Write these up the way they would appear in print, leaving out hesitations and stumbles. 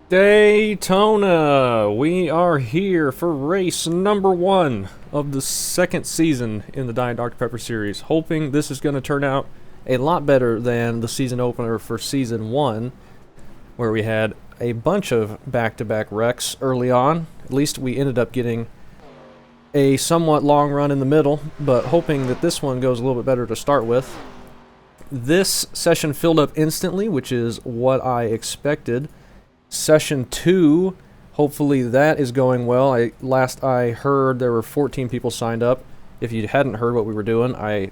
Daytona! We are here for race number 1 of the second season in the Diet Dr. Pepper series. Hoping this is going to turn out a lot better than the season opener for season 1, where we had a bunch of back-to-back wrecks early on. At least we ended up getting a somewhat long run in the middle, but hoping that this one goes a little bit better to start with. This session filled up instantly, which is what I expected. Session 2, hopefully that is going well. Last I heard there were 14 people signed up. If you hadn't heard what we were doing, I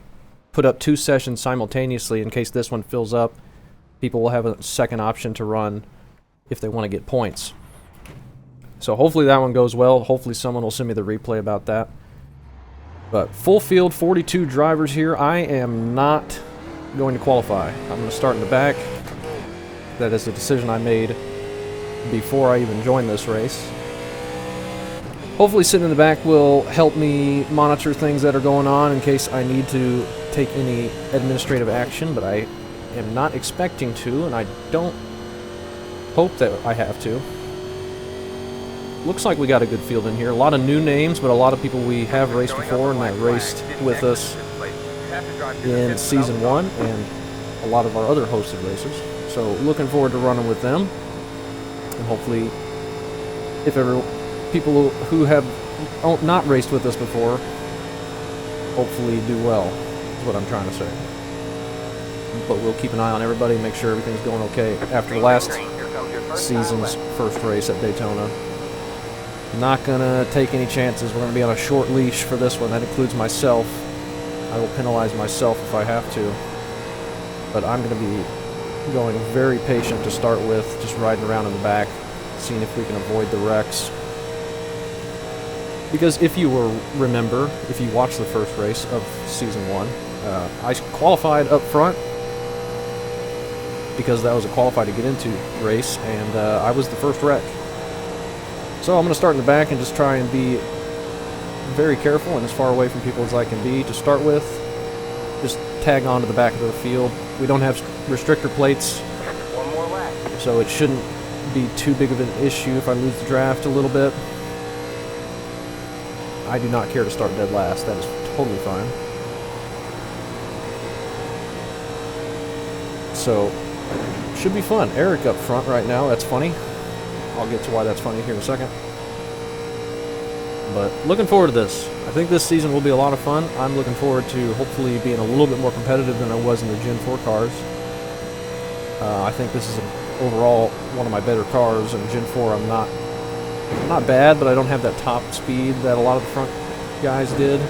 put up 2 sessions simultaneously in case this one fills up. People will have a second option to run if they want to get points. So hopefully that one goes well. Hopefully someone will send me the replay about that. But full field, 42 drivers here. I am not going to qualify. I'm going to start in the back. That is a decision I made before I even joined this race. Hopefully sitting in the back will help me monitor things that are going on in case I need to take any administrative action, but I am not expecting to, and I don't hope that I have to. Looks like we got a good field in here. A lot of new names, but a lot of people we have raced before and that raced with us in Season 1 and a lot of our other hosted racers. So looking forward to running with them. And hopefully, if ever people who have not raced with us before, hopefully do well, is what I'm trying to say. But we'll keep an eye on everybody and make sure everything's going okay. After last season's first race at Daytona, not gonna take any chances. We're gonna be on a short leash for this one. That includes myself. I will penalize myself if I have to. But I'm gonna be going very patient to start with, just riding around in the back, seeing if we can avoid the wrecks. Because if you remember, if you watched the first race of Season 1, I qualified up front because that was a qualified to get into race, and I was the first wreck. So I'm going to start in the back and just try and be very careful and as far away from people as I can be to start with. Just tag on to the back of the field. We don't have restrictor plates, so it shouldn't be too big of an issue if I lose the draft a little bit. I do not care to start dead last. That is totally fine. So, should be fun. Eric up front right now. That's funny. I'll get to why that's funny here in a second. But looking forward to this. I think this season will be a lot of fun. I'm looking forward to hopefully being a little bit more competitive than I was in the Gen 4 cars. I think this is overall one of my better cars. In Gen 4 I'm not bad, but I don't have that top speed that a lot of the front guys did.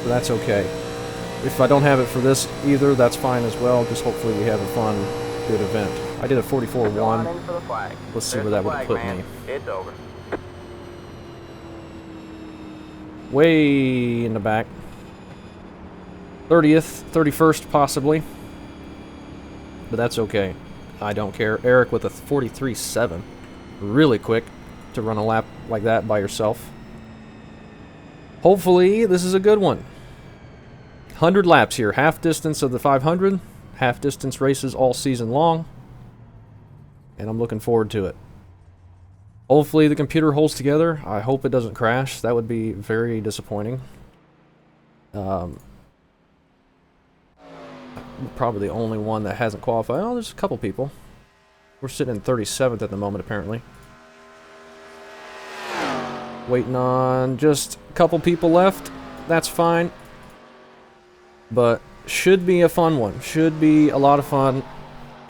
But that's okay. If I don't have it for this either, that's fine as well. Just hopefully we have a fun, good event. I did a 44-1. Let's see where that would have put me. It's over. Way in the back. 30th, 31st possibly. But that's okay. I don't care. Eric with a 43.7. Really quick to run a lap like that by yourself. Hopefully this is a good one. 100 laps here. Half distance of the 500. Half distance races all season long. And I'm looking forward to it. Hopefully the computer holds together. I hope it doesn't crash. That would be very disappointing. Probably the only one that hasn't qualified. Oh, there's a couple people. We're sitting in 37th at the moment, apparently. Waiting on just a couple people left. That's fine. But should be a fun one. Should be a lot of fun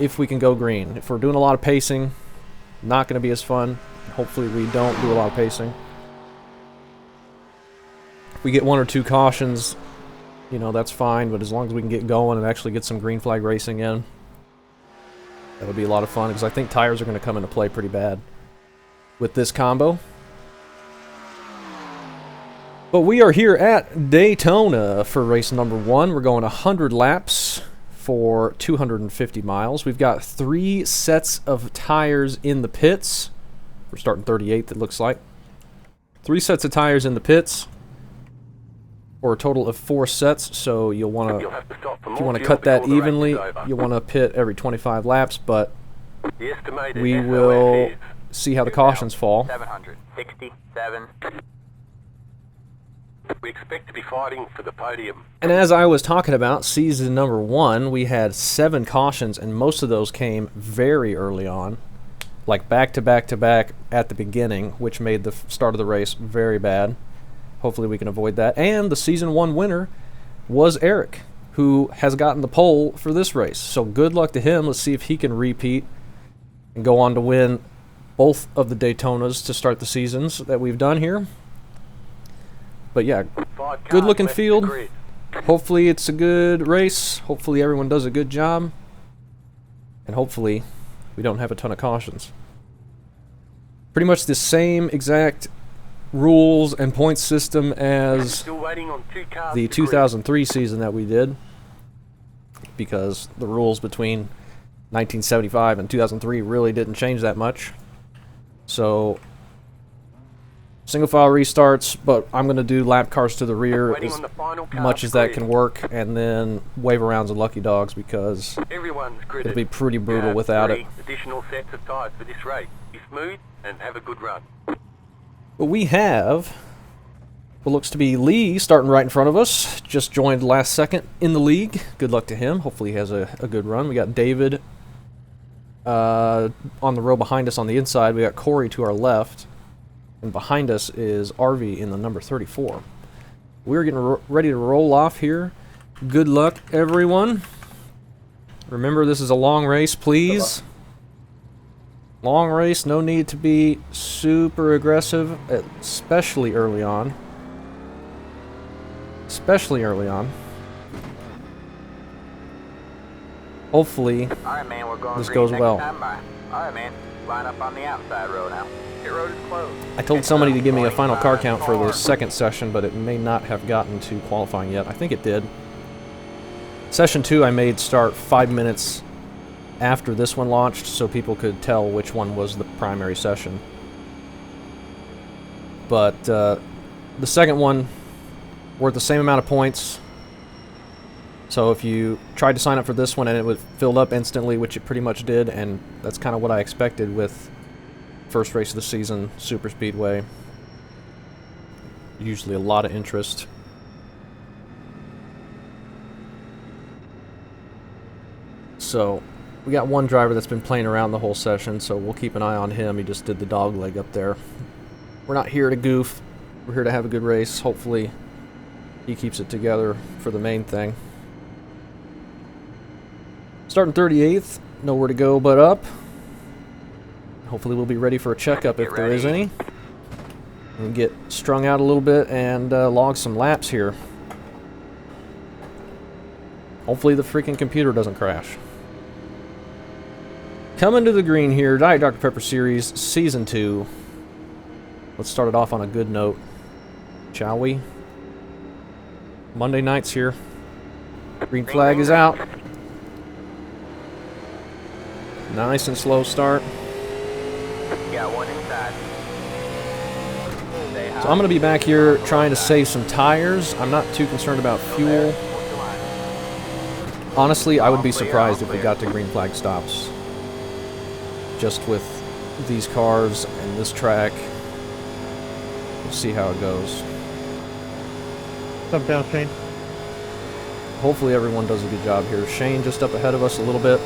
if we can go green. If we're doing a lot of pacing, not going to be as fun. Hopefully we don't do a lot of pacing. If we get 1 or 2 cautions, you know, that's fine, but as long as we can get going and actually get some green flag racing in, that would be a lot of fun, because I think tires are going to come into play pretty bad with this combo. But we are here at Daytona for race number 1. We're going 100 laps for 250 miles. We've got 3 sets of tires in the pits. We're starting 38th, it looks like. 3 sets of tires in the pits. or a total of 4 sets, so you'll want to, if you want to cut that evenly, you'll want to pit every 25 laps, but The estimated we SOS will is see how the cautions fall. 767. We expect to be fighting for the podium. And as I was talking about, season number 1, we had 7 cautions, and most of those came very early on. Like back to back to back at the beginning, which made the start of the race very bad. Hopefully we can avoid that. And the season 1 winner was Eric, who has gotten the pole for this race. So good luck to him. Let's see if he can repeat and go on to win both of the Daytonas to start the seasons that we've done here. But yeah, good looking field. Hopefully it's a good race. Hopefully everyone does a good job. And hopefully we don't have a ton of cautions. Pretty much the same exact rules and point system as the 2003 season that we did, because the rules between 1975 and 2003 really didn't change that much. So single file restarts, but I'm going to do lap cars to the rear as much as that can work, and then wave arounds and lucky dogs, because it'll be pretty brutal without it. Additional sets of tires for this race. Be smooth and have a good run. But we have what looks to be Lee starting right in front of us. Just joined last second in the league. Good luck to him. Hopefully he has a good run. We got David on the row behind us on the inside. We got Corey to our left. And behind us is RV in the number 34. We're getting ready to roll off here. Good luck, everyone. Remember, this is a long race, please. Long race, no need to be super aggressive, especially early on. Especially early on. Hopefully, this goes well. Alright, man. Line up on the outside row now. Pit road is closed. I told somebody to give me a final car count for the second session, but it may not have gotten to qualifying yet. I think it did. Session 2 I made start 5 minutes after this one launched, so people could tell which one was the primary session. But the second one worth the same amount of points. So if you tried to sign up for this one and it would fill up instantly, which it pretty much did, and that's kind of what I expected with first race of the season, superspeedway. Usually a lot of interest. So we got one driver that's been playing around the whole session, so we'll keep an eye on him. He just did the dog leg up there. We're not here to goof. We're here to have a good race. Hopefully he keeps it together for the main thing. Starting 38th, nowhere to go but up. Hopefully we'll be ready for a checkup if there is any. And get strung out a little bit and log some laps here. Hopefully the freaking computer doesn't crash. Coming to the green here, Diet Dr. Pepper Series, Season 2. Let's start it off on a good note, shall we? Monday night's here. Green flag is out. Nice and slow start. Got one inside. So I'm going to be back here trying to save some tires. I'm not too concerned about fuel. Honestly, I would be surprised if we got to green flag stops. Just with these cars and this track. We'll see how it goes. What's up, down, Shane? Hopefully everyone does a good job here. Shane just up ahead of us a little bit.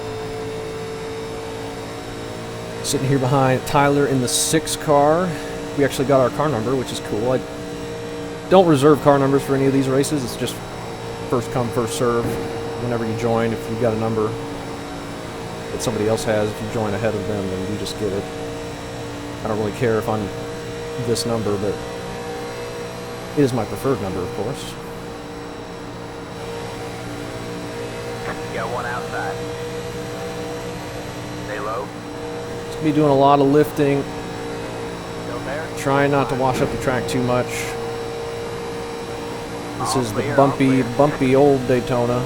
Sitting here behind Tyler in the 6 car. We actually got our car number, which is cool. I don't reserve car numbers for any of these races. It's just first come, first serve. Whenever you join, if you've got a number that somebody else has, if you join ahead of them, then you just get it. I don't really care if I'm this number, but it is my preferred number, of course. Got one outside. Stay low. Be doing a lot of lifting, Still there. trying not to wash up the track too much. This is the bumpy old Daytona.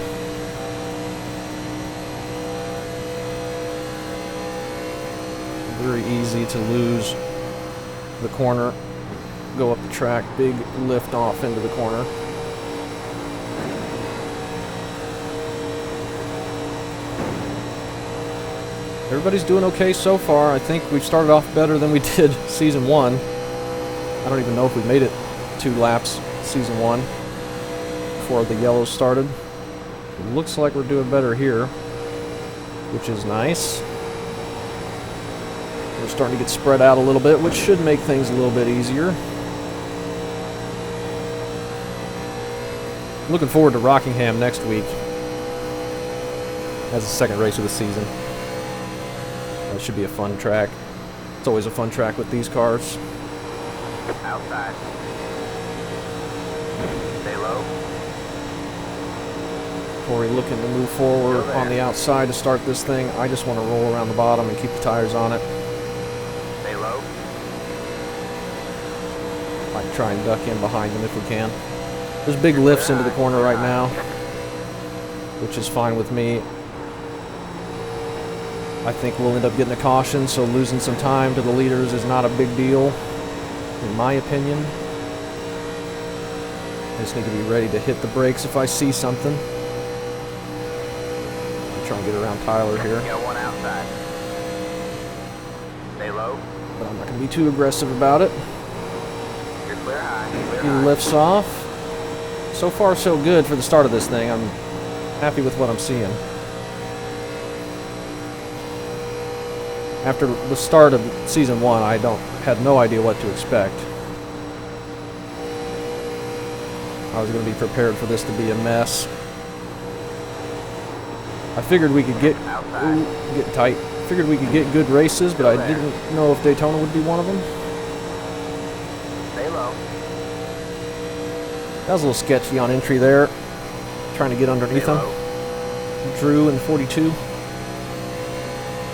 Very easy to lose the corner, go up the track, big lift off into the corner. Everybody's doing okay so far. I think we've started off better than we did Season 1. I don't even know if we made it 2 laps Season 1 before the yellows started. It looks like we're doing better here, which is nice. We're starting to get spread out a little bit, which should make things a little bit easier. Looking forward to Rockingham next week as the second race of the season. That should be a fun track. It's always a fun track with these cars. Outside. Stay low. Corey looking to move forward on the outside to start this thing. I just want to roll around the bottom and keep the tires on it. Stay low. Might try and duck in behind them if we can. There's big lifts into the corner right now, which is fine with me. I think we'll end up getting a caution, so losing some time to the leaders is not a big deal, in my opinion. I just need to be ready to hit the brakes if I see something. I'm trying to get around Tyler here. Got one outside. Stay low. But I'm not going to be too aggressive about it. You're clear high. Clear He high. lifts off. So far, so good for the start of this thing. I'm happy with what I'm seeing. After the start of Season 1, I had no idea what to expect. I was going to be prepared for this to be a mess. I figured we could get tight. Figured we could get good races, but I didn't know if Daytona would be one of them. Stay low. That was a little sketchy on entry there. Trying to get underneath Stay him. low. Drew in 42.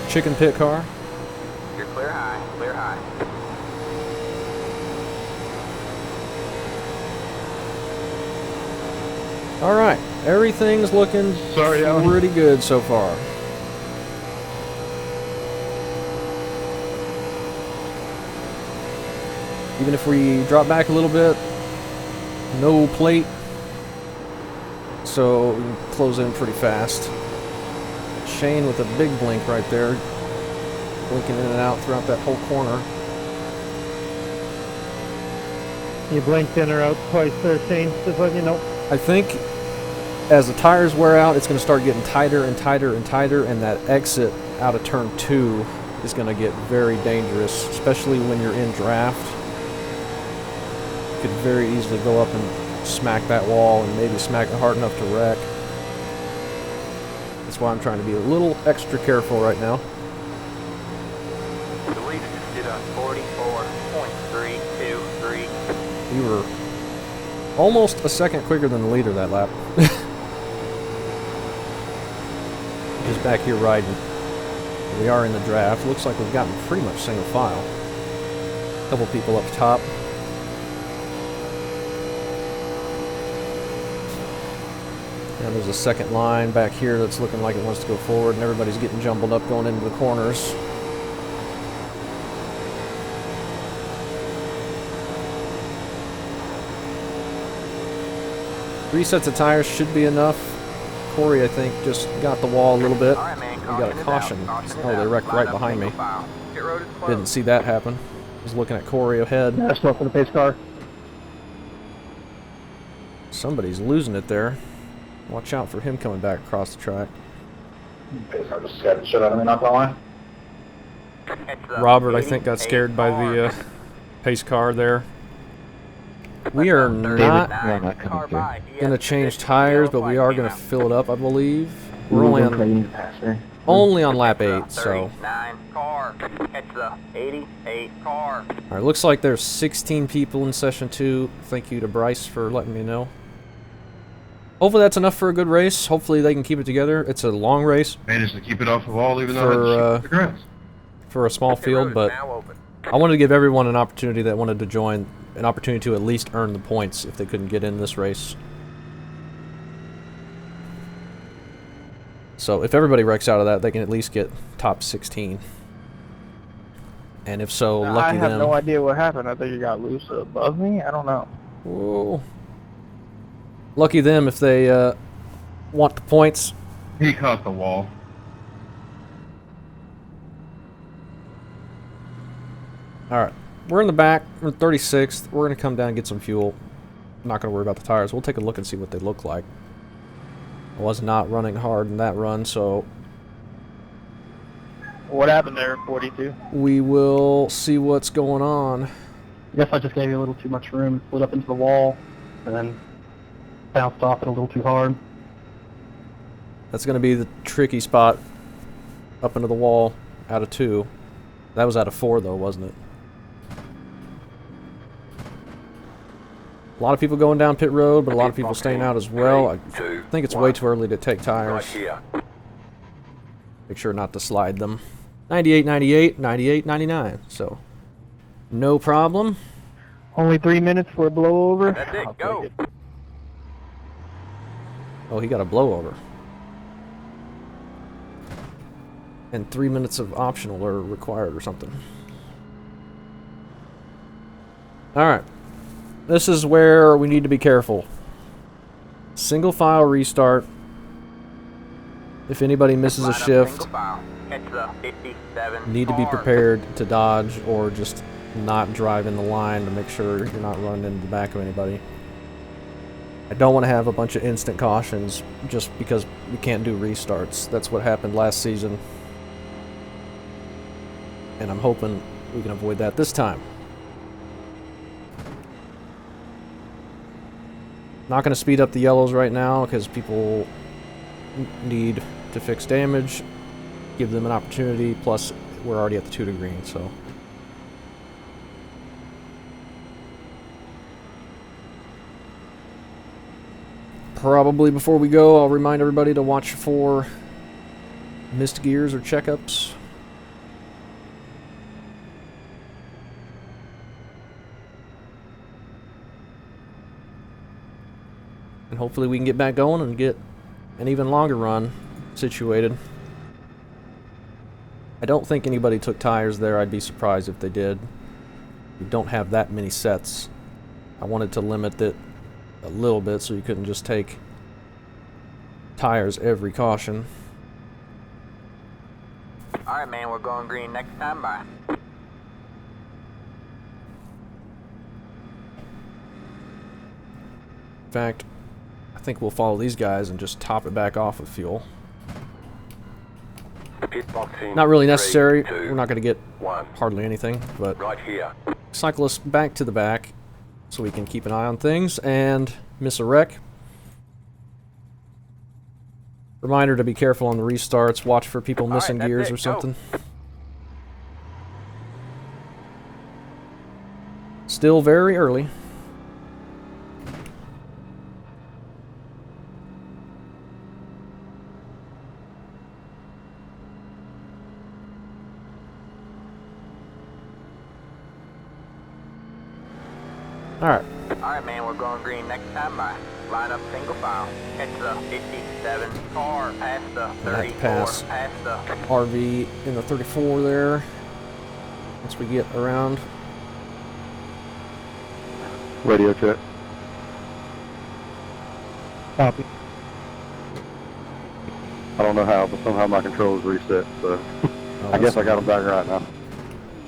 Chicken pit car. You're clear high. Clear high. All right, everything's looking Sorry, Alan. pretty good so far. Even if we drop back a little bit, no plate, so we can close in pretty fast. Shane with a big blink right there, blinking in and out throughout that whole corner. You blinked in or out twice there, Shane. Just letting you know. I think as the tires wear out, it's going to start getting tighter and tighter and tighter, and that exit out of turn 2 is going to get very dangerous, especially when you're in draft. You could very easily go up and smack that wall and maybe smack it hard enough to wreck. That's why I'm trying to be a little extra careful right now. The leader just did a 44.323. We were almost a second quicker than the leader that lap. Just back here riding. We are in the draft. Looks like we've gotten pretty much single file. A couple people up top. And there's a second line back here that's looking like it wants to go forward, and everybody's getting jumbled up going into the corners. Three sets of tires should be enough. Corey, I think, just got the wall a little bit. All right, man. We got a caution. Oh, they wrecked right behind me. Pit road is closed. Didn't see that happen. Was looking at Corey ahead. Yeah, slow for the pace car. Somebody's losing it there. Watch out for him coming back across the track. Pace car just scared the shit out of me, not gonna lie. It's the Robert, I think, got 88 scared by the car. pace car there. We are not Car by. going to change tires, but we are going to fill it up, I believe. We're only on lap 8, so... 39 car. It's the 88 car. Alright, looks like there's 16 people in session 2. Thank you to Bryce for letting me know. Hopefully that's enough for a good race. Hopefully they can keep it together. It's a long race Managed to keep it off the wall even For, though it's the grass. for a small Pit road field, is but now open. I wanted to give everyone an opportunity that wanted to join, an opportunity to at least earn the points if they couldn't get in this race. So if everybody wrecks out of that, they can at least get top 16. And if so, lucky I have them. no idea what happened. I think it got loose above me. I don't know. Whoa. Lucky them if they want the points. He caught the wall. Alright, we're in the back. We're 36th. We're going to come down and get some fuel. I'm not going to worry about the tires. We'll take a look and see what they look like. I was not running hard in that run, so What happened there, 42? we will see what's going on. I guess I just gave you a little too much room, split up into the wall, and then bounced off it a little too hard. That's going to be the tricky spot. Up into the wall out of 2. That was out of 4, though, wasn't it? A lot of people going down pit road, but a lot of people staying out as well. I think it's way too early to take tires. Make sure not to slide them. 98, 98, 98, 99. So, no problem. Only 3 minutes for a blowover. That's it, go. Oh, he got a blowover. And 3 minutes of optional are required or something. Alright. This is where we need to be careful. Single file restart. If anybody misses a shift, need to be prepared to dodge or just not drive in the line to make sure you're not running into the back of anybody. I don't want to have a bunch of instant cautions just because we can't do restarts. That's what happened last season. And I'm hoping we can avoid that this time. Not going to speed up the yellows right now because people need to fix damage, give them an opportunity, plus we're already at the 2 to green, so. Probably before we go, I'll remind everybody to watch for missed gears or checkups. And hopefully we can get back going and get an even longer run situated. I don't think anybody took tires there. I'd be surprised if they did. We don't have that many sets. I wanted to limit it a little bit so you couldn't just take tires every caution. Alright, man, we're going green next time. Bye. In fact, I think we'll follow these guys and just top it back off with fuel. Not really necessary. We're not going to get hardly anything, but cyclists back to the back so we can keep an eye on things and miss a wreck. Reminder to be careful on the restarts. Watch for people missing gears or something. Still very early. Alright. Alright, man, we're going green next time. Bye. Line up single file. Catch the 57 car past the 34. Pass Past the RV in the 34 there. Once we get around. Radio check. Copy. I don't know how, but somehow my controls reset, so I guess I got them back right now.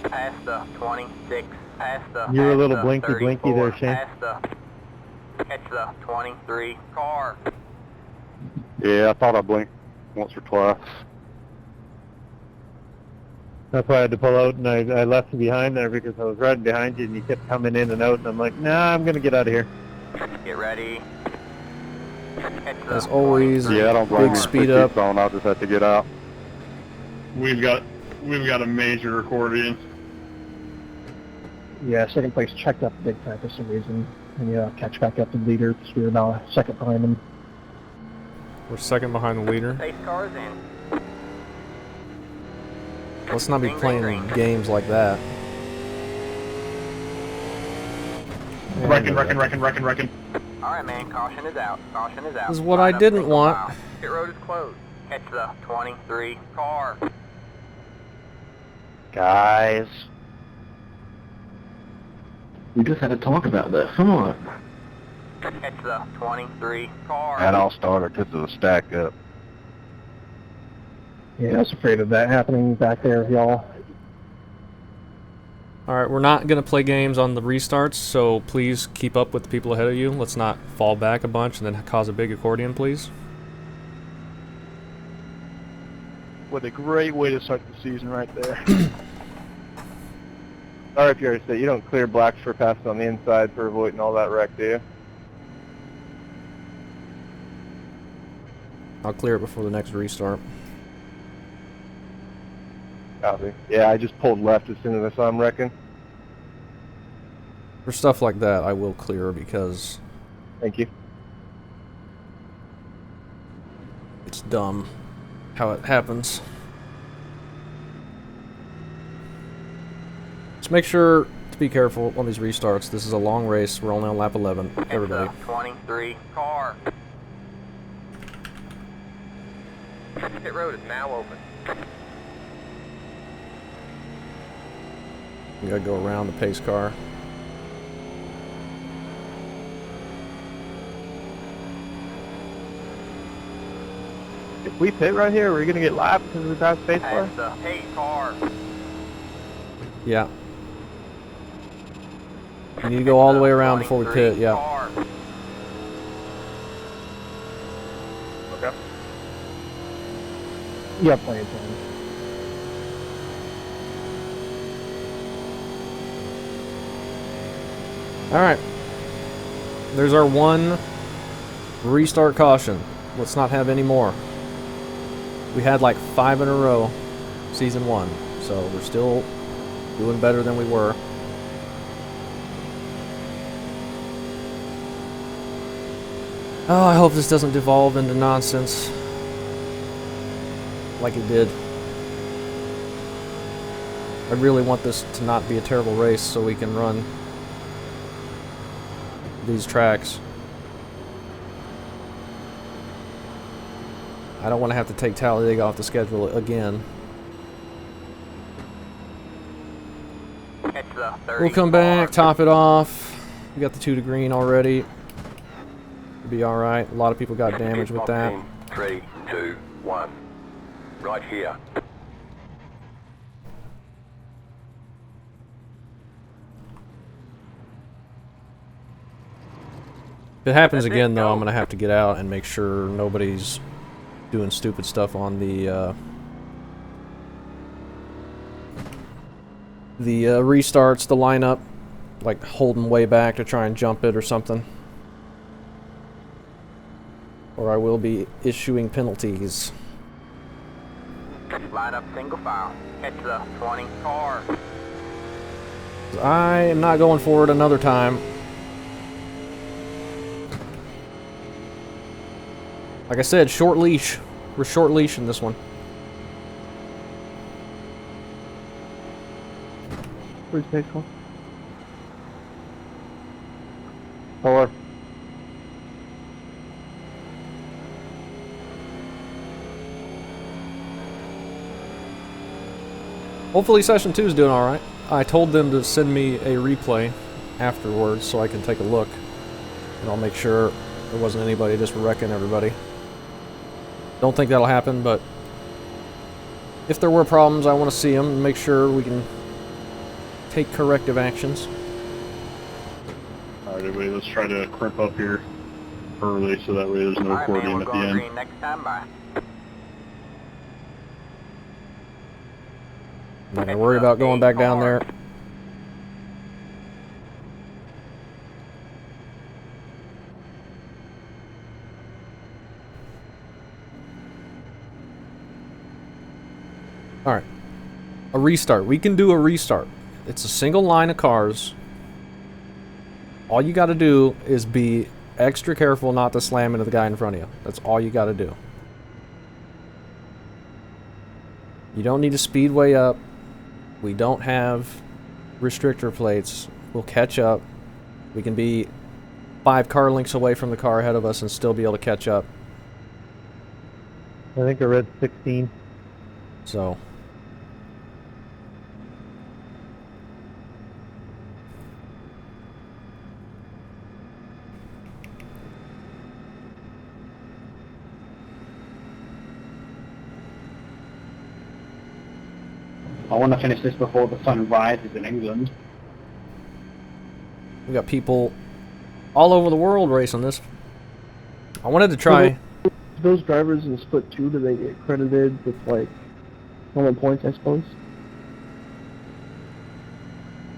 past the 26. Past the. You were a little past the blinky 34, blinky there, Shane. Past the. Catch the 23 car. Yeah, I thought I blinked once or twice. That's why I had to pull out, and I left you behind there because I was riding behind you, and you kept coming in and out, and I'm like, nah, I'm going to get out of here. Get ready. Catch the As always, 23 Yeah, I don't blame big you. speed It up. keeps on, I'll just have to get out. We've got a major accordion. Yeah, second place checked up big time for some reason. And yeah, catch back up to the leader because we were now a second behind him. We're second behind the leader. Pace cars in. Let's not be Green, playing green, green. games like that. Reckon. Alright, man, caution is out. Caution is out. This is what Line I up didn't single want. file. Pit road is closed. Catch the 23 car. Guys. We just had to talk about this. Come on. Catch the 23 car. And I'll start it because of the stack up. Yeah, I was afraid of that happening back there, y'all. Alright, we're not going to play games on the restarts, so please keep up with the people ahead of you. Let's not fall back a bunch and then cause a big accordion, please. What a great way to start the season right there. Sorry if you're upset. You don't clear blacks for passing on the inside for avoiding all that wreck, do you? I'll clear it before the next restart. Copy. Yeah, I just pulled left as soon as I saw him wrecking. For stuff like that, I will clear because Thank you. it's dumb how it happens. Just make sure to be careful on these restarts. This is a long race. We're only on lap 11. Everybody. It's a 23 car. Pit road is now open. We gotta go around the pace car. If we pit right here, we're gonna get lapped because we passed space bar. It's a pace car. Yeah. We need to go all the way around before we pit, yeah. Car. Okay. You have plenty of time. Alright. There's our one restart caution. Let's not have any more. We had like 5 in a row, season 1. So we're still doing better than we were. Oh, I hope this doesn't devolve into nonsense like it did. I really want this to not be a terrible race so we can run these tracks. I don't want to have to take Talladega off the schedule again. It's a 30 We'll come back, car. top it off. We got the 2 to green already. It'll be alright. A lot of people got damaged with that. 3, 2, 1. Right here. If it happens again, though, I'm going to have to get out and make sure nobody's doing stupid stuff on the restarts, the lineup, like holding way back to try and jump it or something. Or I will be issuing penalties. Line up single file. It's the 20 car. I am not going forward another time. Like I said, short leash. We're short leash in this one. Where's pace car? 4. Hopefully session 2 is doing alright. I told them to send me a replay afterwards so I can take a look. And I'll make sure there wasn't anybody just wrecking everybody. Don't think that'll happen, but if there were problems, I want to see them and make sure we can take corrective actions. Alright, everybody, let's try to crimp up here early so that way there's no Alright, man, accordion we're at the going end. green next time by. I'm not going to worry about going back down there. Alright. A restart. We can do a restart. It's a single line of cars. All you got to do is be extra careful not to slam into the guy in front of you. That's all you got to do. You don't need to speedway up. We don't have restrictor plates. We'll catch up. We can be 5 car lengths away from the car ahead of us and still be able to catch up. I think I read 16. So I want to finish this before the sun rises in England. We got people all over the world racing this. I wanted to try. Those drivers in split 2, do they get credited with like normal points, I suppose?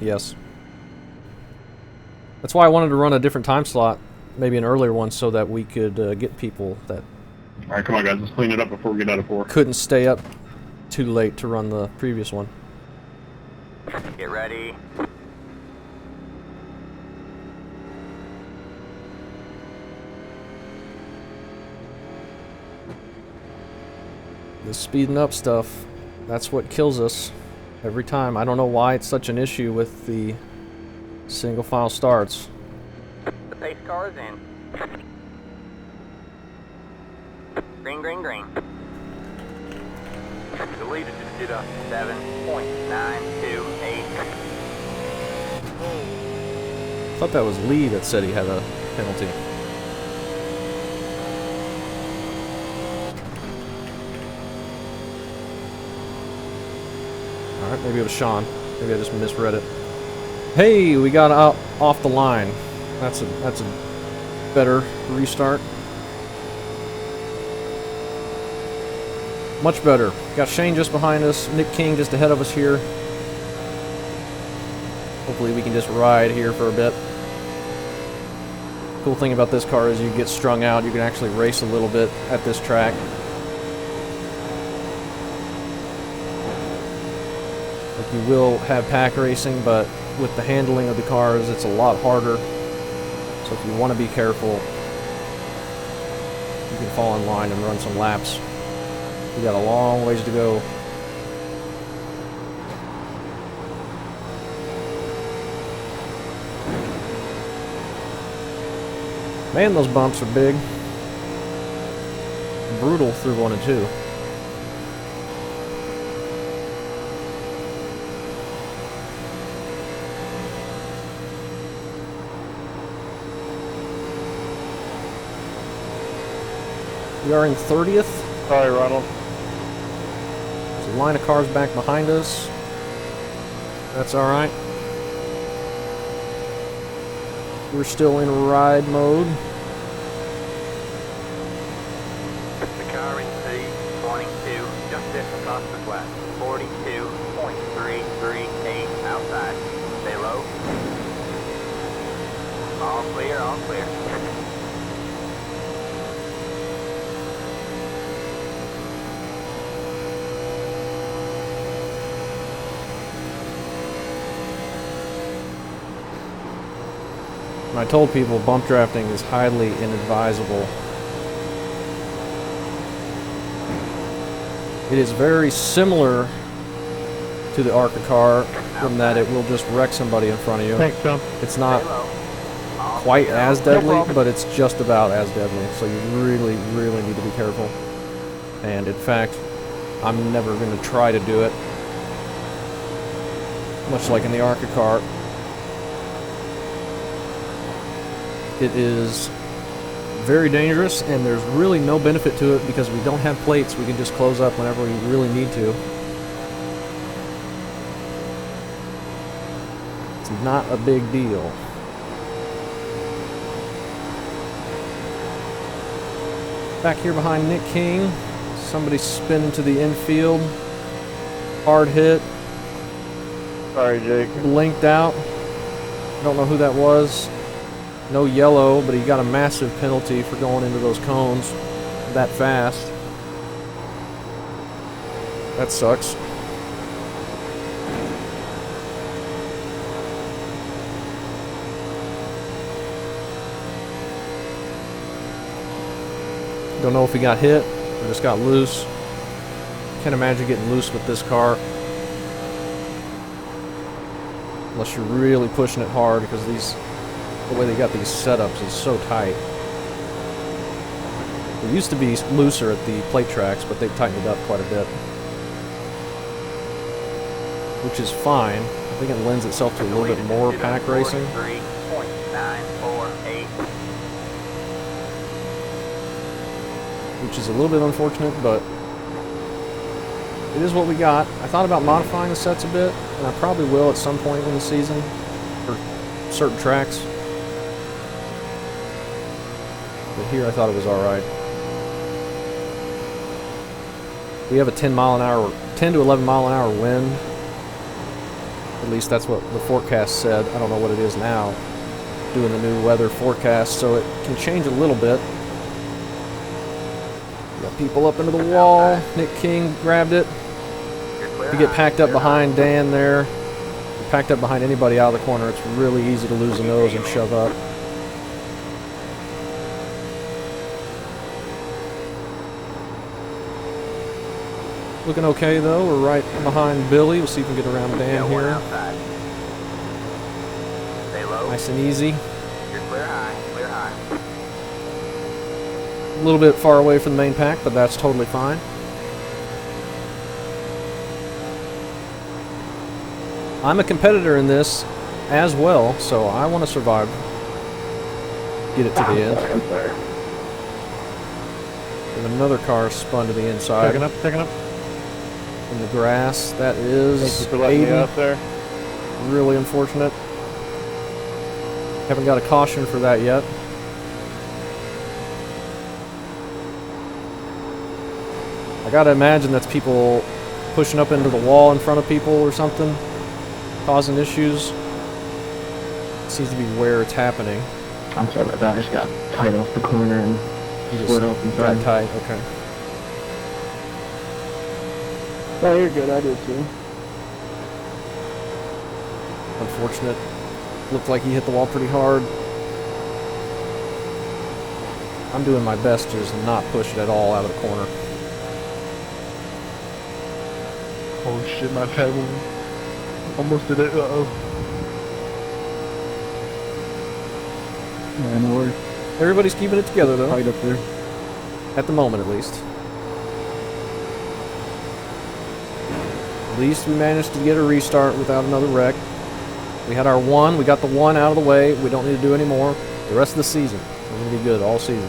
Yes. That's why I wanted to run a different time slot, maybe an earlier one, so that we could get people that Alright, come on guys, let's clean it up before we get out of 4. couldn't stay up too late to run the previous one. Get ready. The speeding up stuff, that's what kills us every time. I don't know why it's such an issue with the single file starts. The pace car is in. Green, green, green. The lead is 7.928. I thought that was Lee that said he had a penalty. Alright, maybe it was Sean. Maybe I just misread it. Hey, we got out off the line. That's a better restart. Much better. Got Shane just behind us, Nick King just ahead of us here. Hopefully we can just ride here for a bit. Cool thing about this car is you get strung out, you can actually race a little bit at this track. Like you will have pack racing, but with the handling of the cars, it's a lot harder. So if you want to be careful, you can fall in line and run some laps. We got a long ways to go. Man, those bumps are big. Brutal through 1 and 2. We are in 30th. Sorry, Ronald. There's a line of cars back behind us. That's alright. We're still in ride mode. The car in C22, just across the flat. 42.338 outside. Stay low. All clear, all clear. And I told people bump drafting is highly inadvisable. It is very similar to the ARCA car in that it will just wreck somebody in front of you. Thanks, Tom. It's not quite as deadly, but it's just about as deadly. So you really, really need to be careful. And in fact, I'm never going to try to do it. Much like in the ARCA car. It is very dangerous, and there's really no benefit to it because we don't have plates. We can just close up whenever we really need to. It's not a big deal. Back here behind Nick King, somebody spinning to the infield. Hard hit. Sorry, Jake. Blinked out. Don't know who that was. No yellow, but he got a massive penalty for going into those cones that fast. That sucks. Don't know if he got hit or just got loose. Can't imagine getting loose with this car. Unless you're really pushing it hard, because the way they got these setups is so tight. It used to be looser at the plate tracks, but they've tightened it up quite a bit. Which is fine. I think it lends itself to a little bit more pack racing. 43.948. Which is a little bit unfortunate, but it is what we got. I thought about modifying the sets a bit, and I probably will at some point in the season for certain tracks. But here I thought it was alright. We have a 10 to 11 mile an hour wind. At least that's what the forecast said. I don't know what it is now, doing the new weather forecast, so it can change a little bit. We got people up into the wall. Nick King grabbed it. We get packed up behind Dan there. Packed up behind anybody out of the corner. It's really easy to lose the nose and shove up. Looking okay though. We're right behind Billy. We'll see if we can get around Dan here. Nice and easy. You're clear high, clear high. A little bit far away from the main pack, but that's totally fine. I'm a competitor in this as well, so I want to survive. Get it to the end. And another car spun to the inside. Checking up. In the grass. That is Thank you for letting me out there. really unfortunate. Haven't got a caution for that yet. I gotta imagine that's people pushing up into the wall in front of people or something, causing issues. Seems to be where it's happening. I'm sorry about that. I just got tight off the corner and split open. Got tight, okay. Oh, you're good. I did too. Unfortunate. Looked like he hit the wall pretty hard. I'm doing my best to just not push it at all out of the corner. Oh shit, my pedal almost did it. Uh-oh. Yeah, no worries. Everybody's keeping it together though. Tight up there. At the moment at least. At least we managed to get a restart without another wreck. We had our one. We got the one out of the way. We don't need to do any more. The rest of the season, we're going to be good all season.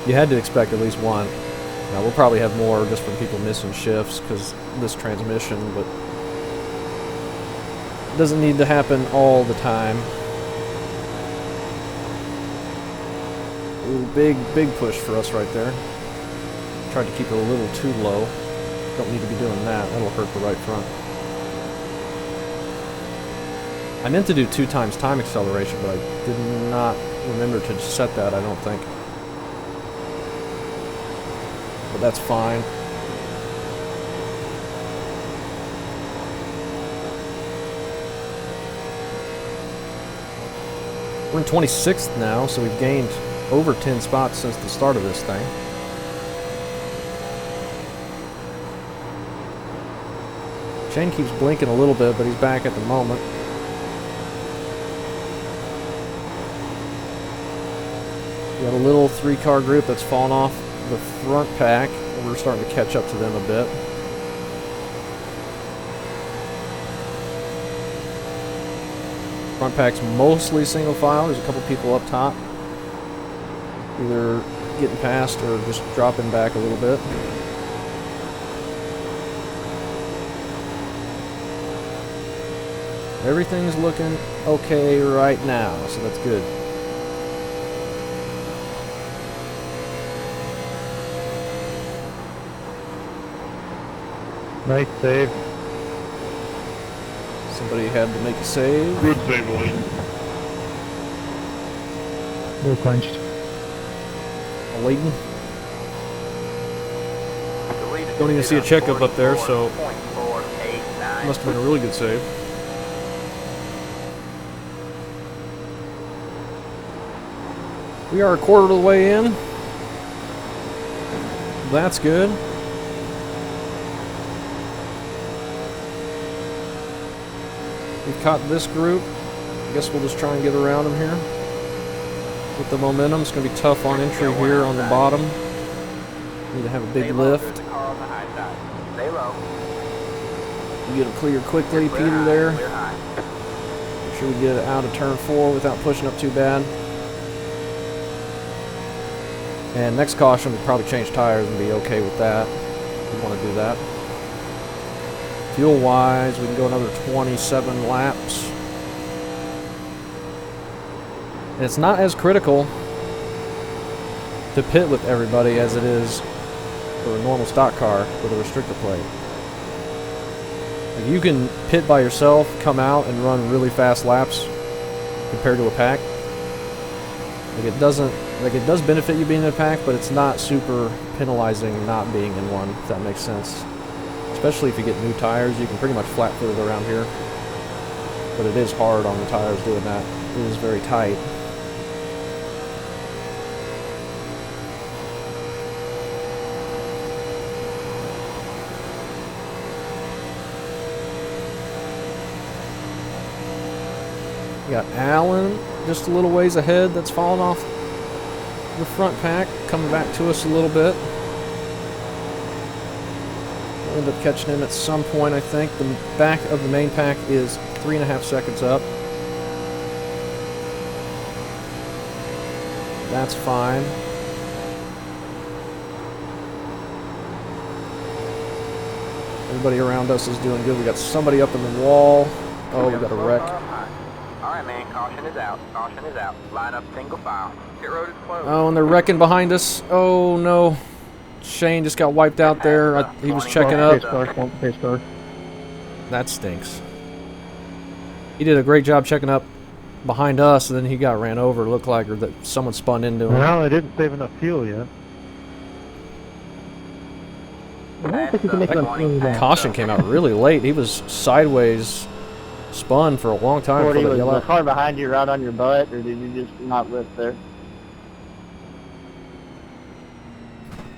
You had to expect at least one. Now, we'll probably have more just from people missing shifts because this transmission, but it doesn't need to happen all the time. Ooh, big push for us right there. Tried to keep it a little too low. Don't need to be doing that. That'll hurt the right front. I meant to do 2 times time acceleration, but I did not remember to set that, I don't think. But that's fine. We're in 26th now, so we've gained over 10 spots since the start of this thing. Shane keeps blinking a little bit, but he's back at the moment. We got a little 3-car group that's fallen off the front pack, and we're starting to catch up to them a bit. Front pack's mostly single file. There's a couple people up top, either getting past or just dropping back a little bit. Everything's looking okay right now, so that's good. Nice save. Somebody had to make a save. Good save, Wayne. We're clenched. Leighton. Don't even see a checkup up there, so must have been a really good save. We are a quarter of the way in. That's good. We've caught this group. I guess we'll just try and get around them here. With the momentum, it's going to be tough on entry here on the bottom. Need to have a big lift. We get it cleared quickly. Peter there. Make sure we get it out of turn 4 without pushing up too bad. And next caution, we'll probably change tires and be okay with that. We want to do that. Fuel-wise, we can go another 27 laps. And it's not as critical to pit with everybody as it is for a normal stock car with a restrictor plate. Like, you can pit by yourself, come out, and run really fast laps compared to a pack. Like, it does benefit you being in a pack, but it's not super penalizing not being in one, if that makes sense. Especially if you get new tires, you can pretty much flat foot it around here. But it is hard on the tires doing that. It is very tight. We got Allen just a little ways ahead that's fallen off the front pack, coming back to us a little bit. We'll end up catching him at some point, I think. The back of the main pack is 3.5 seconds up. That's fine. Everybody around us is doing good. We got somebody up in the wall. Oh, we got a wreck. Alright, man, caution is out. Caution is out. Line up single file. Pit road is closed. Oh, and they're wrecking behind us. Oh, no. Shane just got wiped out there. He was checking up. Pace car. That stinks. He did a great job checking up behind us, and then he got ran over. It looked like, or that someone spun into him. Well, I didn't save enough fuel yet. I don't think you can make enough fuel The caution came out really late. He was sideways spun for a long time What, before was the the yellow. car behind you right on your butt, or did you just not lift there?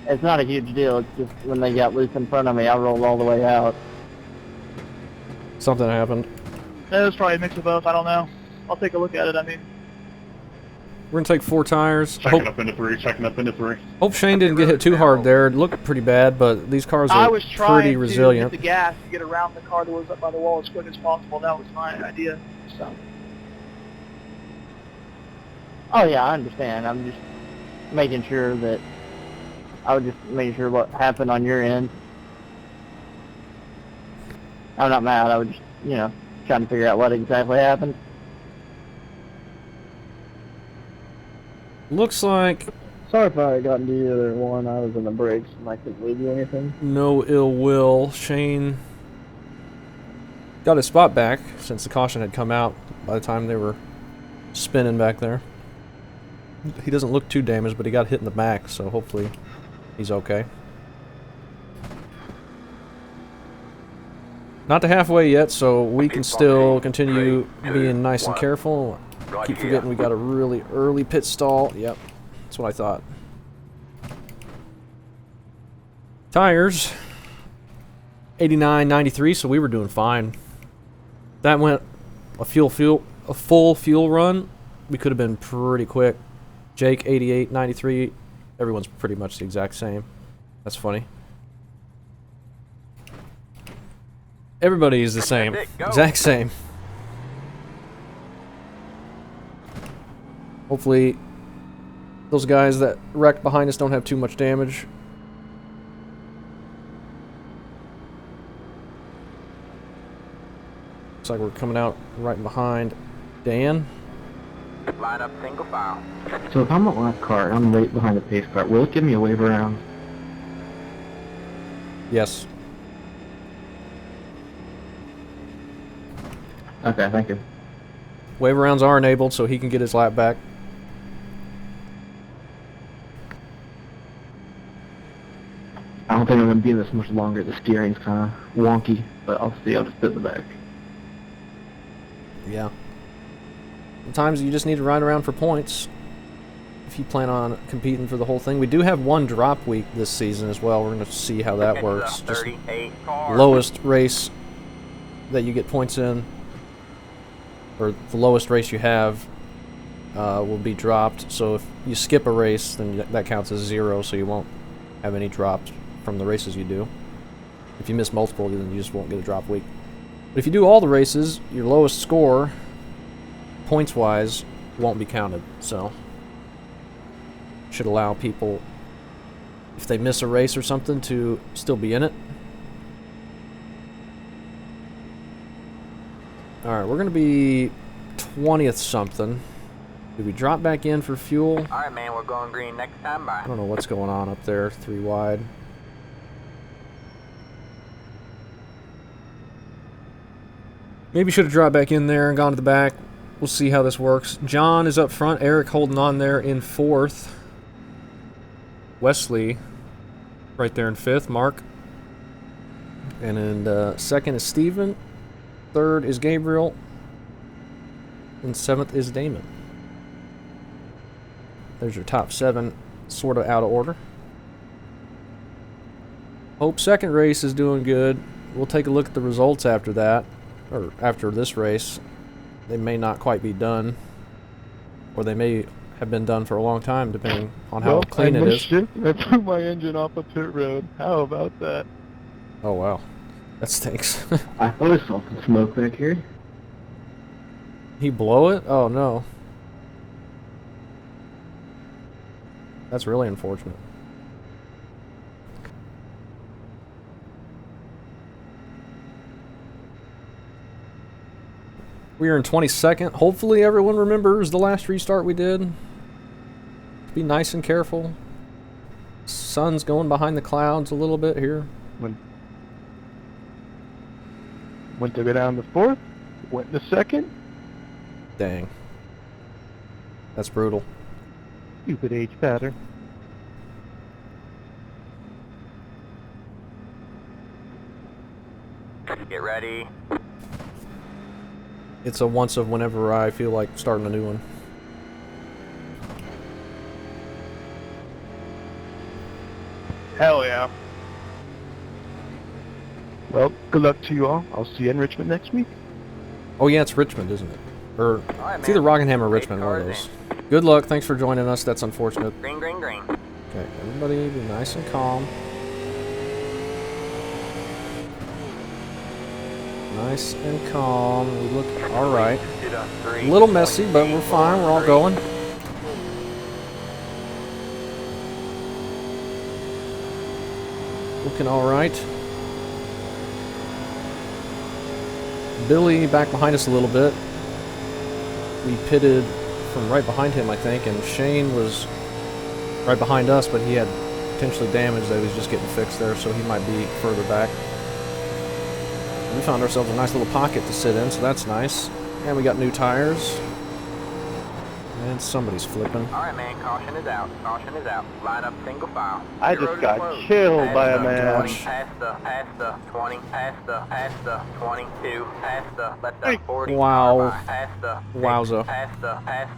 It's not a huge deal. It's just when they got loose in front of me, I rolled all the way out. Something happened. It was probably a mix of both. I don't know. I'll take a look at it. I mean, We're going to take 4 tires. Checking up into 3, checking up into 3. Hope Shane didn't get hit too hard there. It looked pretty bad, but these cars I are was trying pretty to resilient. hit the gas to get around the car that was up by the wall as quick as possible. That was my idea. So. Oh yeah, I understand. I'm just making sure that I was just making sure what happened on your end. I'm not mad. I was just, trying to figure out what exactly happened. Looks like Sorry if I got into either one. I was in the brakes and I couldn't leave you anything. no ill will. Shane got his spot back since the caution had come out by the time they were spinning back there. He doesn't look too damaged, but he got hit in the back, so hopefully he's okay. Not to halfway yet, so we can still continue being nice and careful. Keep forgetting we got a really early pit stall. Yep, that's what I thought. Tires, 89.93, so we were doing fine. That went a full fuel run. We could have been pretty quick. Jake, 88.93. Everyone's pretty much the exact same. That's funny. Everybody is the same. Exact same. Hopefully, those guys that wrecked behind us don't have too much damage. Looks like we're coming out right behind Dan. Line up single file. So if I'm a lap car and I'm right behind the pace car, will it give me a wave around? Yes. Okay, thank you. Wave rounds are enabled, so he can get his lap back. I don't think I'm going to be in this much longer. The steering's kind of wonky, but I'll see. I'll just sit in the back. Yeah. Sometimes you just need to ride around for points if you plan on competing for the whole thing. We do have one drop week this season as well. We're going to see how that works. Just lowest race that you get points in, or the lowest race you have, will be dropped. So if you skip a race, then that counts as 0, so you won't have any dropped from the races you do. If you miss multiple, then you just won't get a drop week. But if you do all the races, your lowest score, points-wise, won't be counted. So should allow people if they miss a race or something, to still be in it. Alright, we're going to be 20th something. Did we drop back in for fuel? Alright, man, we're going green next time. Bye. I don't know what's going on up there, 3 wide. Maybe should have dropped back in there and gone to the back. We'll see how this works. John is up front. Eric holding on there in 4th. Wesley right there in 5th. Mark. And in 2nd is Steven. 3rd is Gabriel. And 7th is Damon. There's your top 7, sort of out of order. Hope second race is doing good. We'll take a look at the results after that. Or after this race. They may not quite be done, or they may have been done for a long time, depending on how clean it is. I threw my engine off a pit road. How about that? Oh wow, that stinks. I thought I saw some smoke back here. He blow it? Oh no. That's really unfortunate. We are in 22nd. Hopefully everyone remembers the last restart we did. Be nice and careful. Sun's going behind the clouds a little bit here. Went to go down to 4th, went to 2nd. Dang. That's brutal. Stupid H pattern. Get ready. It's a once of whenever I feel like starting a new one. Hell yeah. Well, good luck to you all. I'll see you in Richmond next week. Oh yeah, it's Richmond, isn't it? Or Alright, it's either man. Rockingham or Great Richmond, one of cars those. Good luck. Thanks for joining us. That's unfortunate. Green, green, green. Okay, everybody be nice and calm. Nice and calm. We look alright. A little messy, but we're fine. We're all going. Looking alright. Billy back behind us a little bit. We pitted from right behind him, I think, and Shane was right behind us, but he had potentially damage that was just getting fixed there, so he might be further back. We found ourselves a nice little pocket to sit in, so that's nice. And we got new tires. And somebody's flipping. Alright, man, caution is out. Caution is out. Line up single file. I Your just road is got closed. killed by a Past the man. 20, past the 20, past the 22, let the 40. Wow. Past the 6, Wowza. past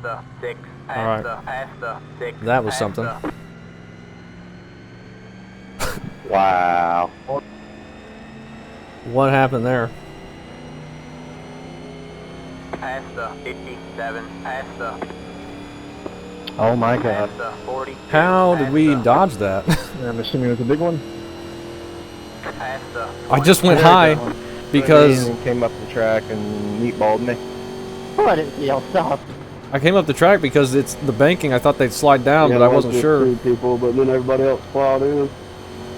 the 6, Alright. past the 6. That was past something. Wow. What happened there? Past the 57, past the Oh my god. past the 40. How did we dodge that? I'm assuming it was a big one. Past the I just went high because And came up the track and meatballed me. Oh, I didn't see y'all stop. I came up the track because it's the banking. I thought they'd slide down, but I wasn't sure. People, but then everybody else plowed in.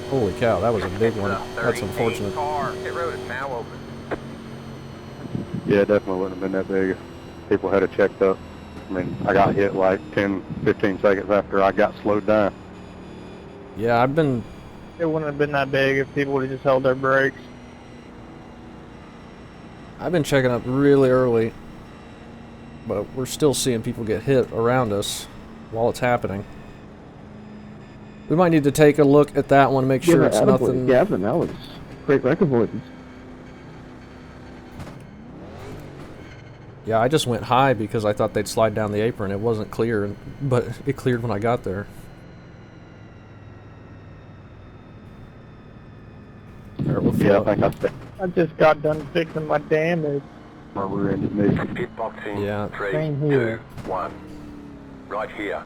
Holy cow, that was a big one. the That's 38 unfortunate. car. Pit road is now open. Yeah, it definitely wouldn't have been that big if people had it checked up. I mean, I got hit like 10, 15 seconds after I got slowed down. Yeah, I've been... It wouldn't have been that big if people would have just held their brakes. I've been checking up really early, but we're still seeing people get hit around us while it's happening. We might need to take a look at that one, make sure it's nothing... Gavin, that was great wreck avoidance. Yeah, I just went high because I thought they'd slide down the apron. It wasn't clear, but it cleared when I got there. There, we'll Yeah, fill I up. think I stayed I just got done fixing my damage. where we ended me. Pit boxing. Yeah. 3, Same 2, here. 1. Right here.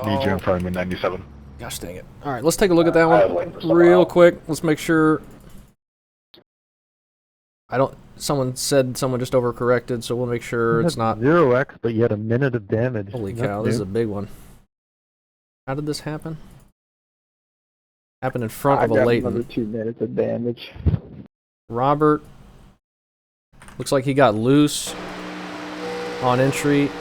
Need you in front of me, 97. Gosh dang it. Alright, let's take a look at that one real quick. Let's make sure... Someone said someone just overcorrected, so we'll make sure it's not... 0x, but you had a minute of damage. Holy That's cow, this is new. a big one. How did this happen? Happened in front I of a got Leighton. another 2 minutes of damage. Robert looks like he got loose on entry,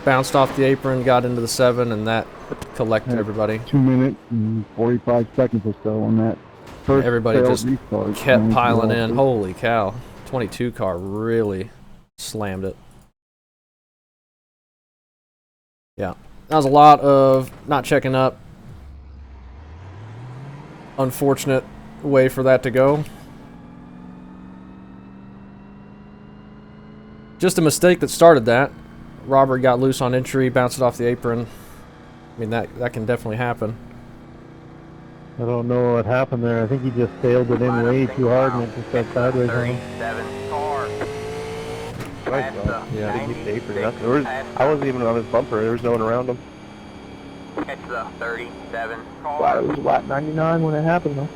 bounced off the apron, got into the 7, and that collected everybody. 2 minutes and 45 seconds or so on that first. Everybody just restart. kept piling in. Holy cow. 22 car really slammed it. Yeah. That was a lot of not checking up. Unfortunate way for that to go. Just a mistake that started that. Robert got loose on entry, bounced it off the apron. I mean, that can definitely happen. I don't know what happened there. I think he just sailed it in way too hard and it just got sideways on him. 37 car. Yeah, I think he stayed for nothing. I wasn't even on his bumper. There was no one around him. Catch the 37 car. Wow, it was lap 99 when it happened, though.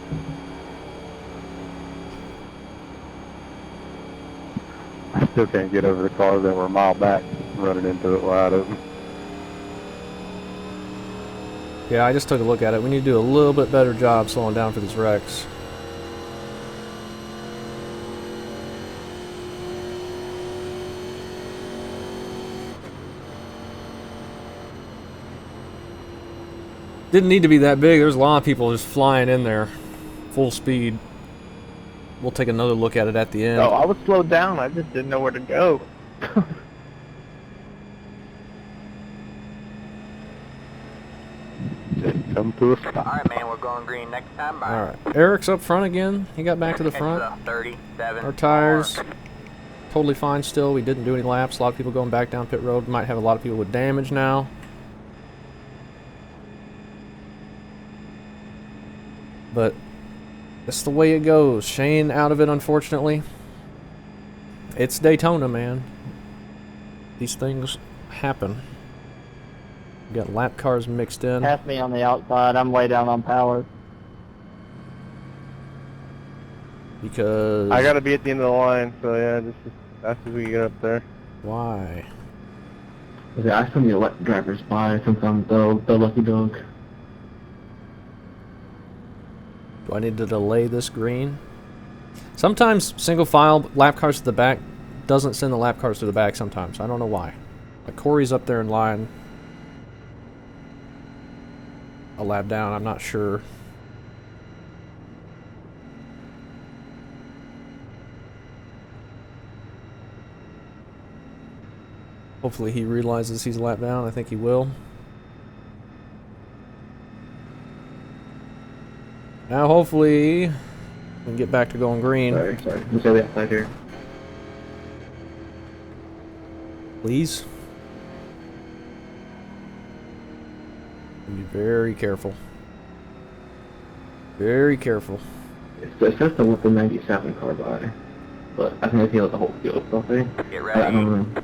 I still can't get over the cars that were a mile back running into it wide open. Yeah, I just took a look at it. We need to do a little bit better job slowing down for these wrecks. Didn't need to be that big. There's a lot of people just flying in there, full speed. We'll take another look at it at the end. No, I was slowed down. I just didn't know where to go. Just come to a stop. Alright, man, we're going green next time. Bye. All right, Eric's up front again. He got back to the Catch front. the 37 Our tires, car. totally fine still. We didn't do any laps. A lot of people going back down pit road. Might have a lot of people with damage now. But that's the way it goes. Shane out of it, unfortunately. It's Daytona, man. These things happen. We got lap cars mixed in. Pass me on the outside. I'm way down on power. Because... I gotta be at the end of the line, so yeah, just as fast as we get up there. Why? I still need to let drivers by since I'm the lucky dog. Do I need to delay this green? Sometimes single file lap cars to the back doesn't send the lap cars to the back sometimes. I don't know why. Like Corey's up there in line. A lap down, I'm not sure. Hopefully he realizes he's a lap down. I think he will. Now hopefully we can get back to going green. Sorry. Let's go the outside here. Please. Be very careful. Very careful. It says to let the 97 car by, but I think I feel the whole field something. Get I ready. don't know.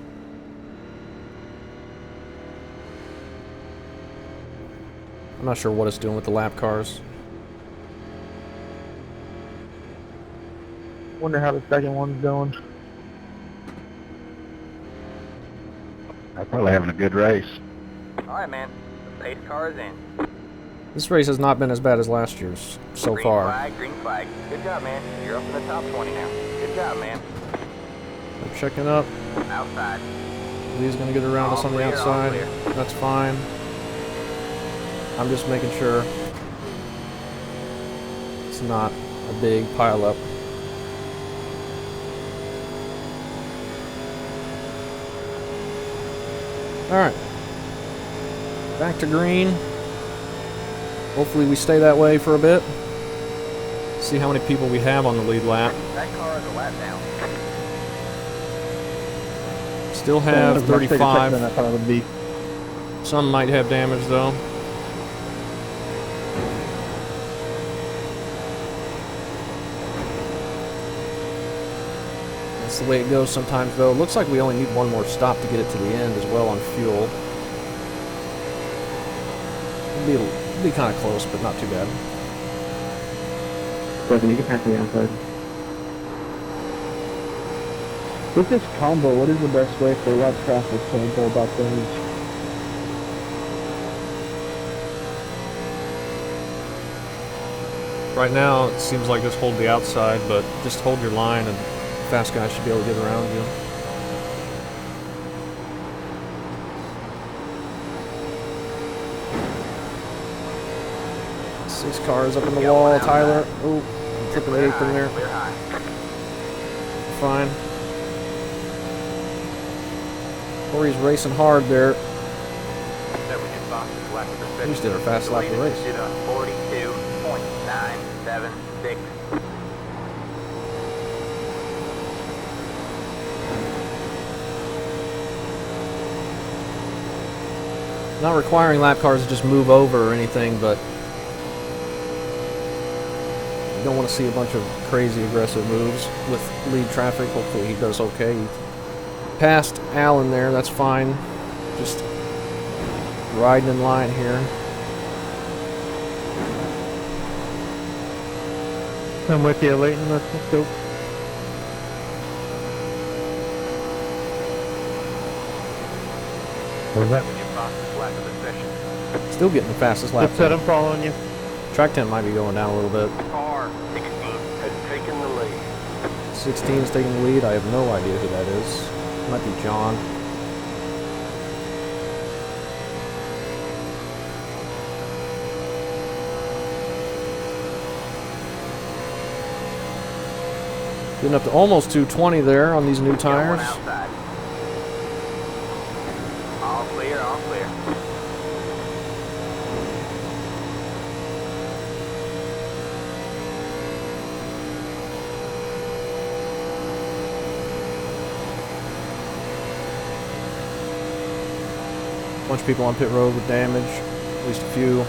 I'm not sure what it's doing with the lap cars. Wonder how the second one's going. They're probably having a good race. Alright, man. The pace car is in. This race has not been as bad as last year's so green far. Flag, green flag. Good job, man. You're up in the top 20 now. Good job, man. We're checking up. Outside. Lee's gonna get around us on the All clear, all outside. clear. That's fine. I'm just making sure it's not a big pile up. Alright. Back to green. Hopefully we stay that way for a bit. See how many people we have on the lead lap. That car is a lap down. Still have 35. I thought it would be. Some might have damage though. That's the way it goes sometimes though. Looks like we only need one more stop to get it to the end as well on fuel. It'll be kind of close, but not too bad. Stephanie, you can pass me outside. With this combo, what is the best way for less traffic to go about things? Right now, it seems like just hold the outside, but just hold your line and fast guys should be able to get around you. Six cars up in the wall, Tyler. Oh, I'm tipping the apron there. Fine. Corey's racing hard there. We just did our fast lap of the race. 42.976. Not requiring lap cars to just move over or anything, but you don't want to see a bunch of crazy aggressive moves with lead traffic. Hopefully he does okay. He passed Alan there, that's fine. Just riding in line here. I'm with you, Leighton. Let's go. What was that? Still getting the fastest lap. Just said I'm following you. Track 10 might be going down a little bit. Car 16 has taken the lead. 16 is taking the lead. I have no idea who that is. Might be John. Getting up to almost 220 there on these new tires. All clear, all clear. Bunch of people on pit road with damage, at least a few.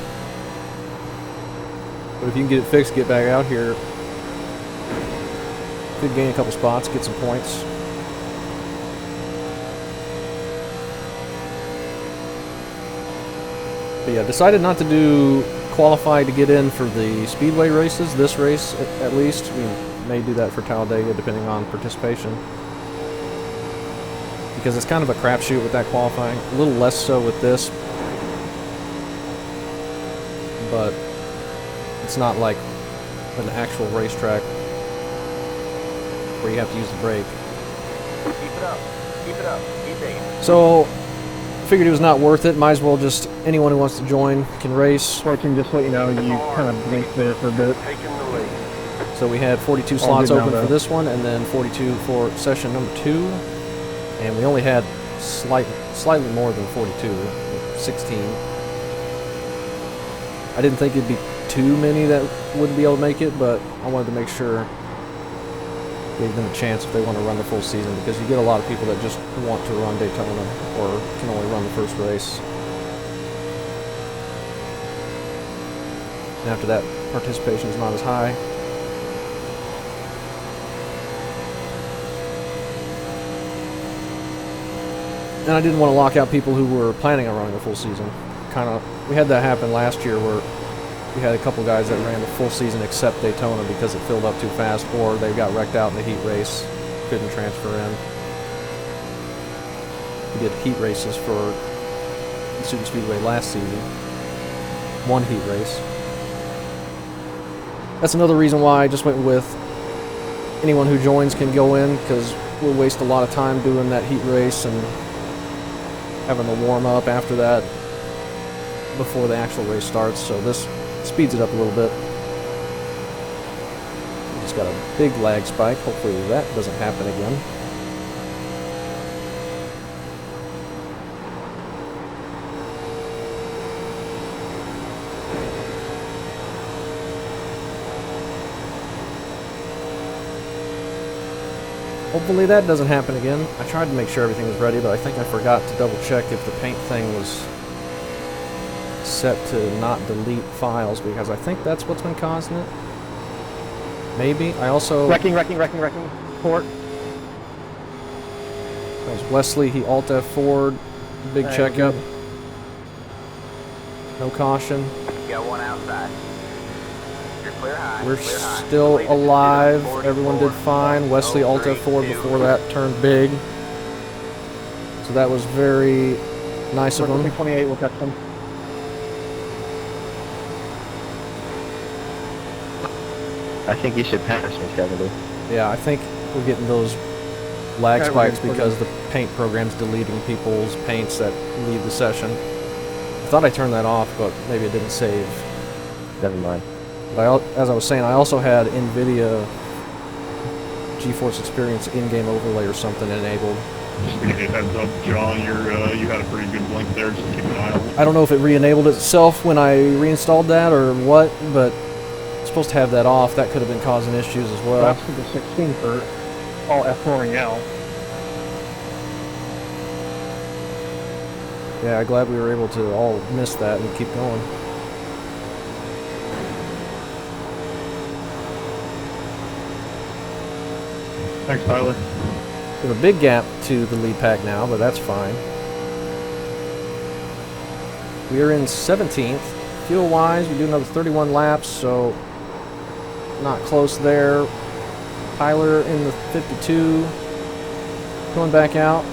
But if you can get it fixed, get back out here. Could gain a couple spots, get some points. But yeah, decided not to do qualify to get in for the speedway races. This race, at least, we may do that for Talladega, depending on participation. Because it's kind of a crapshoot with that qualifying. A little less so with this, but it's not like an actual racetrack where you have to use the brake. Keep it up, keep it up, keep digging. So, figured it was not worth it. Might as well just, anyone who wants to join can race. Fortune, just let you know, you kind of blinked there for a bit. Taking the lead. So we had 42 slots open for this one, and then 42 for session number 2. And we only had slightly more than 42, 16. I didn't think it'd be too many that wouldn't be able to make it, but I wanted to make sure gave them a chance if they want to run the full season, because you get a lot of people that just want to run Daytona or can only run the first race. And after that, participation is not as high. And I didn't want to lock out people who were planning on running the full season. We had that happen last year where we had a couple guys that ran the full season except Daytona because it filled up too fast, or they got wrecked out in the heat race, couldn't transfer in. We did heat races for the superspeedway last season. One heat race. That's another reason why I just went with anyone who joins can go in, because we'll waste a lot of time doing that heat race and having the warm up after that before the actual race starts, so this speeds it up a little bit. We just got a big lag spike. Hopefully that doesn't happen again. Hopefully that doesn't happen again. I tried to make sure everything was ready, but I think I forgot to double check if the paint thing was set to not delete files, because I think that's what's been causing it. Maybe. I also... Wrecking. Port. That was Wesley. He Alt F4'd. Big checkup. No caution. Got one outside. You're clear high. We're clear high. still Lead is alive. 44, Everyone did fine. Wesley Alt F4 before that turned big. So that was very nice of him. 28 will catch them. I think you should pass me, 70. Yeah, I think we're getting those lag Okay, spikes we're because the paint program's deleting people's paints that leave the session. I thought I turned that off, but maybe it didn't save. Never mind. But as I was saying, I also had NVIDIA GeForce Experience in-game overlay or something enabled. Just to give you a heads up, John, you had a pretty good blink there, just keep an eye on it. I don't know if it re-enabled itself when I reinstalled that or what, but I'm supposed to have that off. That could have been causing issues as well. That's for the 16 for all F4 and L. Yeah, I'm glad we were able to all miss that and keep going. Thanks, Tyler. We have a big gap to the lead pack now, but that's fine. We are in 17th. Fuel-wise, we do another 31 laps, so not close there. Tyler in the 52. Going back out.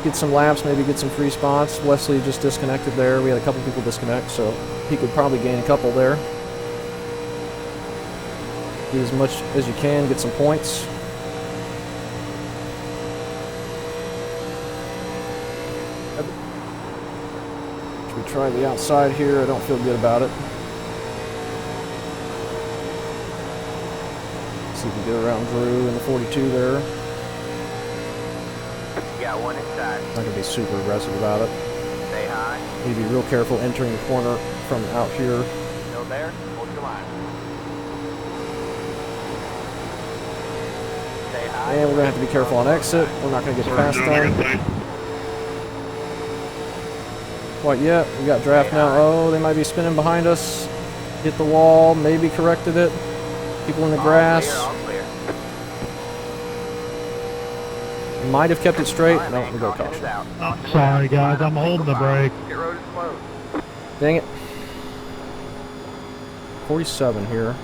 Get some laps, maybe get some free spots. Wesley just disconnected there. We had a couple people disconnect, so he could probably gain a couple there. Get as much as you can, get some points. Should we try the outside here? I don't feel good about it. See if we get around Drew in the 42 there. Got one inside. Not gonna be super aggressive about it. Stay high. Need to be real careful entering the corner from out here. Still there? Hold your line. Stay high. And we're gonna have to be careful on exit. We're not gonna get past them quite yet. We got draft now. Oh, they might be spinning behind us. Hit the wall, maybe corrected it. People in the grass. All clear. Might have kept it straight. No, we go caution. Sorry, guys, I'm holding the brake. Pit road is closed. Dang it. 47 here.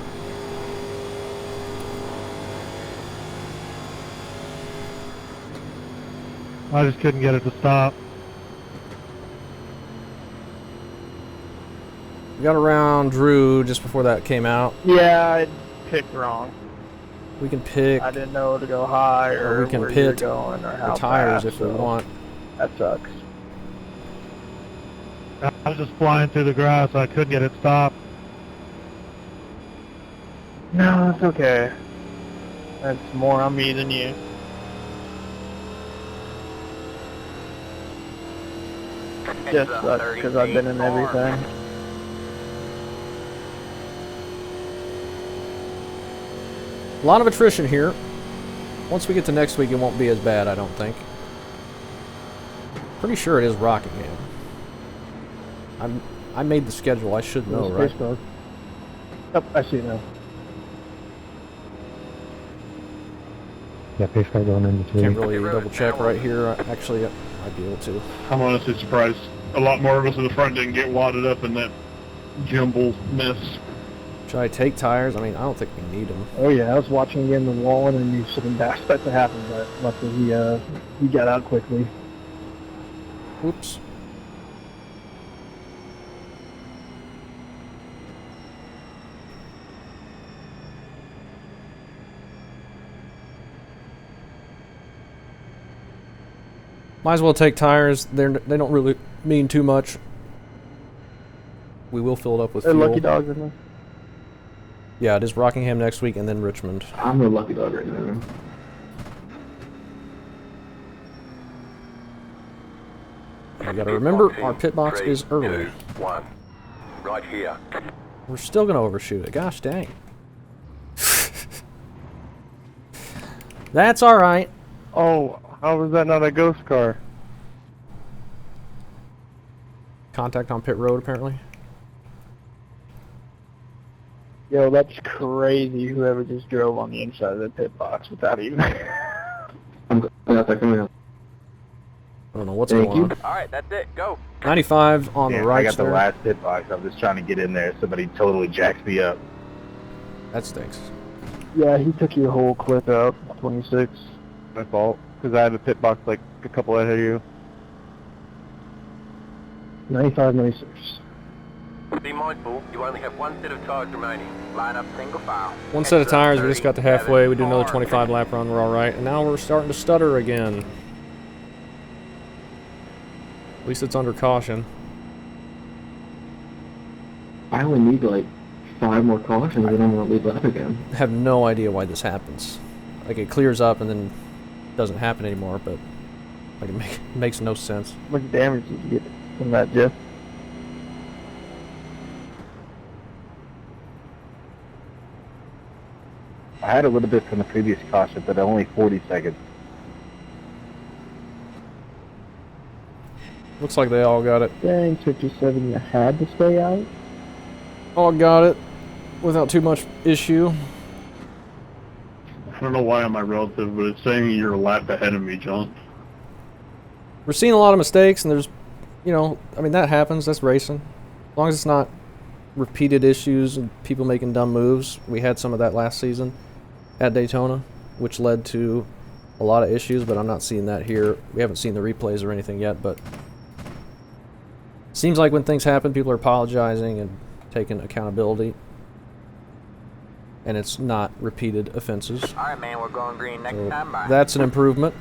I just couldn't get it to stop. We got around Drew just before that came out. Yeah, I picked wrong. We can pick I didn't know to go high or we can where you're pit going or how the tires fast, if we so want. That sucks. I was just flying through the grass. I couldn't get it stopped. No, it's okay. That's more on me than you. Just sucks because I've been in everything. A lot of attrition here. Once we get to next week, it won't be as bad, I don't think. Pretty sure it is Rockingham. I made the schedule. I should know, right? Yep, I see it now. Yeah, pace car going into two. Can't really double check right here. Actually, I'd be able to. I'm honestly surprised a lot more of us in the front didn't get wadded up in that jumble mess. Should I take tires? I mean, I don't think we need them. Oh yeah, I was watching again the wall and then you sitting back that to happen, but luckily he got out quickly. Oops. Might as well take tires. They don't really mean too much. We will fill it up with They're fuel. lucky dogs in there. Yeah, it is Rockingham next week and then Richmond. I'm a lucky dog right now. You gotta remember, our pit box is early. 2, 1. Right here. We're still gonna overshoot it. Gosh dang. That's alright. Oh, how was that not a ghost car? Contact on pit road, apparently. Yo, that's crazy whoever just drove on the inside of the pit box without even... I'm coming out. I don't know what's going on. Alright, that's it. Go. 95 on the right I got there. the last pit box. I'm just trying to get in there. Somebody totally jacked me up. That stinks. Yeah, he took your whole clip out, 26. My fault, because I had a pit box like a couple ahead of you. 95, 96. Be mindful, you only have one set of tires remaining. Line up single file. One set of tires, we just got to halfway, we do another 25 lap run, we're alright. And now we're starting to stutter again. At least it's under caution. I only need like 5 more cautions and I'm going to lead lap again. I have no idea why this happens. Like, it clears up and then doesn't happen anymore, but like it makes no sense. How much damage did you get from that, Jeff? I had a little bit from the previous caution, but only 40 seconds. Looks like they all got it. Dang, 57, you had to stay out? All got it without too much issue. I don't know why on my relative, but it's saying you're a lap ahead of me, John. We're seeing a lot of mistakes, and there's, you know, I mean, that happens. That's racing. As long as it's not repeated issues and people making dumb moves. We had some of that last season at Daytona, which led to a lot of issues, but I'm not seeing that here. We haven't seen the replays or anything yet, but seems like when things happen, people are apologizing and taking accountability, and it's not repeated offenses. Alright, man, we're going green next time. Bye. That's an improvement.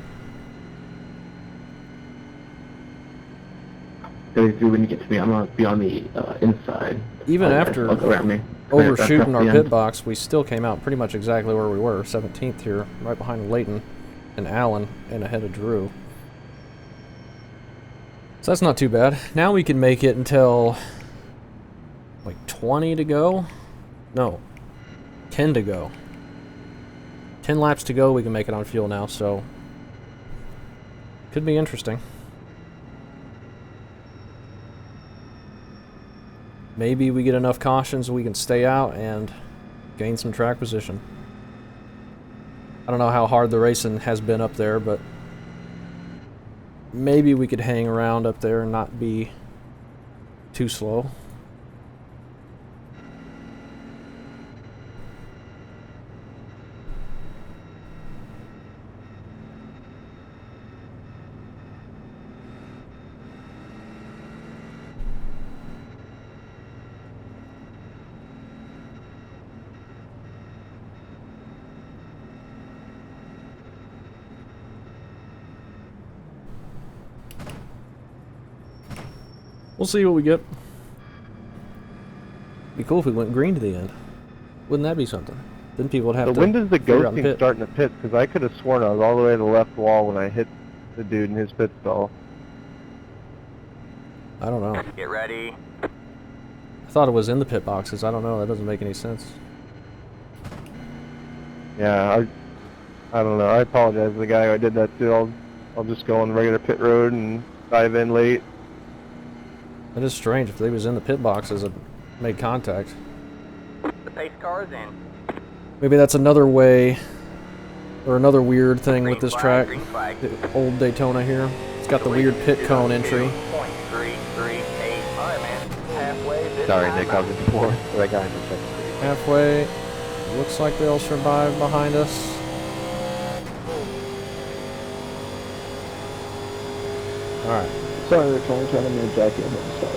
When you get to me, I'm going to be on the inside. Even after Look around me. overshooting That's our the pit end. box, we still came out pretty much exactly where we were, 17th here, right behind Leighton and Allen, and ahead of Drew. So that's not too bad. Now we can make it until like 20 to go? No, 10 to go. 10 laps to go, we can make it on fuel now, so could be interesting. Maybe we get enough cautions we can stay out and gain some track position. I don't know how hard the racing has been up there, but maybe we could hang around up there and not be too slow. We'll see what we get. Be cool if we went green to the end. Wouldn't that be something? Then people would have So to. when does the figure out ghosting pit. start in the pits? Because I could have sworn I was all the way to the left wall when I hit the dude in his pit stall. I don't know. Get ready. I thought it was in the pit boxes. I don't know. That doesn't make any sense. Yeah, I don't know. I apologize to the guy who did that too. I'll just go on the regular pit road and dive in late. It is strange. If they was in the pit boxes and made contact. The pace car is in. Maybe that's another way, or another weird thing Green with this flag, track. green flag. The old Daytona here. It's got the weird pit cone entry. 0.338. Alright, man. Halfway this Sorry, time. Nick, I was before. That guy in the second. Halfway. Looks like they'll survive behind us. Alright. Sorry, Rick, only trying to move Jackie and then start.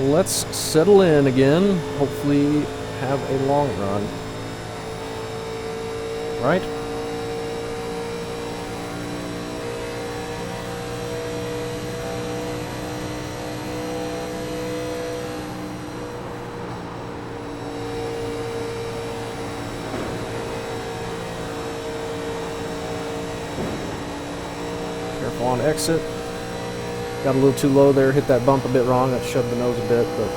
Let's settle in again. Hopefully have a long run. Right? Careful on exit. Got a little too low there, hit that bump a bit wrong, that shoved the nose a bit, but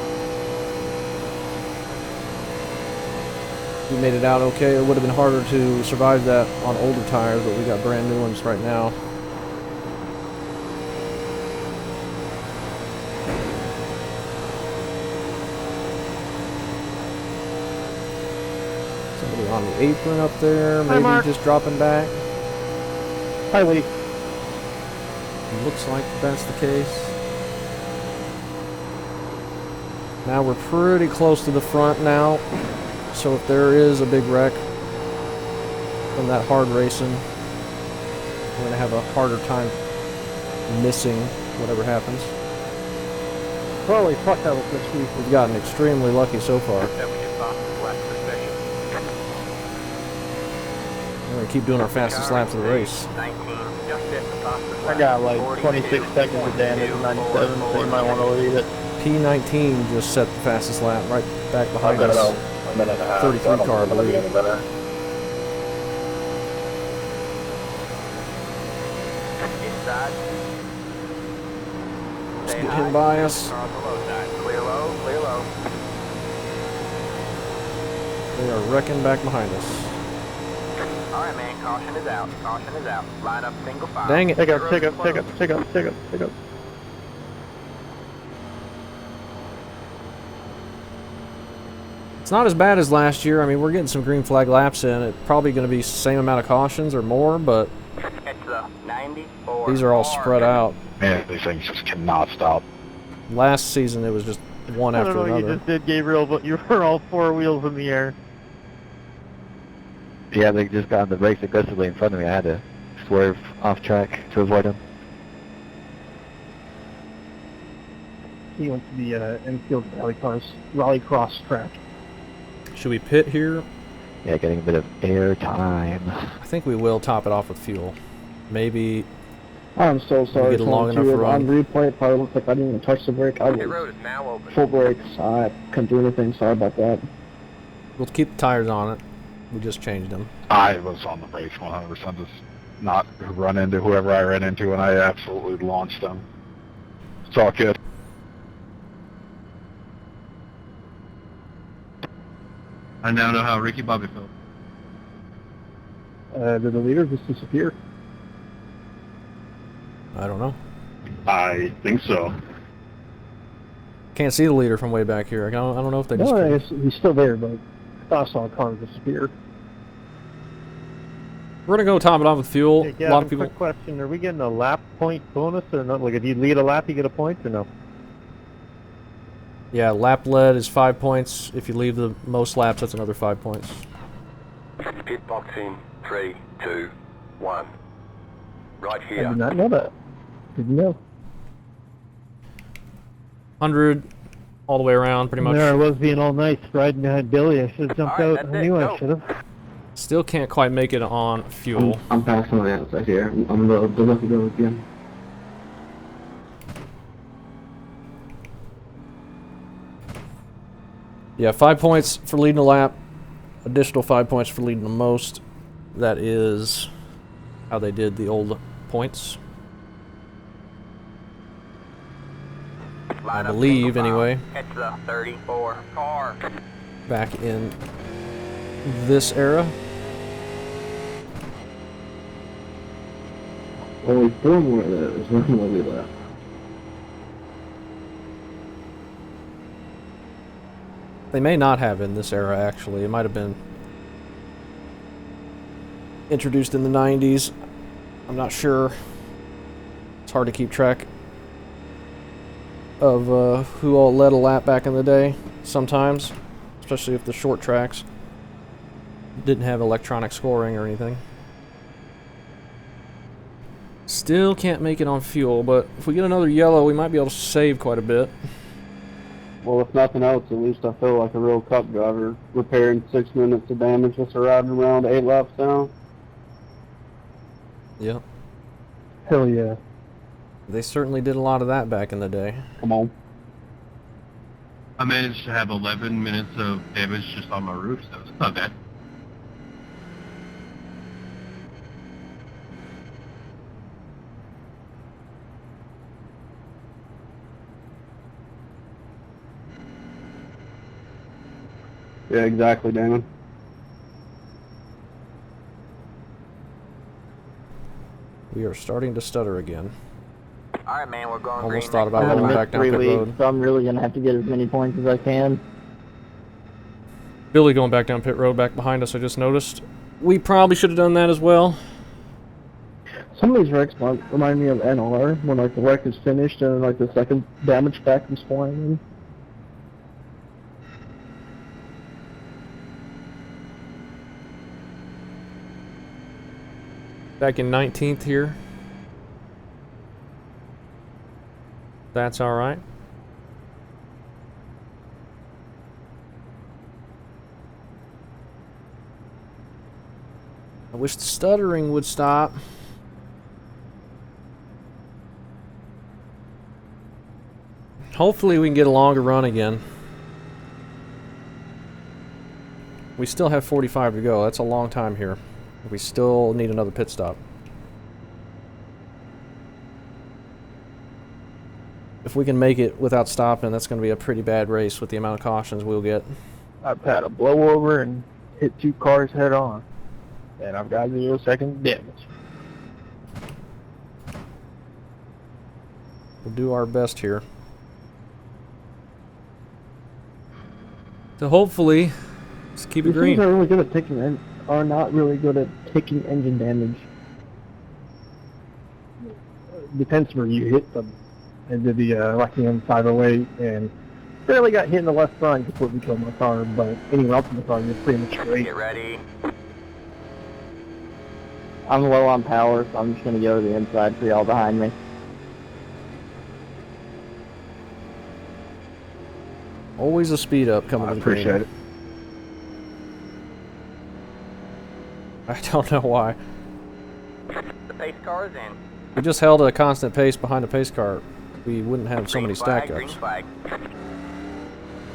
we made it out okay. It would have been harder to survive that on older tires, but we got brand new ones right now. Somebody on the apron up there, maybe Mark. just dropping back. Hi, Lee. Looks like that's the case. Now we're pretty close to the front now, so if there is a big wreck from that hard racing, we're going to have a harder time missing whatever happens. Holy fuck, that was good speed. We've gotten extremely lucky so far. 70 fastest lap of the session. We're going to keep doing our fastest laps of the race. 19, just at the fastest I lap. got like 26 42, seconds of damage in 97, so you might want to leave it. P19 just set the fastest lap right back behind us. A minute and a half. 33 car, I believe. Inside. Let's get him by us. Car on the low side. Clear low, clear low. They are wrecking back behind us. Alright, man, caution is out. Caution is out. Line up single file. Dang it. Take up, take up, take up, take up, take up, take up. It's not as bad as last year. I mean, we're getting some green flag laps in. It's probably going to be the same amount of cautions or more, but It's a 94. these are all spread out. Man, these things just cannot stop. Last season, it was just one I after don't know what you another. just did, Gabriel, but you were all four wheels in the air. Yeah, they just got on the brakes aggressively in front of me. I had to swerve off track to avoid them. He went to the infield rally cross track. Should we pit here? Yeah, getting a bit of air time. I think we will top it off with fuel. Maybe I'm so sorry. get a long enough run. On replay, it probably looks like I didn't even touch the brake. I Pit was road is now open. full brakes. I couldn't do anything. Sorry about that. we'll keep the tires on it. We just changed them. I was on the brakes 100%, just not run into whoever I ran into, and I absolutely launched them. It's all good. I now know how Ricky Bobby felt. Did the leader just disappear? I don't know. I think so. Can't see the leader from way back here. I don't know if they just... No, I guess he's still there, but I thought I saw a car disappear. We're going to go top it off with fuel. Hey, A Gavin, lot of people... quick question. Are we getting a lap point bonus or not? Like, if you lead a lap, you get a point or no? Yeah, lap lead is 5 points. If you leave the most laps, that's another 5 points. Pit box in 3, 2, 1. Right I here. did not know that. Didn't know. 100 all the way around, pretty much. There I was being all nice, riding behind Billy. I should have jumped All right, out. that's I it, knew I go. should have. Still can't quite make it on fuel. I'm passing on the outside here. I'm the lucky girl again. Yeah, 5 points for leading a lap. Additional 5 points for leading the most. That is how they did the old points. I Line up believe, single file. anyway. It's the 34 car. Back in this era. Only 4 more of those. One will be left. They may not have in this era, actually. It might have been introduced in the 90s. I'm not sure. It's hard to keep track of who all led a lap back in the day, sometimes. Especially if the short tracks didn't have electronic scoring or anything. Still can't make it on fuel, but if we get another yellow, we might be able to save quite a bit. Well, if nothing else, at least I feel like a real cup driver, repairing 6 minutes of damage just riding around 8 laps down. Yep. Hell yeah. They certainly did a lot of that back in the day. Come on. I managed to have 11 minutes of damage just on my roof, so it's not bad. Yeah, exactly, Damon. We are starting to stutter again. Alright, man, we're going Almost green. thought about next rolling time. back down pit road. So I'm really gonna have to get as many points as I can. Billy going back down pit road back behind us, I just noticed. We probably should have done that as well. Some of these wrecks might remind me of NLR, when like the wreck is finished and like the second damage pack is flying in. Back in 19th here. That's alright. wish the stuttering would stop. Hopefully we can get a longer run again. We still have 45 to go. That's a long time here. We still need another pit stop. If we can make it without stopping, that's going to be a pretty bad race with the amount of cautions we'll get. I've had a blowover and hit 2 cars head on, and I've got 0 seconds damage. We'll do our best here to hopefully just keep it These green. things are really good at taking are not really good at taking engine damage. Depends where you hit them. I did the Lexington 508 and barely got hit in the left front, completely killed my car, but anywhere else in the car was pretty much straight. Get ready. I'm low on power, so I'm just going to go to the inside for y'all behind me. Always a speed up coming to the green. Appreciate it. I don't know why. The pace car is in. We just held a constant pace behind a pace car. We wouldn't have so many stack Green ups. flag.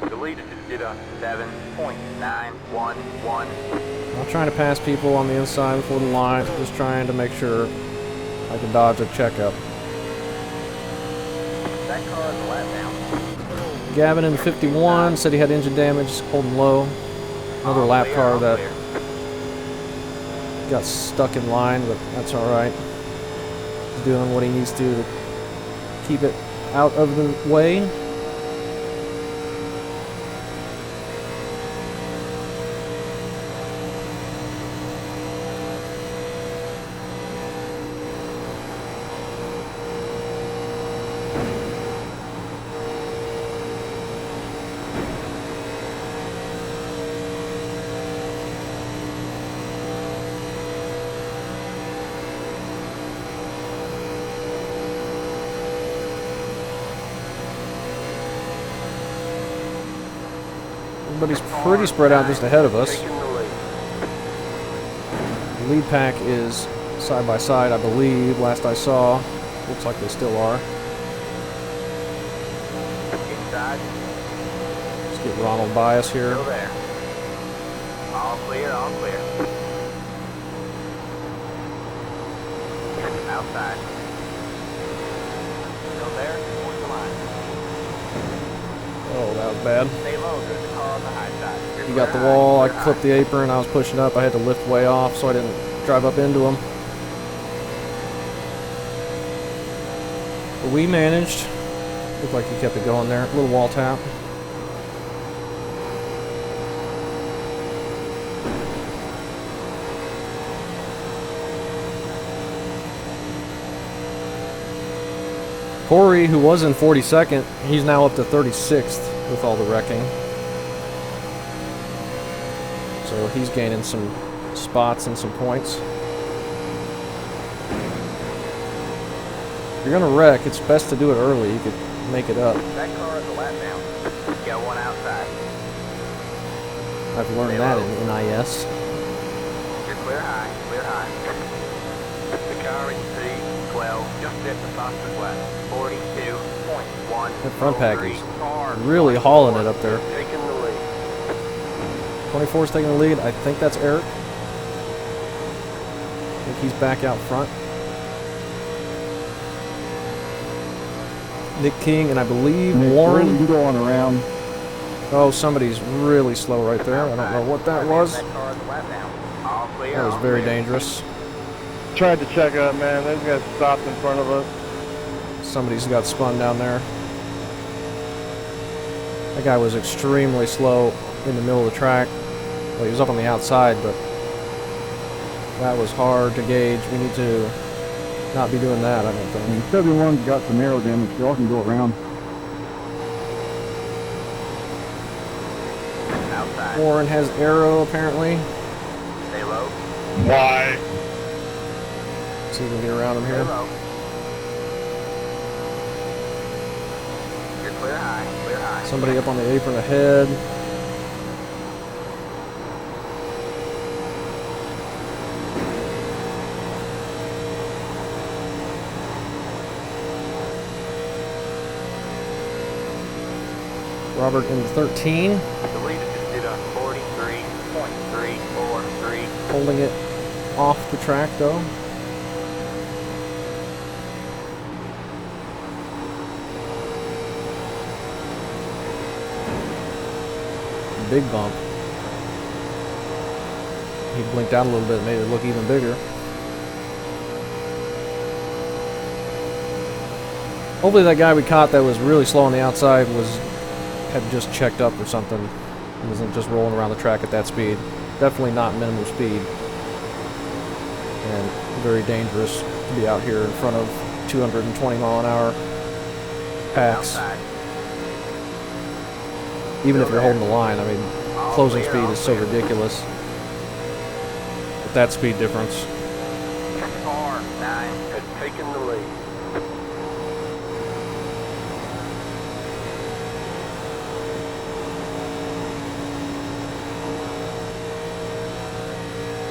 The leader just did a 7.911. Not trying to pass people on the inside before the line, just trying to make sure I can dodge a checkup. That car is a lap down. Gavin in the 51 said he had engine damage, holding low. Another lap car that got stuck in line, but that's alright. He's doing what he needs to keep it out of the way. Everybody's pretty spread out just ahead of us. The lead pack is side by side, I believe, last I saw. Looks like they still are. Inside. Let's get Ronald by us here. Still there. All clear, all clear. Outside. Still there, towards the line. Oh, that was bad. Stay low, there's a car on the high side. He got the wall, I clipped the apron, I was pushing up, I had to lift way off so I didn't drive up into him. But we managed. Looked like he kept it going there. A little wall tap. Corey, who was in 42nd, he's now up to 36th with all the wrecking. So he's gaining some spots and some points. If you're gonna wreck, it's best to do it early. You could make it up. That car is a lap down. Got one outside. I've learned that in NIS. You're clear high, clear high. The car is C12, just at the fastest lap. 42.1. That front pack is really hauling it up there. Taking the lead. 24 is taking the lead. I think that's Eric. I think he's back out front. Nick King and I believe Warren. You go on around. Oh, somebody's really slow right there. I don't know what that was. That car is a lap down. All clear. That was all very clear. dangerous. Tried to check up, man. Those guys stopped in front of us. Somebody's got spun down there. That guy was extremely slow in the middle of the track. Well, he was up on the outside, but that was hard to gauge. We need to not be doing that, I don't think. 71's got some aero damage, so y'all can go around. Outside. Warren has arrow, apparently. Stay low. Why? See if we can get around him Stay here. low. You're clear high, clear high. Somebody up on the apron ahead. Robert in the 13. The leader just did a 43.343. Holding it off the track though. Big bump. He blinked out a little bit, made it look even bigger. Hopefully that guy we caught that was really slow on the outside had just checked up or something. He wasn't just rolling around the track at that speed. Definitely not minimum speed. And very dangerous to be out here in front of 220 mile an hour packs. Even if you're holding the line, I mean, closing speed is so ridiculous. With that speed difference. Car 9 has taken the lead.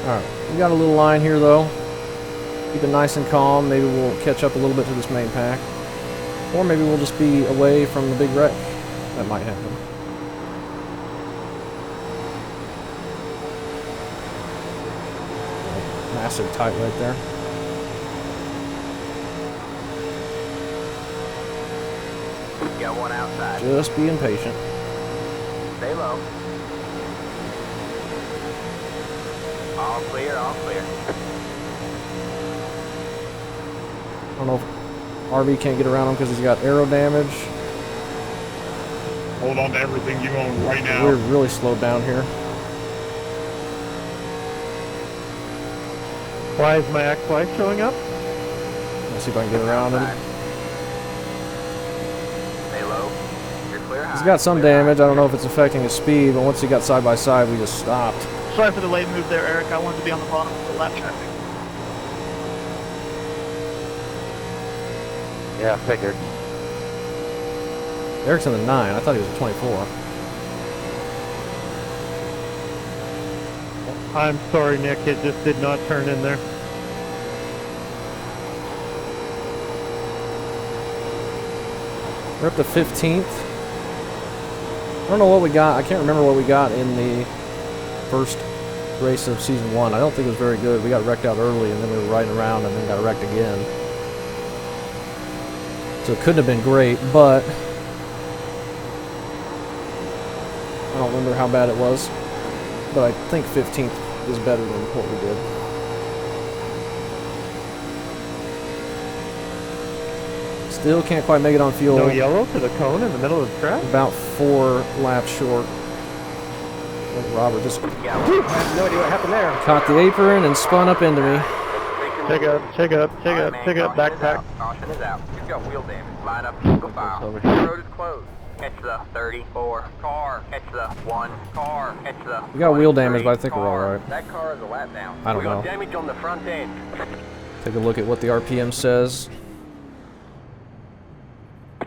Alright, we got a little line here though. Keep it nice and calm. Maybe we'll catch up a little bit to this main pack. Or maybe we'll just be away from the big wreck. That might happen. Massive tight right there. Got one outside. Just being patient. Stay low. All clear, all clear. I don't know if RV can't get around him because he's got aero damage. Hold on to everything you own right now. We're really slowed down here. Why is my ex-wife showing up? Let's see if I can get around him. Stay low. You're clear high. He's got some damage. I don't know if it's affecting his speed, but once he got side by side, we just stopped. Sorry for the late move there, Eric. I wanted to be on the bottom of the lap traffic. Yeah, I figured. Eric's in the 9. I thought he was a 24. I'm sorry, Nick. It just did not turn in there. We're up to 15th. I don't know what we got. I can't remember what we got in the first race of season 1. I don't think it was very good. We got wrecked out early and then we were riding around and then got wrecked again. So it couldn't have been great, but I don't remember how bad it was. But I think 15th is better than what we did. Still can't quite make it on fuel. No yellow to the cone in the middle of the track? About 4 laps short. Robert just I have no idea what happened there. caught the apron and spun up into me. Check up, check up, check up, check up, backpack. Caution is out. You've got wheel damage. Line up, single file. The road is closed. Catch the 34 car. Catch the 1 car. Catch the We got wheel damage, but I think we're car. alright. That car is a lap down. I don't we got know. damage on the front end. Take a look at what the RPM says.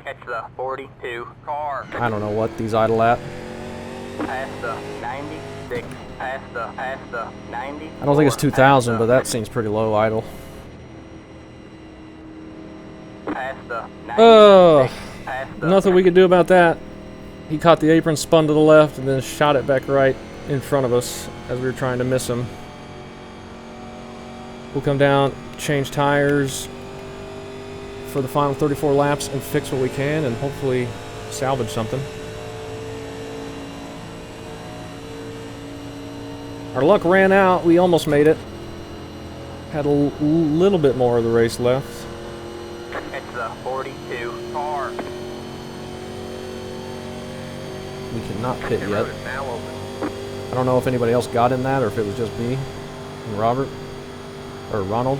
Catch the 42 car. I don't know what these idle at. Past the 96. Past the 90. I don't think it's 2,000, but that seems pretty low idle. Past the 96. Oh, Past the nothing we could do about that. He caught the apron, spun to the left, and then shot it back right in front of us as we were trying to miss him. We'll come down, change tires for the final 34 laps and fix what we can and hopefully salvage something. Our luck ran out. We almost made it. Had a little bit more of the race left. It's the 42 car. We cannot pit The yet. road is now open. I don't know if anybody else got in that or if it was just me and Robert or Ronald.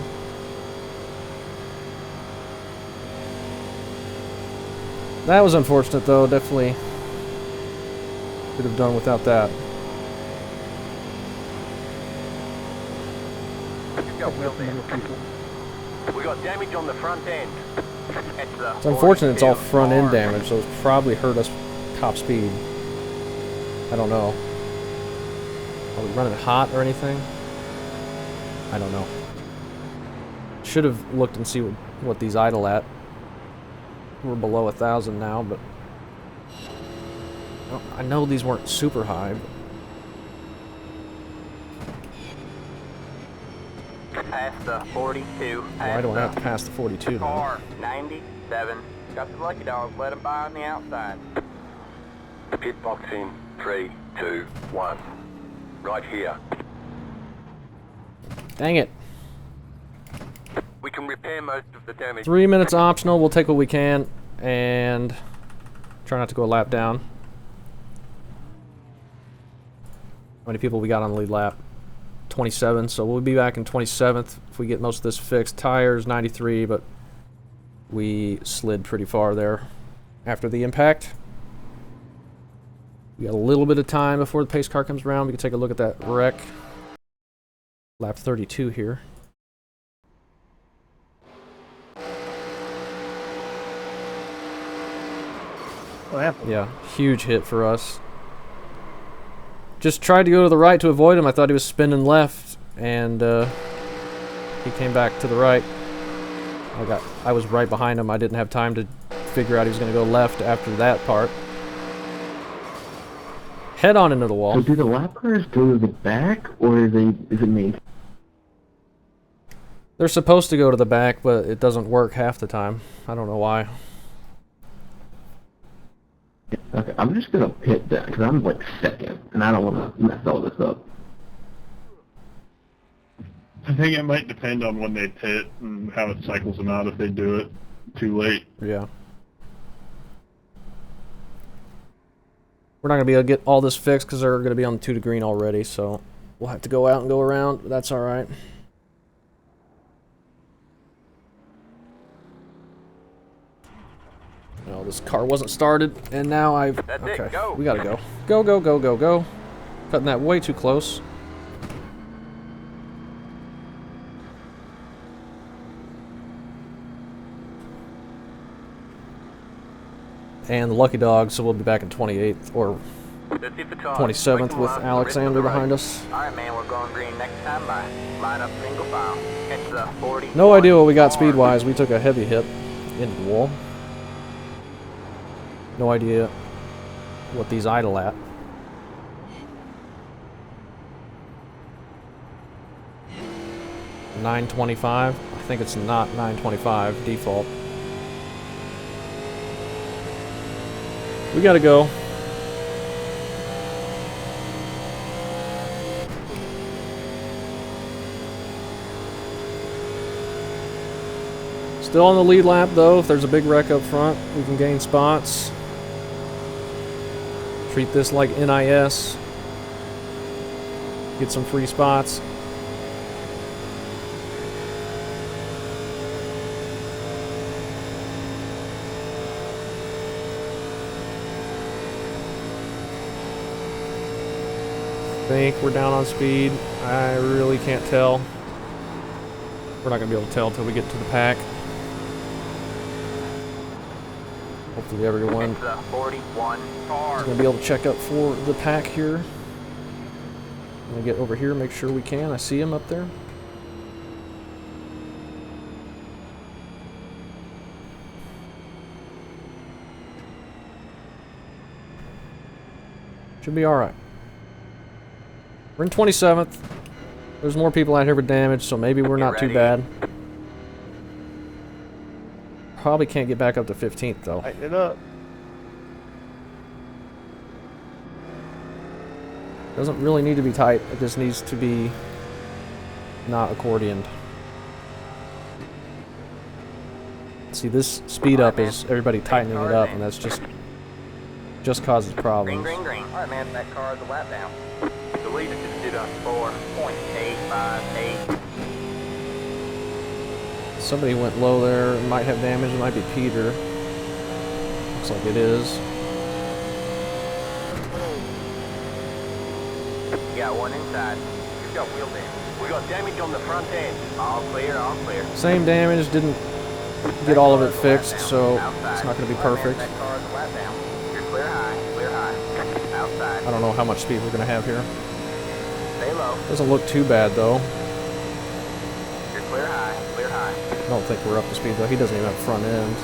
That was unfortunate though. Definitely could have done without that. You've got wheel damage. We got damage on the front end. It's unfortunate it's all front end damage, so it's probably hurt us top speed. I don't know. Are we running hot or anything? I don't know. Should have looked and see what these idle at. We're below 1,000 now, but Well, I know these weren't super high, but Past the 42. why do I have to pass the 42 now? Car 97. Got the lucky dogs. Let them by on the outside. Pit box in 3, 2, 1. Right here. Dang it. We can repair most of the damage. 3 minutes optional. We'll take what we can and try not to go a lap down. How many people we got on the lead lap? 27, so we'll be back in 27th if we get most of this fixed. Tires 93, but we slid pretty far there after the impact. We got a little bit of time before the pace car comes around. We can take a look at that wreck. Lap 32 here. What happened? Yeah, huge hit for us. Just tried to go to the right to avoid him. I thought he was spinning left, and he came back to the right. I was right behind him. I didn't have time to figure out he was going to go left after that part. Head on into the wall. So do the lap cars go to the back, or is it me? They're supposed to go to the back, but it doesn't work half the time. I don't know why. Okay, I'm just gonna pit that because I'm like second, and I don't want to mess all this up. I think it might depend on when they pit and how it cycles them out if they do it too late. Yeah. We're not going to be able to get all this fixed because they're going to be on the 2 to green already, so we'll have to go out and go around, but that's alright. No, this car wasn't started, and now I've... Okay, we gotta go. Go, go, go, go, go. Cutting that way too close. And the lucky dog, so we'll be back in 28th, or 27th with Alexander behind us. Alright, man, we're going green next time by line up single file. Catch the 40. No idea what we got speed-wise. We took a heavy hit into the wall. No idea what these idle at. $925. I think it's not $925 default. We gotta go. Still on the lead lap though. If there's a big wreck up front, we can gain spots. Treat this like NIS. Get some free spots. I think we're down on speed. I really can't tell. We're not going to be able to tell until we get to the pack. Hopefully everyone is going to be able to check up for the pack here. I'm going to get over here, make sure we can. I see him up there. Should be alright. We're in 27th. There's more people out here with damage, so maybe we're not too bad. Probably can't get back up to 15th, though. Tighten it up. Doesn't really need to be tight. It just needs to be not accordioned. See, this speed up is everybody tightening it up, and that's just causes problems. Green, green, green. All right, man, that car is a lap down. The leader just did a 4.858. Somebody went low there. It might have damage. It might be Peter. Looks like it is. You got one inside. You've got wheel damage. We got damage on the front end. All clear, all clear. Same damage. Didn't get all of it fixed, so it's not going to be perfect. That car is a lap down. You're clear high, clear high. Outside. I don't know how much speed we're going to have here. Stay low. Doesn't look too bad, though. You're clear high, clear high. I don't think we're up to speed, though. He doesn't even have a front end.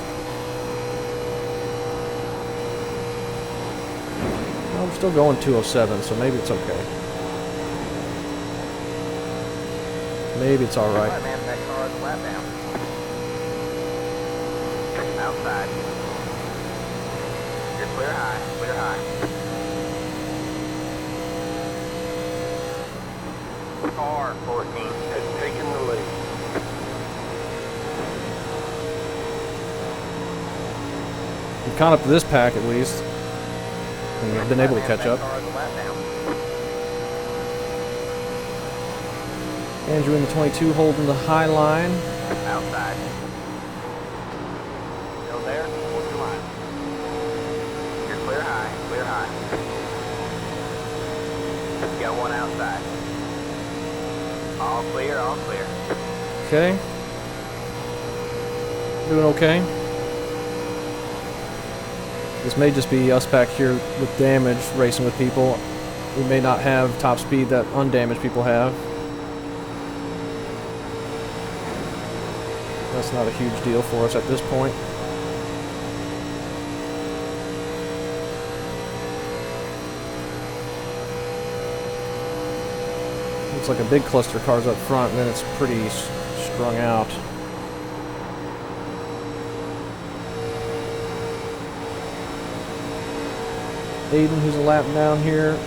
Still going 207, so maybe it's okay. Maybe it's alright. Alright, man, that car is a lap down. Outside. You're clear high, clear high. Car 14 has taken the lead. We've caught up to this pack at least. And we've been able to catch up. Andrew in the 22 holding the high line. Outside. Still there? Hold your line. You're clear high, clear high. Got one outside. All clear, all clear. Okay. Doing okay. This may just be us back here with damage, racing with people. We may not have top speed that undamaged people have. That's not a huge deal for us at this point. Looks like a big cluster of cars up front, and then it's pretty strung out. Aiden, who's a lap down here.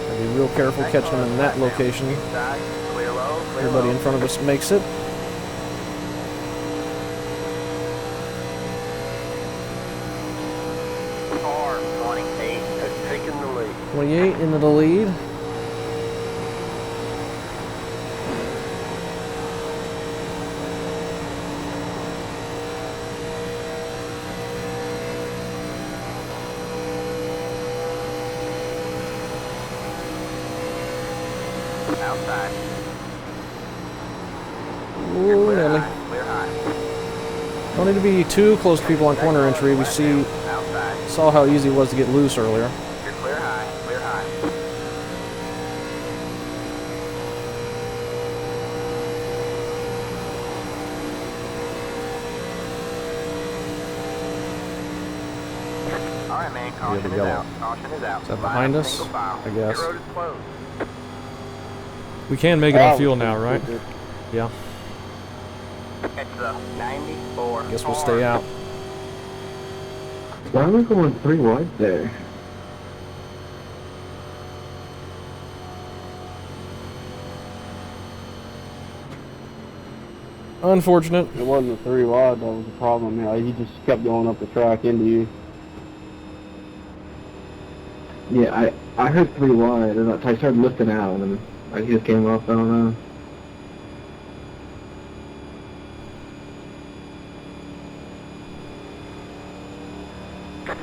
Gotta be real careful catching him in that location. Everybody in front of us makes it. Car 28 has taken the lead. 28 into the lead. Outside. Ooh, nearly. Clear high. Don't need to be too close to people on corner entry. We saw how easy it was to get loose earlier. You're clear high, clear high. Alright, man, caution is out. Caution is out. Is that behind us? I guess. Pit road is closed. We can make it on fuel now, right? Yeah. It's a 94. Guess we'll stay out. Why are we going 3 wide there? Unfortunate. It wasn't a 3 wide that was the problem. Yeah, he just kept going up the track into you. Yeah, I heard 3 wide, and I started lifting out, and he just came off, I don't know.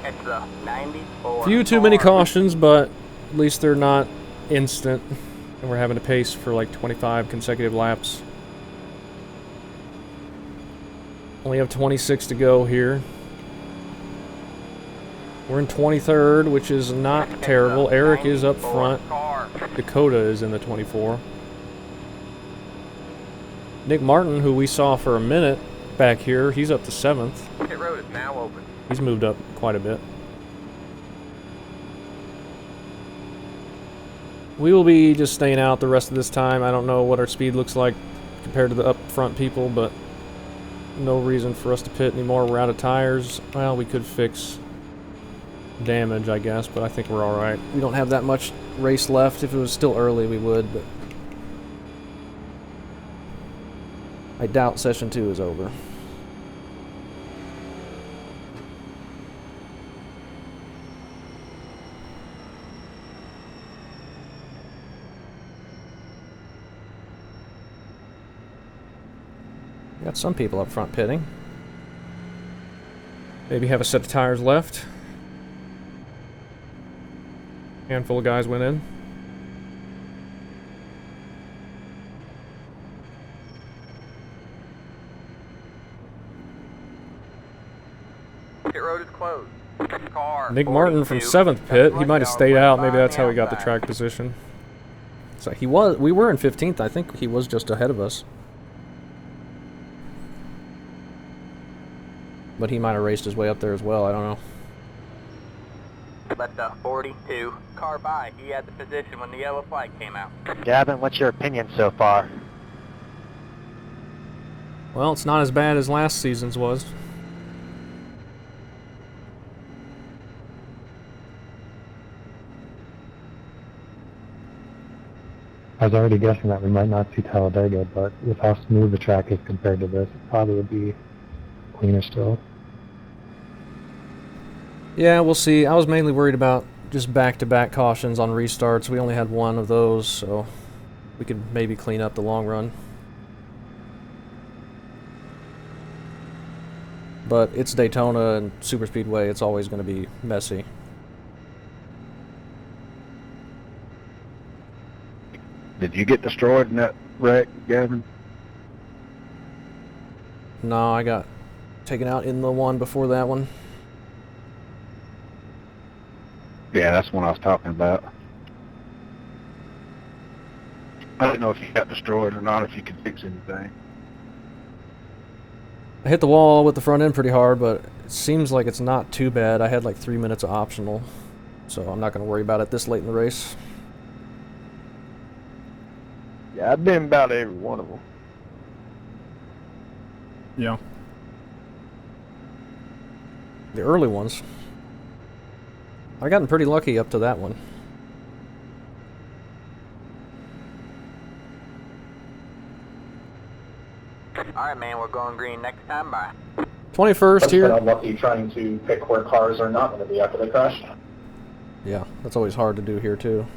It's a 94. Few too many cautions, but at least they're not instant. And we're having to pace for like 25 consecutive laps. Only have 26 to go here. We're in 23rd, which is not terrible. Eric is up front. Dakota is in the 24. Nick Martin, who we saw for a minute back here, he's up to 7th. Pit road is now open. He's moved up quite a bit. We will be just staying out the rest of this time. I don't know what our speed looks like compared to the up front people, but no reason for us to pit anymore. We're out of tires. Well, we could fix damage, I guess, but I think we're alright. We don't have that much race left. If it was still early, we would, but I doubt session 2 is over. Got some people up front pitting. Maybe have a set of tires left. Handful of guys went in. Pit road is closed. Car Nick Martin from 7th pit. He might have stayed out. Maybe that's how he got the track position. So we were in 15th. I think he was just ahead of us. But he might have raced his way up there as well. I don't know. Let the 42 car by. He had the position when the yellow flag came out. Gavin, what's your opinion so far? Well, it's not as bad as last season's was. I was already guessing that we might not see Talladega, but with how smooth the track is compared to this, it probably would be cleaner still. Yeah, we'll see. I was mainly worried about just back-to-back cautions on restarts. We only had one of those, so we could maybe clean up the long run. But it's Daytona and superspeedway. It's always going to be messy. Did you get destroyed in that wreck, Gavin? No, I got taken out in the one before that one. Yeah, that's the one I was talking about. I didn't know if you got destroyed or not, if you could fix anything. I hit the wall with the front end pretty hard, but it seems like it's not too bad. I had like 3 minutes of optional, so I'm not going to worry about it this late in the race. Yeah, I've been about every one of them. Yeah. The early ones. I gotten pretty lucky up to that one. Alright, man, we're going green next time. Bye. 21st here. I'm lucky trying to pick where cars are not going to be after they crash. Yeah, that's always hard to do here, too.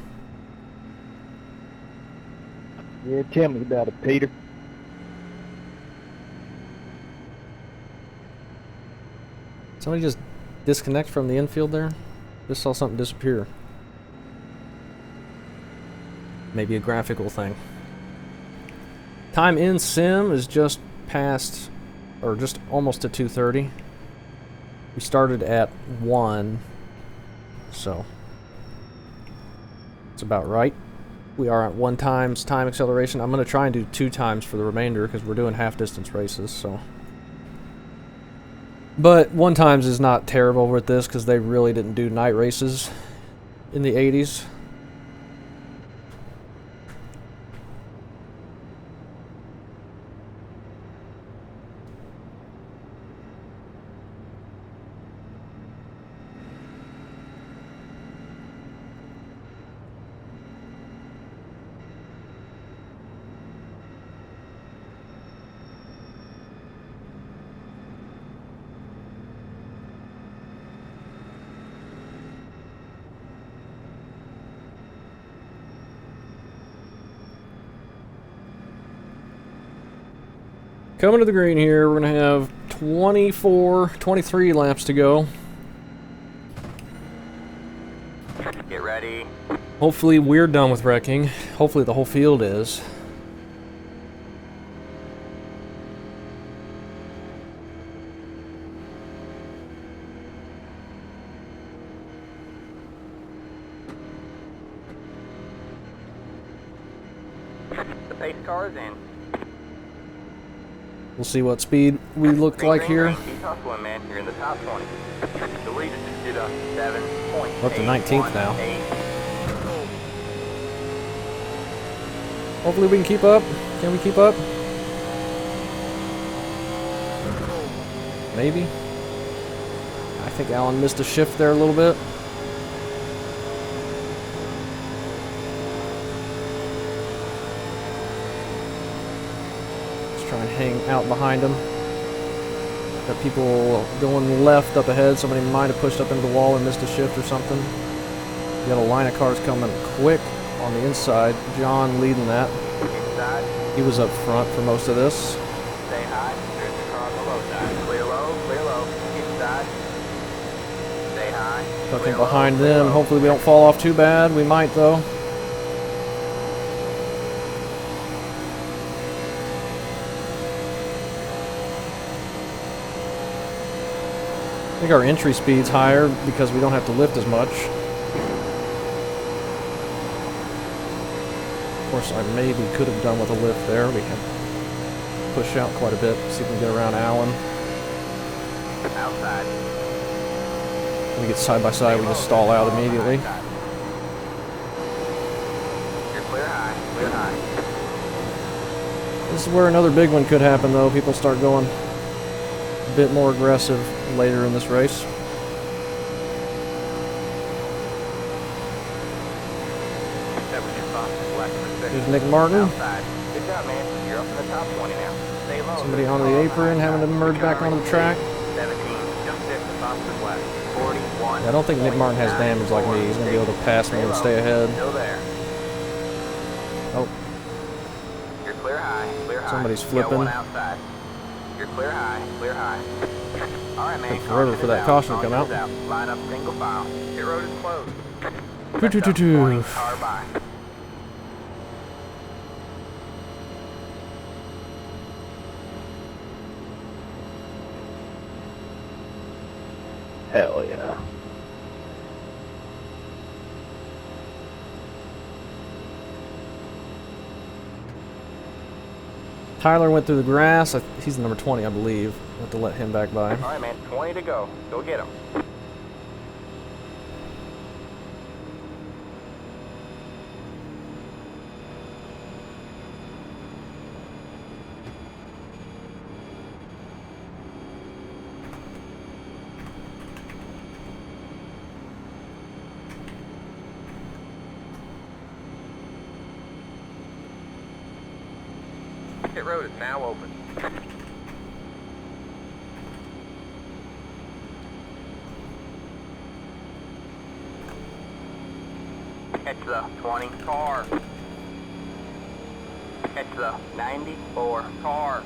Yeah, tell me about it, Peter. Somebody just disconnect from the infield there? Just saw something disappear. Maybe a graphical thing. Time in sim is just past, or just almost to 2:30. We started at 1, so it's about right. We are at 1 times time acceleration. I'm going to try and do 2 times for the remainder because we're doing half-distance races, so. But 1 times is not terrible with this because they really didn't do night races in the 80s. Coming to the green here, we're going to have 23 laps to go. Get ready. Hopefully we're done with wrecking. Hopefully the whole field is. The pace car is in. We'll see what speed we look like here. Keep hustling, man. You're in the top 20. The lead is just did a 7.8. We're up to 19th now. Hopefully we can keep up. Can we keep up? Maybe. I think Alan missed a shift there a little bit. Try and hang out behind them. Got people going left up ahead. Somebody might have pushed up into the wall and missed a shift or something. You got a line of cars coming quick on the inside. John leading that. He was up front for most of this. Stay high. There's the car on the low side. Clear low, inside. Stay high. Tucking behind them. Hopefully we don't fall off too bad. We might though. I think our entry speed's higher because we don't have to lift as much. Of course, I maybe could have done with a lift there. We can push out quite a bit, see if we can get around Allen. Outside. When we get side by side, we just stall out immediately. You're clear high, clear high. This is where another big one could happen, though. People start going a bit more aggressive later in this race. That was your fastest lap for second. Here's Nick Martin. Outside. Good job, man. You're up in the top 20 now. Stay low. Somebody onto the apron, having to merge back onto the track. 17. Just hit the fastest lap. 41. Yeah, I don't think Nick Martin has damage like me. He's going to be able to pass me and stay ahead. Still there. Oh. You're clear high, clear high. Somebody's You got flipping. one outside. You're clear high, clear high. All right, man. Took forever for that caution to come out. Line up single file. Pit road is closed. Car by. Hell yeah. Tyler went through the grass. He's the number 20, I believe. We'll have to let him back by. All right, man. 20 to go. Go get him. Pit road is now open. Catch the 20 car. Catch the 94 car.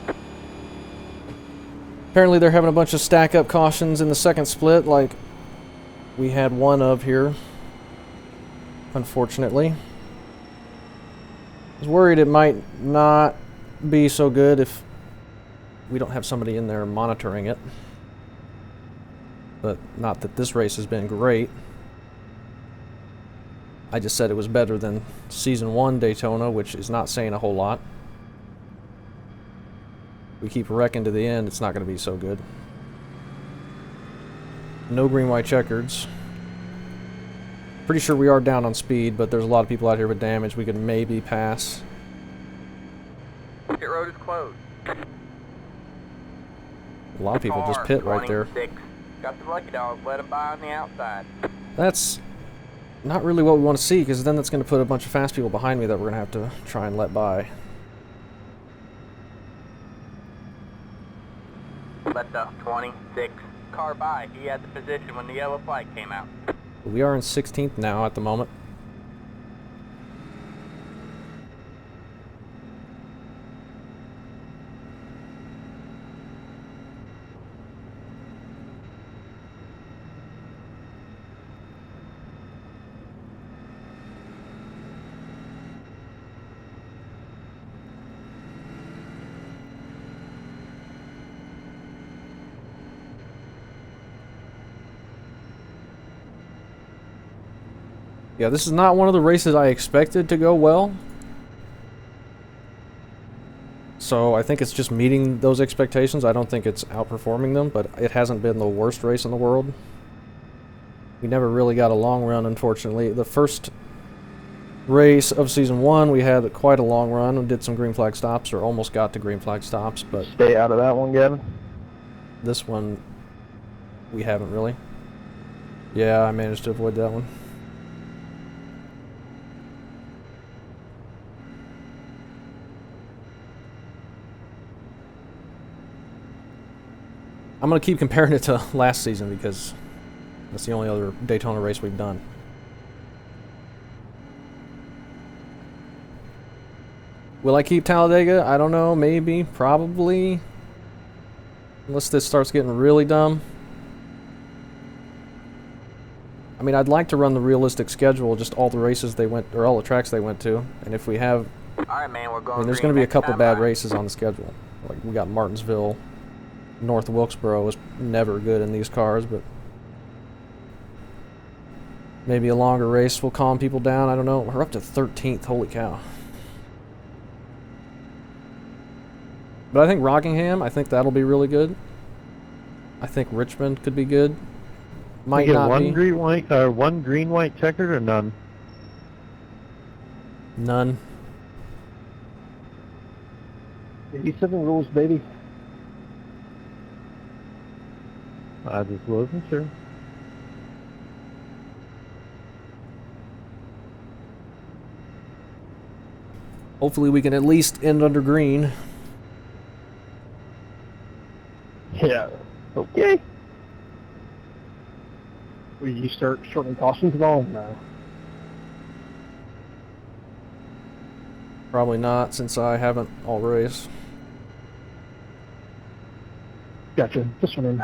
Apparently they're having a bunch of stack-up cautions in the second split, like we had one of here, unfortunately. I was worried it might not be so good if we don't have somebody in there monitoring it. But not that this race has been great. I just said it was better than Season 1 Daytona, which is not saying a whole lot. We keep wrecking to the end, it's not going to be so good. No green, white checkers. Pretty sure we are down on speed, but there's a lot of people out here with damage we could maybe pass. Pit road is closed. A lot of people just pit right there. 26. Got the lucky dog. Let him by on the outside. That's not really what we want to see, because then that's going to put a bunch of fast people behind me that we're going to have to try and let by. Let the 26 car by. He had the position when the yellow flag came out. We are in 16th now at the moment. Yeah, this is not one of the races I expected to go well. So I think it's just meeting those expectations. I don't think it's outperforming them, but it hasn't been the worst race in the world. We never really got a long run, unfortunately. The first race of Season 1, we had quite a long run and did some green flag stops, or almost got to green flag stops, but... Stay out of that one, Gavin. This one, we haven't really. Yeah, I managed to avoid that one. I'm going to keep comparing it to last season because that's the only other Daytona race we've done. Will I keep Talladega? I don't know. Maybe. Probably. Unless this starts getting really dumb. I mean, I'd like to run the realistic schedule, just all the races they went, or all the tracks they went to. And if we have... Alright, man, we're going. I mean, there's going to be a couple bad races on the schedule. Like, we got Martinsville. North Wilkesboro was never good in these cars, but maybe a longer race will calm people down. I don't know. We're up to 13th. Holy cow. But I think Rockingham, I think that'll be really good. I think Richmond could be good. Might get not one be. green white one green white checkered or none? None. 87 rules, baby. I just wasn't sure. Hopefully we can at least end under green. Yeah. Okay. Will you start shortening cautions at all? No. Probably not, since I haven't all race. Gotcha. This one in.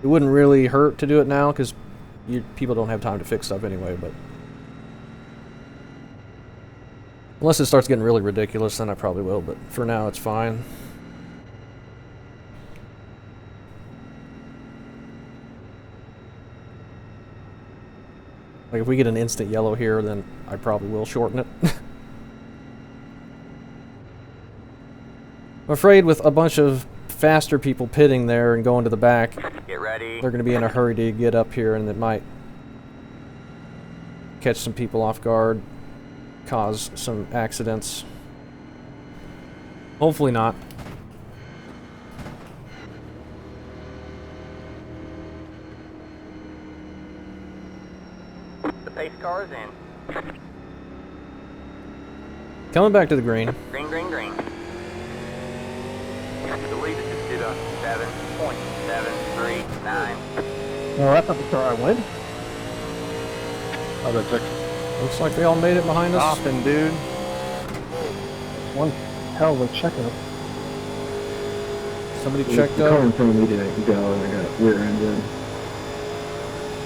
It wouldn't really hurt to do it now, because people don't have time to fix stuff anyway, but... Unless it starts getting really ridiculous, then I probably will, but for now it's fine. Like, if we get an instant yellow here, then I probably will shorten it. I'm afraid with a bunch of faster people pitting there and going to the back, Get ready. they're going to be in a hurry to get up here, and it might catch some people off guard, cause some accidents. Hopefully not. The pace car is in. Coming back to the green. Green, green, green. The lead is just did a 7.739. No, that's not the car I went. Oh, that's Looks like they all made it behind us. Stopping, dude. One hell of a checkup. Somebody The checked car in up. front of me didn't go, and I got rear-ended.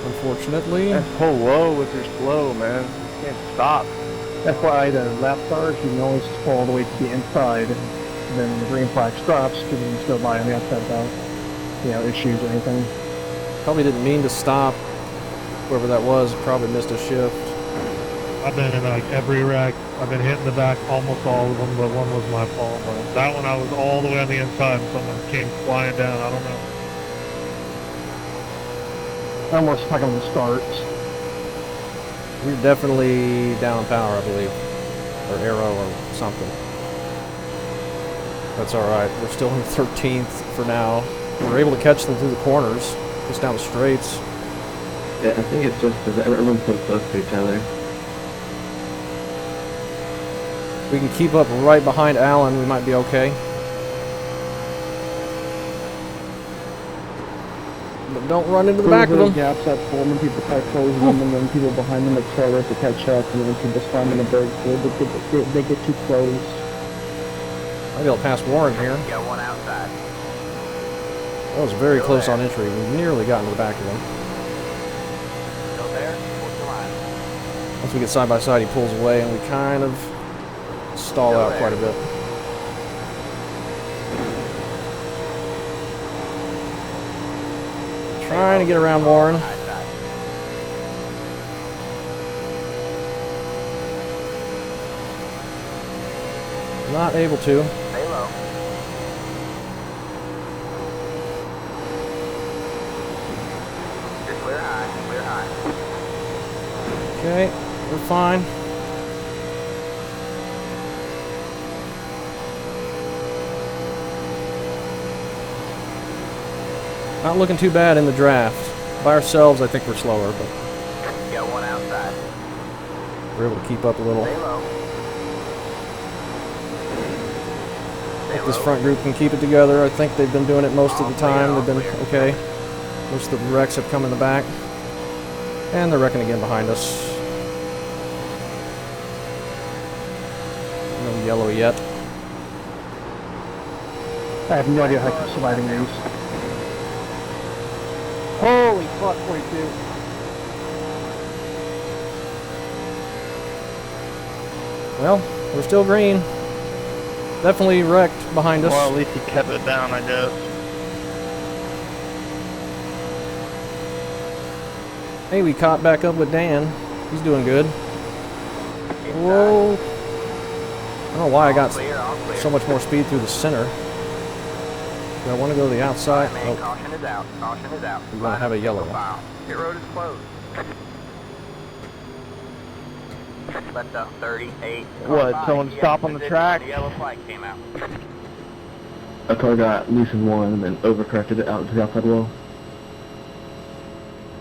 Unfortunately. Pull low with your slow, man. You can't stop. That's why the lap cars, you can always pull all the way to the inside. And then when the green flag stops, you can still buy on the outside without, issues or anything. Probably didn't mean to stop. Whoever that was probably missed a shift. I've been in like every wreck. I've been hitting the back almost all of them, but one was my fault. But that one I was all the way on the inside and someone came flying down. I don't know. I almost stuck on the starts. We're definitely down power, I believe. Or arrow or something. That's alright. We're still in 13th for now. We're able to catch them through the corners. Just down the straights. Yeah, I think it's just because everyone's so close to each other. We can keep up right behind Alan, we might be okay. But don't run into the back of them. Gaps that form and people try closing them, and then people behind them accelerate to catch up, and then people just find them a break. They get too close. I'll be able to pass Warren here. Got one outside. That was very close on entry. We nearly got into the back of him. Still there? What's the line? Once we get side by side, he pulls away, and we kind of stall out quite a bit. Trying to get around Warren. Not able to. Stay low. Just clear high, clear high. Okay, we're fine. Not looking too bad in the draft. By ourselves, I think we're slower, but Got one outside. we're able to keep up a little. Stay low. If this front group can keep it together, I think they've been doing it most of the time. They've been okay. Most of the wrecks have come in the back. And they're wrecking again behind us. No yellow yet. I have no idea how to keep surviving these. Holy fuck, 42. Well, we're still green. Definitely wrecked behind us. Well, at least he kept it down, I guess. Hey, we caught back up with Dan. He's doing good. Whoa. I don't know why I got so much more speed through the center. I want to go to the outside. Man, caution is out. Caution is out. We're going to have a yellow one. Foul. Pit road is closed. Left up 38. What, someone stop on the track? The yellow flag came out. A car got loose in one and then overcorrected it out to the outside wall.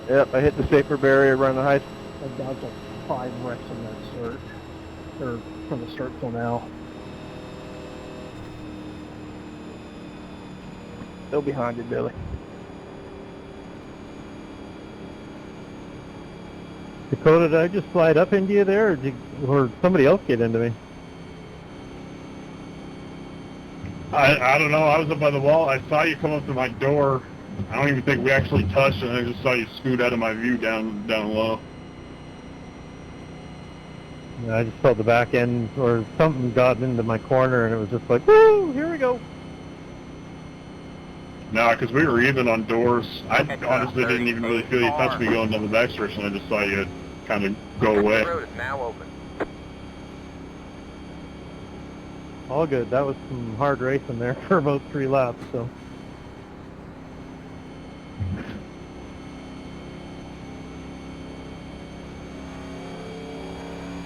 Yep, I hit the safer barrier running the high. I dodged like 5 wrecks on that start, or from the start till now. Still behind you, Billy. Dakota, did I just slide up into you there, or somebody else get into me? I don't know. I was up by the wall. I saw you come up to my door. I don't even think we actually touched, and I just saw you scoot out of my view down low. Yeah, I just felt the back end, or something got into my corner, and it was just like, woo, here we go. No, because we were even on doors. I honestly didn't even really feel you touch me going down the backstretch, and I just saw you kind of go away. The road is now open. All good. That was some hard racing there for about 3 laps, so.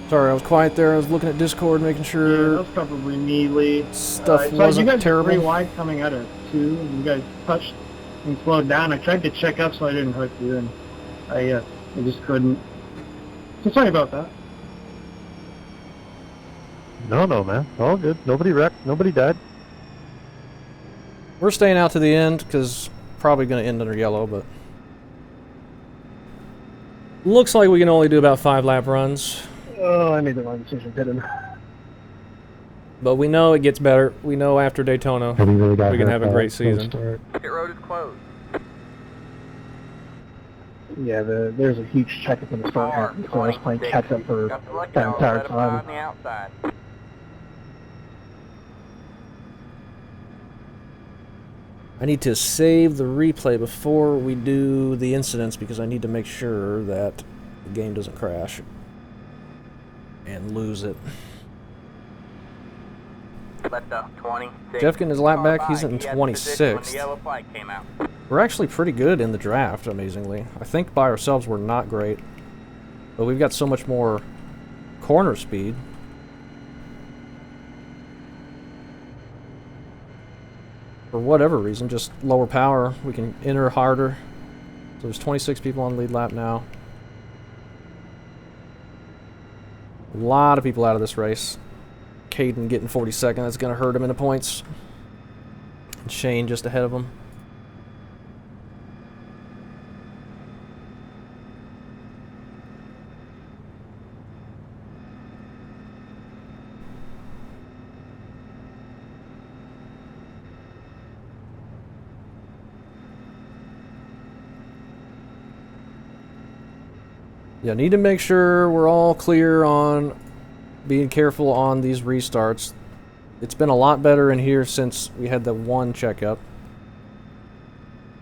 Sorry, I was quiet there. I was looking at Discord, making Yeah, sure that was probably me, Lee. stuff So wasn't you guys terrible. were pretty wide coming out of 2, and you guys touched and slowed down. I tried to check up so I didn't hook you, and I just couldn't. So sorry about that. No, man. All good. Nobody wrecked. Nobody died. We're staying out to the end because probably going to end under yellow, but looks like we can only do about 5 lap runs. Oh, I made the wrong decision, didn't. But we know it gets better. We know after Daytona we can have a great season. Pit road is closed. Yeah, there's a huge checkup in the start happening, so I was playing catch up for Got the lucky that dog, entire let 'em fly on time. the outside. I need to save the replay before we do the incidents because I need to make sure that the game doesn't crash and lose it. Left up 20. Jeff getting his lap back, he's in 26th. When the yellow flag came out. We're actually pretty good in the draft, amazingly. I think by ourselves we're not great, but we've got so much more corner speed. For whatever reason, just lower power, we can enter harder. So there's 26 people on the lead lap now. A lot of people out of this race. Caden getting 42nd, that's going to hurt him in the points. And Shane just ahead of him. Yeah, need to make sure we're all clear on being careful on these restarts. It's been a lot better in here since we had the one checkup.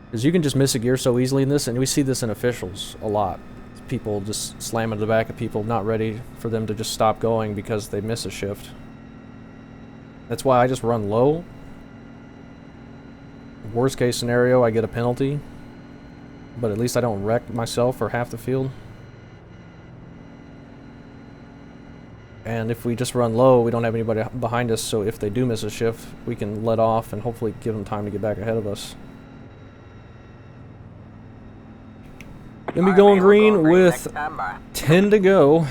Because you can just miss a gear so easily in this, and we see this in officials a lot. People just slam into the back of people, not ready for them to just stop going because they miss a shift. That's why I just run low. Worst case scenario, I get a penalty. But at least I don't wreck myself or half the field. And if we just run low, we don't have anybody behind us, so if they do miss a shift, we can let off and hopefully give them time to get back ahead of us. Gonna be going green with 10 to go.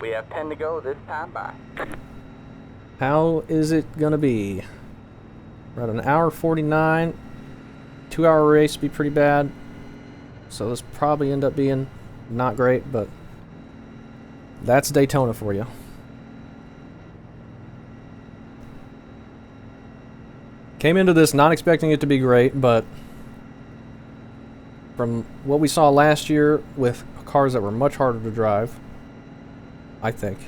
We have 10 to go this time by. How is it gonna be? We're at an hour 49. 2-hour race would be pretty bad. So this probably end up being not great, but that's Daytona for you. Came into this not expecting it to be great, but from what we saw last year with cars that were much harder to drive, I think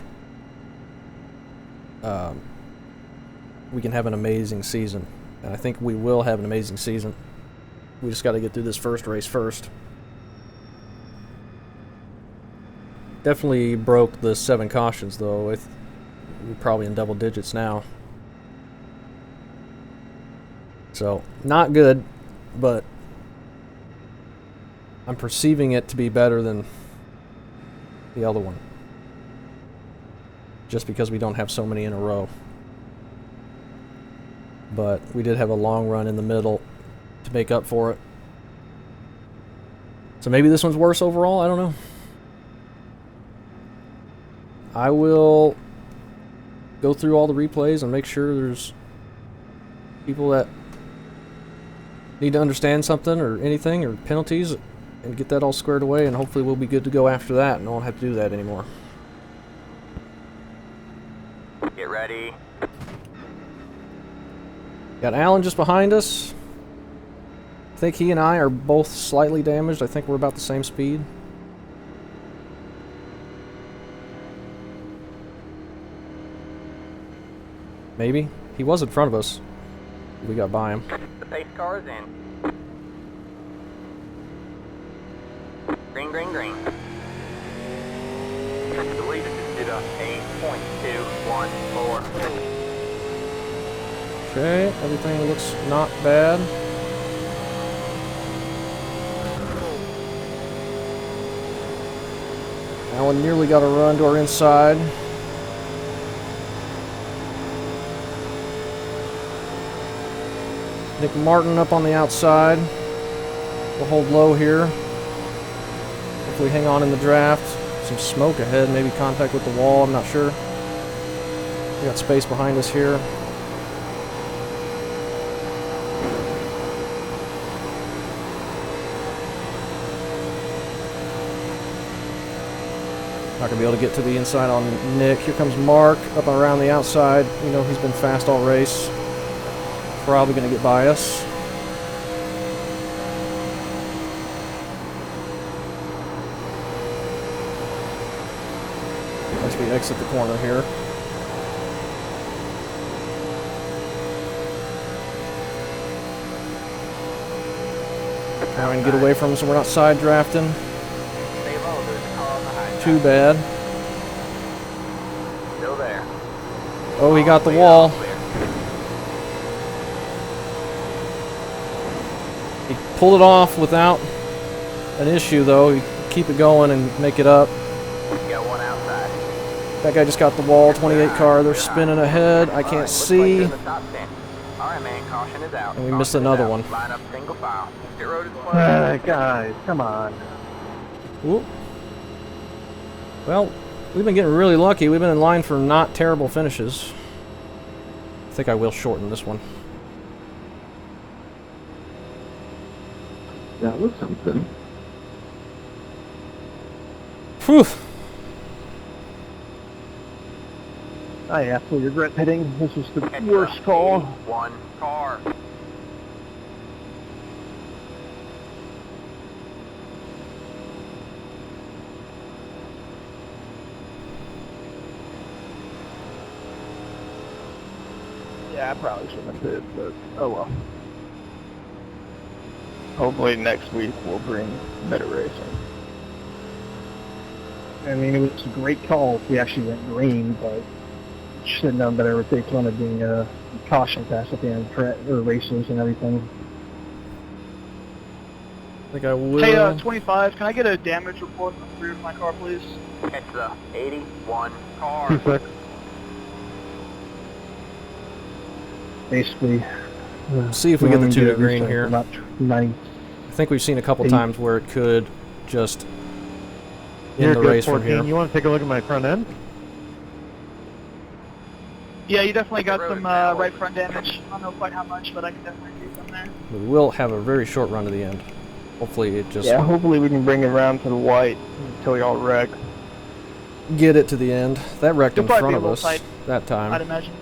we can have an amazing season. And I think we will have an amazing season. We just got to get through this first race first. Definitely broke the 7 cautions, though. We're probably in double digits now. So, not good, but I'm perceiving it to be better than the other one. Just because we don't have so many in a row. But we did have a long run in the middle to make up for it. So maybe this one's worse overall, I don't know. I will go through all the replays and make sure there's people that need to understand something or anything or penalties and get that all squared away, and hopefully we'll be good to go after that and I won't have to do that anymore. Get ready. Got Alan just behind us. I think he and I are both slightly damaged. I think we're about the same speed. Maybe. He was in front of us. We got by him. The pace car is in. Green, green, green. The leader just did a 8.214. Okay, everything looks not bad. Alan nearly got a run to our inside. Nick Martin up on the outside. We'll hold low here. Hopefully hang on in the draft. Some smoke ahead, maybe contact with the wall, I'm not sure. We got space behind us here. Not going to be able to get to the inside on Nick. Here comes Mark up around the outside. You know he's been fast all race. Probably going to get by us. As we exit the corner here. Trying to get away from him so we're not side drafting. Too bad. Still there. Oh, he got the wall. He pulled it off without an issue, though. He keep it going and make it up. Got one outside. That guy just got the wall. 28 car. They're spinning ahead. I can't see. Alright, man, caution is out. And we missed another one. Line up single file. Pit road is closed. Guys, come on. Whoop. Well, we've been getting really lucky. We've been in line for not terrible finishes. I think I will shorten this one. That was something. Whew. I absolutely regret pitting. This was the worst call. One car. Yeah, I probably shouldn't have pit, but oh well. Hopefully next week we'll bring better racing. I mean, it was a great call if we actually went green, but should have done better with Daytona being a caution pass at the end of races and everything. I think I will. Hey, 25, can I get a damage report on the rear of my car, please? It's the 81 car. 2 seconds. Basically, see if we get the 2 to green here. About 90. I think we've seen a couple times where it could just You're end the good, race from 14. here. You want to take a look at my front end? Yeah, you definitely got some right front damage. I don't know quite how much, but I can definitely see some there. We will have a very short run to the end. Hopefully it just Yeah, hopefully we can bring it around to the white until y'all wreck. get it to the end. That wrecked You'll in probably front be a of little us tight, that time. I'd imagine.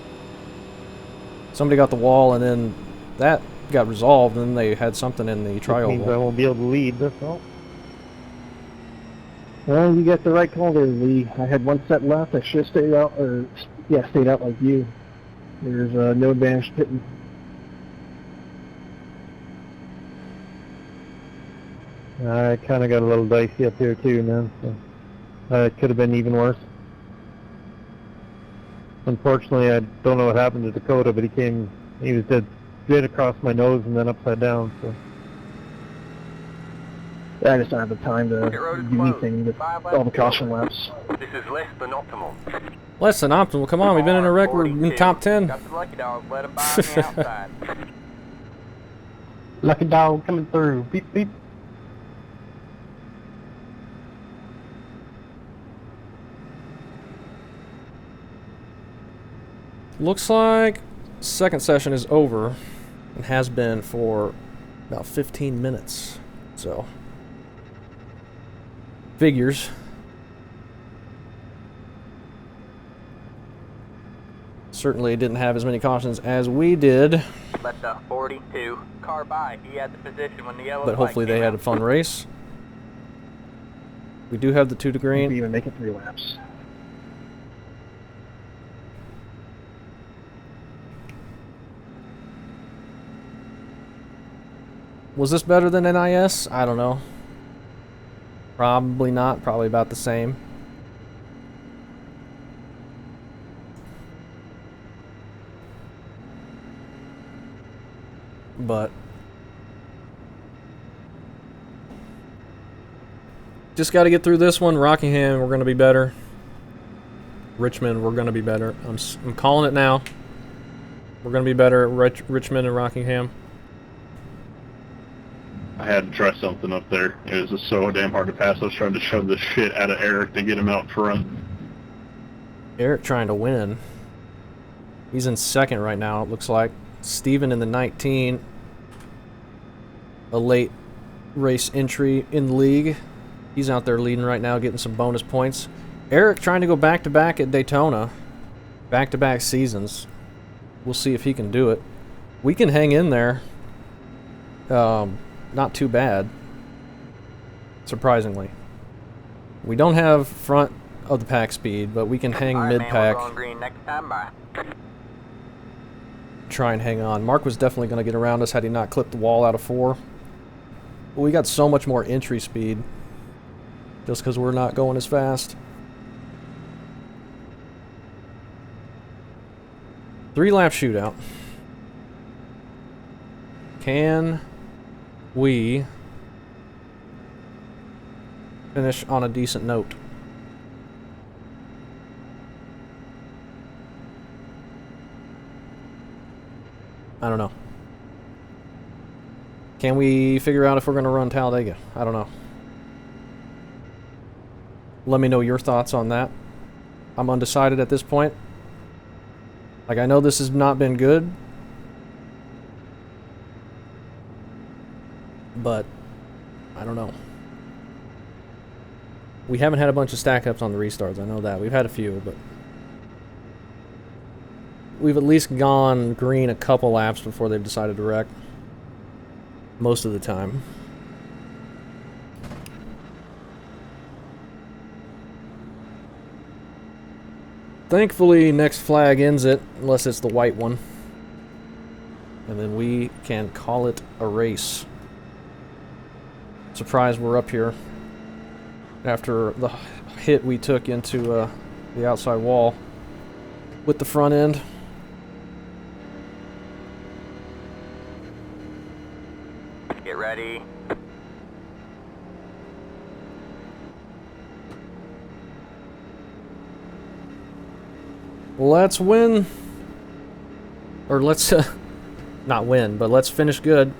Somebody got the wall, and then that got resolved, and then they had something in the trial. Means I won't be able to lead, that's all. Well, you got the right call there, Lee. I had one set left. I should have stayed out, or yeah, stayed out like you. There's no advantage pitting. I kind of got a little dicey up here too, man. So, it could have been even worse. Unfortunately, I don't know what happened to Dakota, but he was dead straight across my nose and then upside down. So Yeah, I just don't have the time to do anything with all the caution laps. This is less than optimal. Less than optimal. Come on, we've been in a wreck. We're in top 10. Got the lucky dog. Let him by on the outside. Lucky dog coming through. Beep, beep. Looks like second session is over and has been for about 15 minutes. So, figures. Certainly didn't have as many cautions as we did, Let the 42 car by. He had the position when the yellow but hopefully they had a fun race. We do have the 2 to green. Maybe even make it 3 laps. Was this better than NIS? I don't know. Probably not. Probably about the same. But just got to get through this one. Rockingham, we're going to be better. Richmond, we're going to be better. I'm calling it now. We're going to be better at Richmond and Rockingham. I had to try something up there. It was just so damn hard to pass. I was trying to shove the shit out of Eric to get him out front. Eric trying to win. He's in second right now, it looks like. Steven in the 19. A late race entry in the league. He's out there leading right now, getting some bonus points. Eric trying to go back-to-back at Daytona. Back-to-back seasons. We'll see if he can do it. We can hang in there. Not too bad. Surprisingly. We don't have front of the pack speed, but we can hang mid-pack. Try and hang on. Mark was definitely going to get around us had he not clipped the wall out of 4. But we got so much more entry speed just because we're not going as fast. 3-lap shootout. Can we finish on a decent note? I don't know. Can we figure out if we're going to run Talladega? I don't know. Let me know your thoughts on that. I'm undecided at this point. Like, I know this has not been good, but I don't know. We haven't had a bunch of stack-ups on the restarts, I know that. We've had a few, but we've at least gone green a couple laps before they've decided to wreck. Most of the time. Thankfully, next flag ends it, unless it's the white one. And then we can call it a race. Surprised we're up here after the hit we took into the outside wall with the front end. Get ready. Let's win. Or let's not win, but let's finish good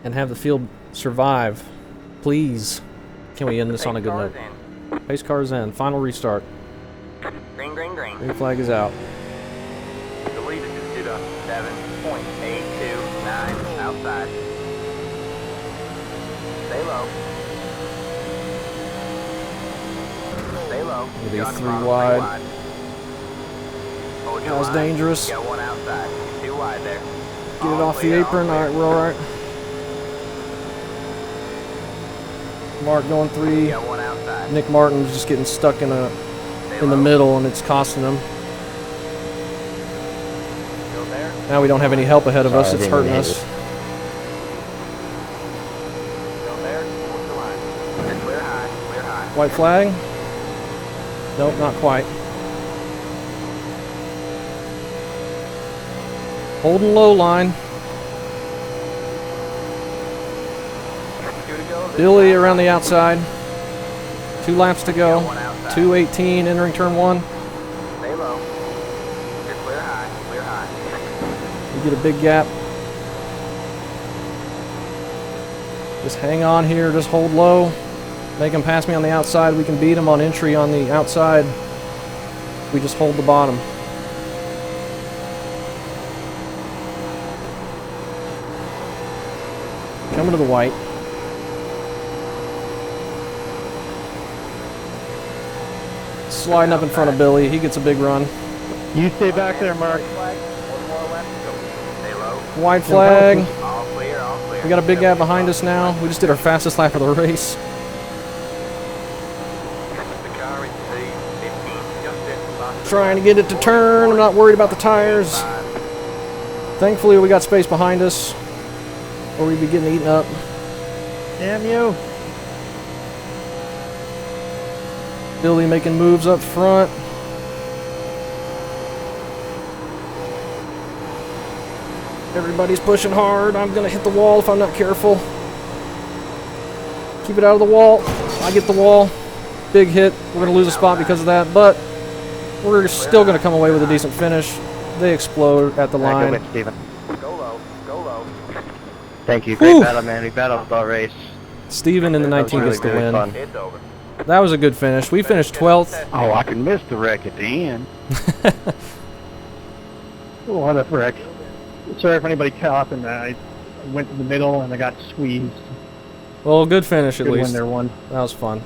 and have the field survive. Please. Can we end this on a good note? Pace cars in. Final restart. Green, green, green. Green flag is out. The lead is just to 7.829 outside. Stay low. Stay low. It'll be 3 wide. That was dangerous. Got one outside. Too wide there. Get it off the apron. Alright, we're alright. Mark going 3. Got one outside. Nick Martin's just getting stuck in the middle, and it's costing him. Still there? Now we don't have any help ahead of us. It's hurting us. Still there? What's the line? Clear high. Clear high. White flag? Nope, not quite. Holding low line. Billy around the outside. 2 laps to go. 2:18 entering turn 1. Stay low. You're clear high. Clear high. We get a big gap. Just hang on here. Just hold low. Make him pass me on the outside. We can beat him on entry on the outside. We just hold the bottom. Coming to the white. Sliding up in front of Billy. He gets a big run. You stay back there, Mark. White flag. All clear, all clear. We got a big gap behind us now. We just did our fastest lap of the race. The car in C15, just at the fastest Trying to get it to turn. I'm not worried about the tires. Thankfully, we got space behind us, or we'd be getting eaten up. Damn you. Billy making moves up front. Everybody's pushing hard. I'm gonna hit the wall if I'm not careful. Keep it out of the wall. I get the wall. Big hit. We're gonna lose a spot because of that, but we're still gonna come away with a decent finish. They explode at the line. Go with Steven. Go low, go low. Thank you. Great battle, man. We battled all race. Steven in the 19 gets the win. Fun. It's over. That was a good finish. We finished 12th. Oh, I can miss the wreck at the end. What a frick. Sorry if anybody caught and I went to the middle and I got squeezed. Well, good finish at Good least. win there, one. That was fun.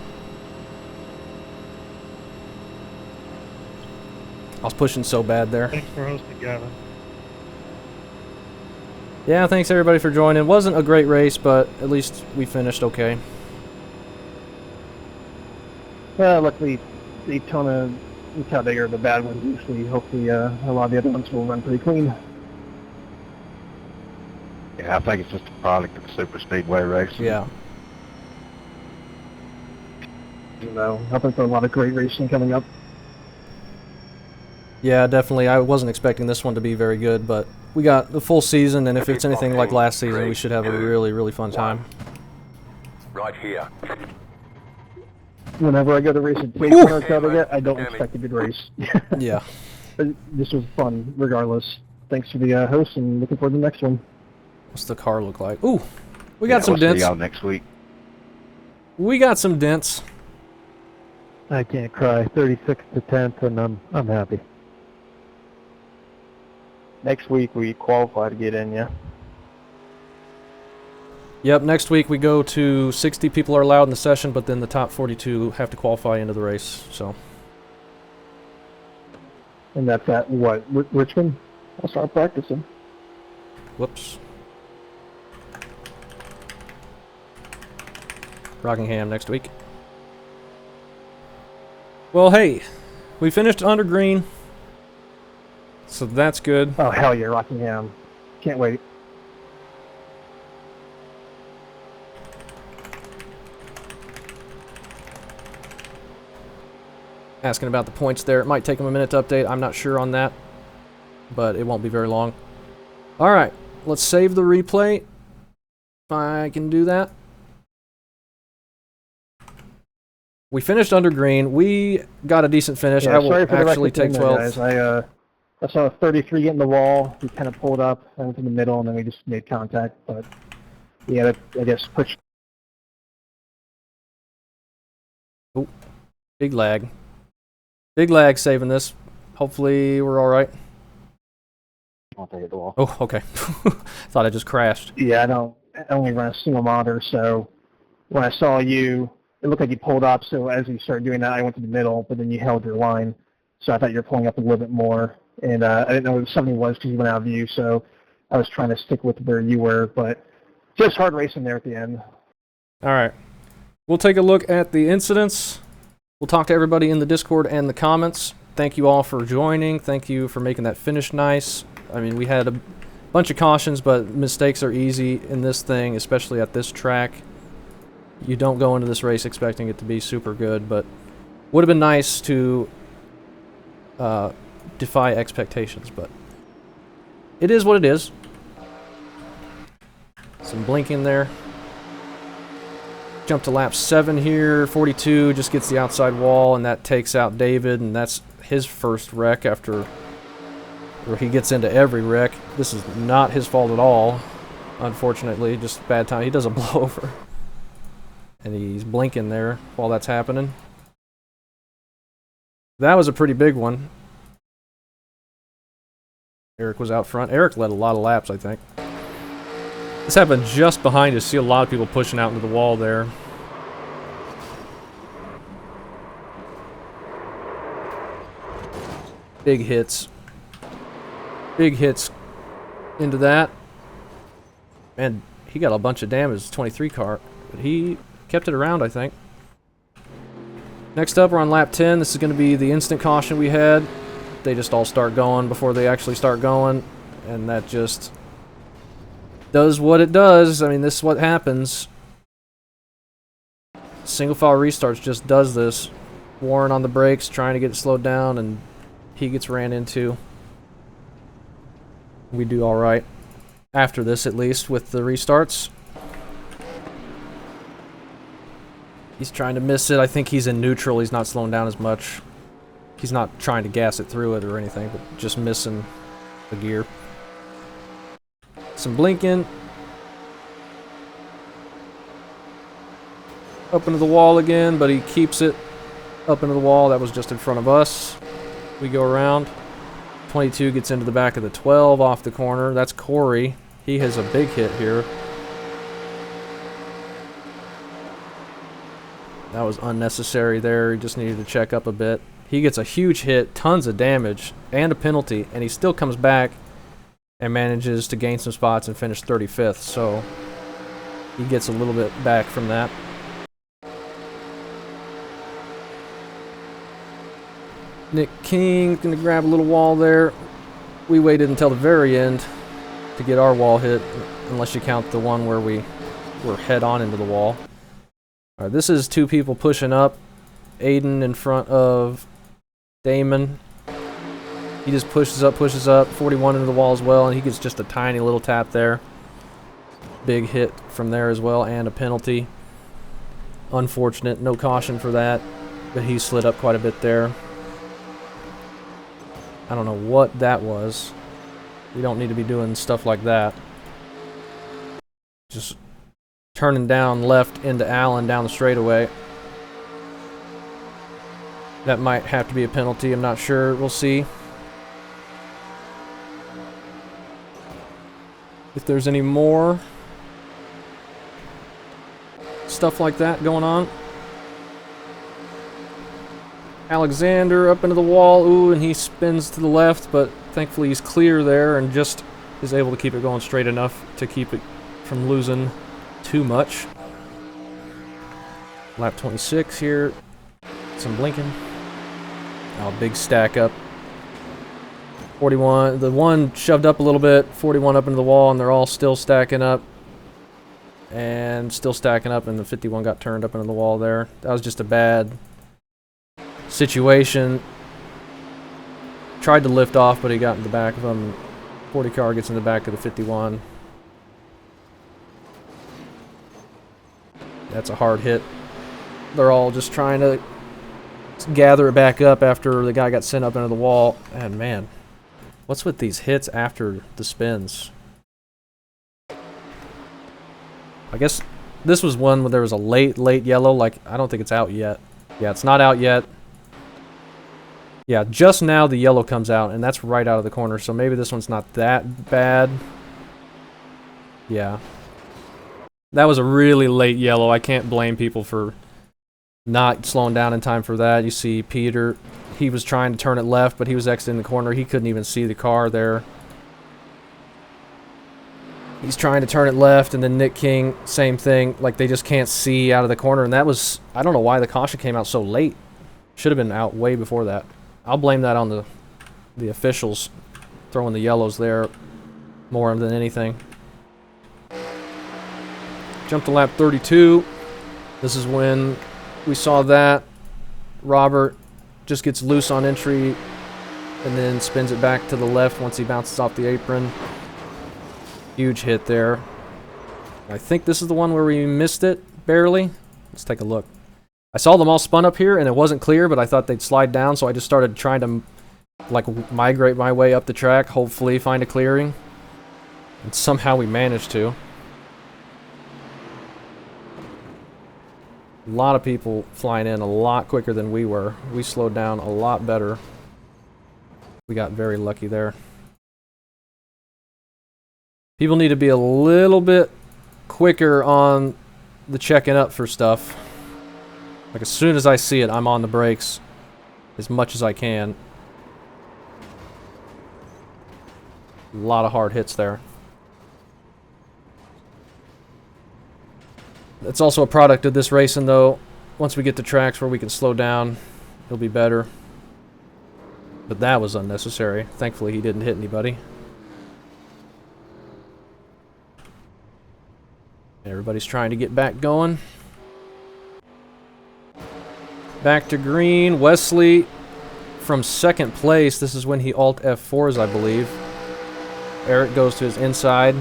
I was pushing so bad there. Thanks for hosting, Gavin. Yeah, thanks everybody for joining. Wasn't a great race, but at least we finished okay. Well, luckily, Daytona and Talladega are the bad ones usually. Hopefully, a lot of the other ones will run pretty clean. Yeah, I think it's just a product of the superspeedway race. Yeah. You know, hoping for a lot of great racing coming up. Yeah, definitely. I wasn't expecting this one to be very good, but we got the full season, and if it's anything like last season, we should have a really, really fun time. Right here. Whenever I go to race at Daytona or Talladega, I don't expect a good race. Yeah. But this was fun, regardless. Thanks for the host, and looking forward to the next one. What's the car look like? Ooh, we got some we'll dents. See y'all next week. We got some dents. I can't cry. 36 to 10th, and I'm happy. Next week we qualify to get in, yeah? Yep, next week we go to 60 people are allowed in the session, but then the top 42 have to qualify into the race, so. And that's at what? Richmond? I'll start practicing. Whoops. Rockingham next week. Well, hey, we finished under green, so that's good. Oh, hell yeah, Rockingham. Can't wait. Asking about the points there. It might take them a minute to update. I'm not sure on that, but it won't be very long. All right, let's save the replay. If I can do that. We finished under green. We got a decent finish. Yeah, I will sorry for the actually take record there, 12th. guys. I saw a 33 get in the wall. We kind of pulled up, I went to the middle, and then we just made contact. But yeah, that, I guess push. Oh, big lag. Big lag saving this. Hopefully we're all right. I'll take it the wall. Oh, okay. Thought I just crashed. Yeah, I only run a single monitor, so when I saw you, it looked like you pulled up. So as you started doing that, I went to the middle, but then you held your line. So I thought you were pulling up a little bit more, and I didn't know what something was because you went out of view. So I was trying to stick with where you were, but just hard racing there at the end. All right. We'll take a look at the incidents. We'll talk to everybody in the Discord and the comments. Thank you all for joining. Thank you for making that finish nice. I mean, we had a bunch of cautions, but mistakes are easy in this thing, especially at this track. You don't go into this race expecting it to be super good, but would have been nice to defy expectations, but it is what it is. Some blinking there. Jump to lap 7 here. 42 just gets the outside wall, and that takes out David, and that's his first wreck after, or he gets into every wreck. This is not his fault at all, unfortunately. Just bad time. He does a blowover, and he's blinking there while that's happening. That was a pretty big one. Eric was out front. Eric led a lot of laps, I think. This happened just behind us. See a lot of people pushing out into the wall there. Big hits. Big hits into that. And he got a bunch of damage, 23 car. But he kept it around, I think. Next up, we're on lap 10. This is going to be the instant caution we had. They just all start going before they actually start going. And that just does what it does. I mean, this is what happens. Single file restarts just does this. Warren on the brakes, trying to get it slowed down, and he gets ran into. We do alright. After this, at least, with the restarts. He's trying to miss it. I think he's in neutral. He's not slowing down as much. He's not trying to gas it through it or anything, but just missing the gear. Some blinking. Up into the wall again, but he keeps it up into the wall. That was just in front of us. We go around. 22 gets into the back of the 12 off the corner. That's Corey. He has a big hit here. That was unnecessary there. He just needed to check up a bit. He gets a huge hit, tons of damage, and a penalty, and he still comes back and manages to gain some spots and finish 35th, so he gets a little bit back from that. Nick King gonna grab a little wall there. We waited until the very end to get our wall hit, unless you count the one where we were head on into the wall. Alright, this is two people pushing up. Aiden in front of Damon. He just pushes up, 41 into the wall as well, and he gets just a tiny little tap there. Big hit from there as well, and a penalty. Unfortunate, no caution for that, but he slid up quite a bit there. I don't know what that was. We don't need to be doing stuff like that. Just turning down left into Allen down the straightaway. That might have to be a penalty, I'm not sure. We'll see. If there's any more stuff like that going on. Alexander up into the wall. Ooh, and he spins to the left, but thankfully he's clear there and just is able to keep it going straight enough to keep it from losing too much. Lap 26 here. Some blinking. Oh, big stack up. 41, the one shoved up a little bit, 41 up into the wall, and they're all still stacking up. And still stacking up, and the 51 got turned up into the wall there. That was just a bad situation. Tried to lift off, but he got in the back of him. 40 car gets in the back of the 51. That's a hard hit. They're all just trying to gather it back up after the guy got sent up into the wall. And man, what's with these hits after the spins? I guess this was one where there was a late yellow. Like, I don't think it's out yet. Yeah, it's not out yet. Yeah, just now the yellow comes out, and that's right out of the corner, so maybe this one's not that bad. Yeah. That was a really late yellow. I can't blame people for not slowing down in time for that. You see Peter, he was trying to turn it left, but he was exiting the corner. He couldn't even see the car there. He's trying to turn it left, and then Nick King, same thing. Like, they just can't see out of the corner, and that was, I don't know why the caution came out so late. Should have been out way before that. I'll blame that on the officials throwing the yellows there more than anything. Jump to lap 32. This is when we saw that. Robert just gets loose on entry, and then spins it back to the left once he bounces off the apron. Huge hit there. I think this is the one where we missed it, barely. Let's take a look. I saw them all spun up here, and it wasn't clear, but I thought they'd slide down, so I just started trying to, like, migrate my way up the track, hopefully find a clearing. And somehow we managed to. A lot of people flying in a lot quicker than we were. We slowed down a lot better. We got very lucky there. People need to be a little bit quicker on the checking up for stuff. Like, as soon as I see it, I'm on the brakes as much as I can. A lot of hard hits there. It's also a product of this racing, though. Once we get to tracks where we can slow down, it'll be better. But that was unnecessary. Thankfully, he didn't hit anybody. Everybody's trying to get back going. Back to green. Wesley from second place. This is when he Alt F4s, I believe. Eric goes to his inside.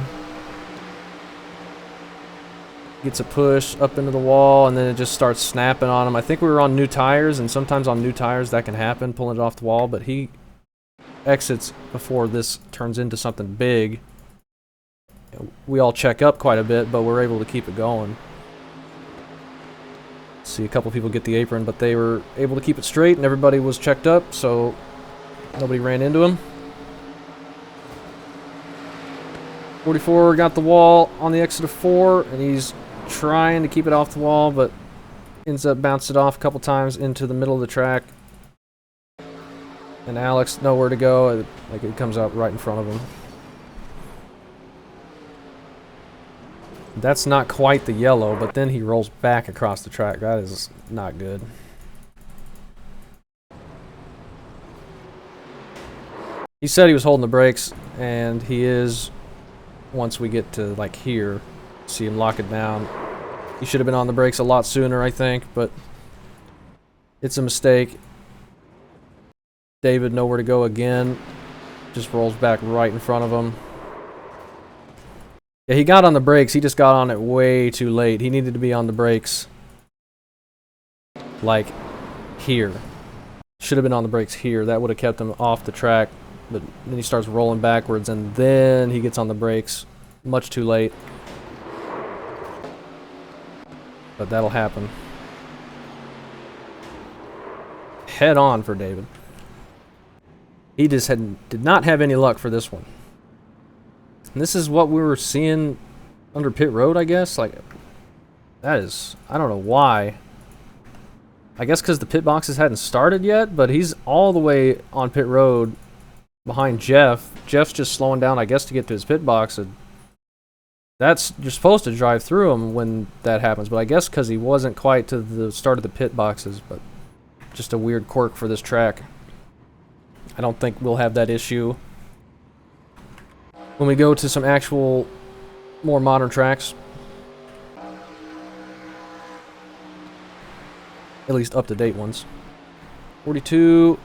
Gets a push up into the wall, and then it just starts snapping on him. I think we were on new tires, and sometimes on new tires that can happen, pulling it off the wall, but he exits before this turns into something big. We all check up quite a bit, but we're able to keep it going. See a couple people get the apron, but they were able to keep it straight, and everybody was checked up, so nobody ran into him. 44 got the wall on the exit of 4, and he's trying to keep it off the wall, but ends up bouncing it off a couple times into the middle of the track. And Alex, nowhere to go, like it comes out right in front of him. That's not quite the yellow, but then he rolls back across the track. That is not good. He said he was holding the brakes, and he is once we get to, like, here. See him lock it down. He should have been on the brakes a lot sooner, I think, but it's a mistake. David, nowhere to go again. Just rolls back right in front of him. Yeah, he got on the brakes. He just got on it way too late. He needed to be on the brakes, like, here. Should have been on the brakes here. That would have kept him off the track. But then he starts rolling backwards, and then he gets on the brakes. Much too late. But that'll happen. Head on for David. He just did not have any luck for this one. And this is what we were seeing under pit road, I guess. Like, that is, I don't know why. I guess because the pit boxes hadn't started yet, but he's all the way on pit road behind Jeff. Jeff's just slowing down, I guess, to get to his pit box. And that's, you're supposed to drive through him when that happens, but I guess because he wasn't quite to the start of the pit boxes, but just a weird quirk for this track. I don't think we'll have that issue when we go to some actual more modern tracks. At least up-to-date ones. 42.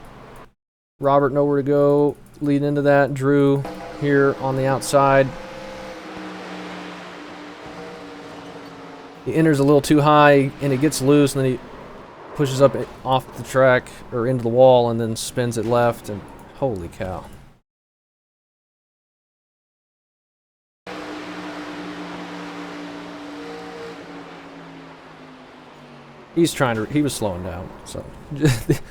Robert nowhere to go. Lead into that. Drew here on the outside. He enters a little too high and it gets loose, and then he pushes up off the track or into the wall and then spins it left, and holy cow. He was slowing down, so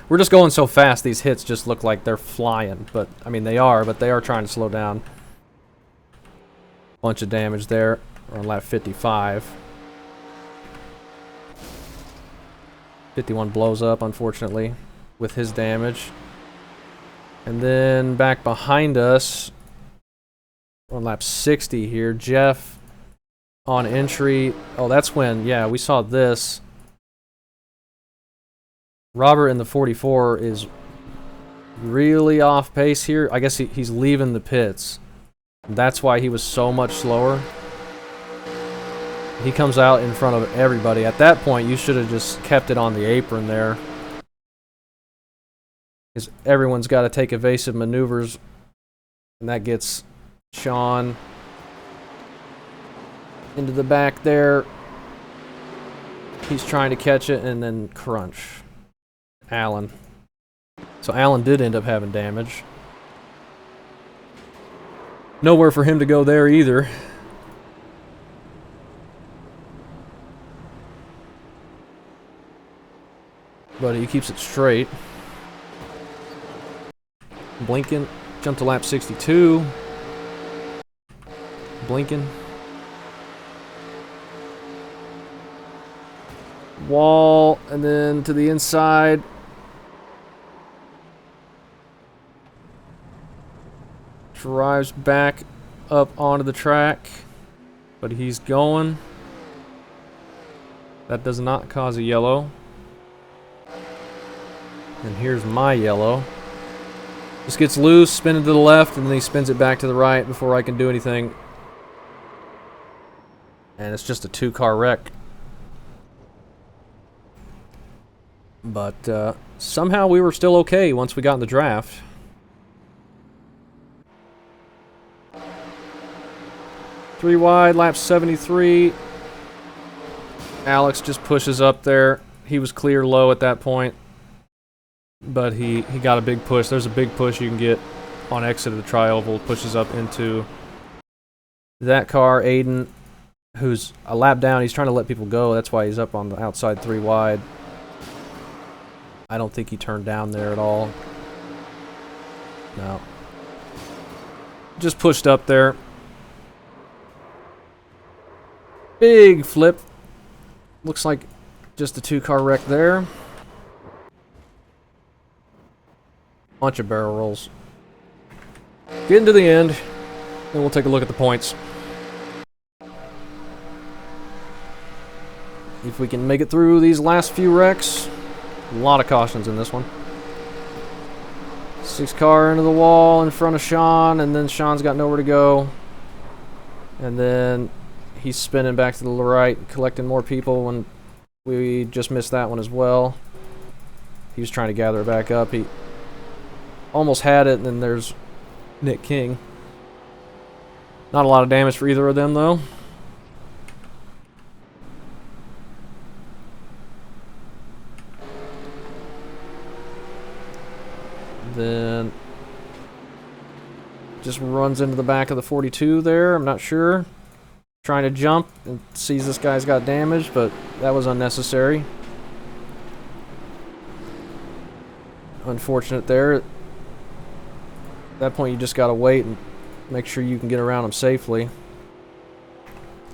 we're just going so fast, these hits just look like they're flying, but I mean they are trying to slow down. Bunch of damage there. We're on lap 55. 51 blows up, unfortunately, with his damage. And then back behind us, on lap 60 here, Jeff on entry. Oh, that's when, yeah, we saw this. Robert in the 44 is really off pace here. I guess he's leaving the pits. That's why he was so much slower. He comes out in front of everybody. At that point, you should have just kept it on the apron there. Because everyone's got to take evasive maneuvers, and that gets Sean into the back there. He's trying to catch it, and then crunch. Alan. So Alan did end up having damage. Nowhere for him to go there either. But he keeps it straight. Blinken jumped to lap 62. Blinken. Wall, and then to the inside. Drives back up onto the track. But he's going. That does not cause a yellow. And here's my yellow. This gets loose, spinning to the left, and then he spins it back to the right before I can do anything. And it's just a 2-car wreck. But somehow we were still okay once we got in the draft. Three wide, lap 73. Alex just pushes up there. He was clear low at that point. But he got a big push. There's a big push you can get on exit of the tri-oval. Pushes up into that car. Aiden, who's a lap down, he's trying to let people go. That's why he's up on the outside 3 wide. I don't think he turned down there at all. No. Just pushed up there. Big flip. Looks like just a 2-car wreck there. Bunch of barrel rolls. Getting to the end, and we'll take a look at the points. If we can make it through these last few wrecks. A lot of cautions in this one. 6-car into the wall in front of Sean, and then Sean's got nowhere to go. And then he's spinning back to the right, collecting more people when we just missed that one as well. He was trying to gather it back up. He almost had it, and then there's Nick King. Not a lot of damage for either of them, though. Then just runs into the back of the 42 there. I'm not sure. Trying to jump and sees this guy's got damage, but that was unnecessary. Unfortunate there. At that point, you just got to wait and make sure you can get around him safely.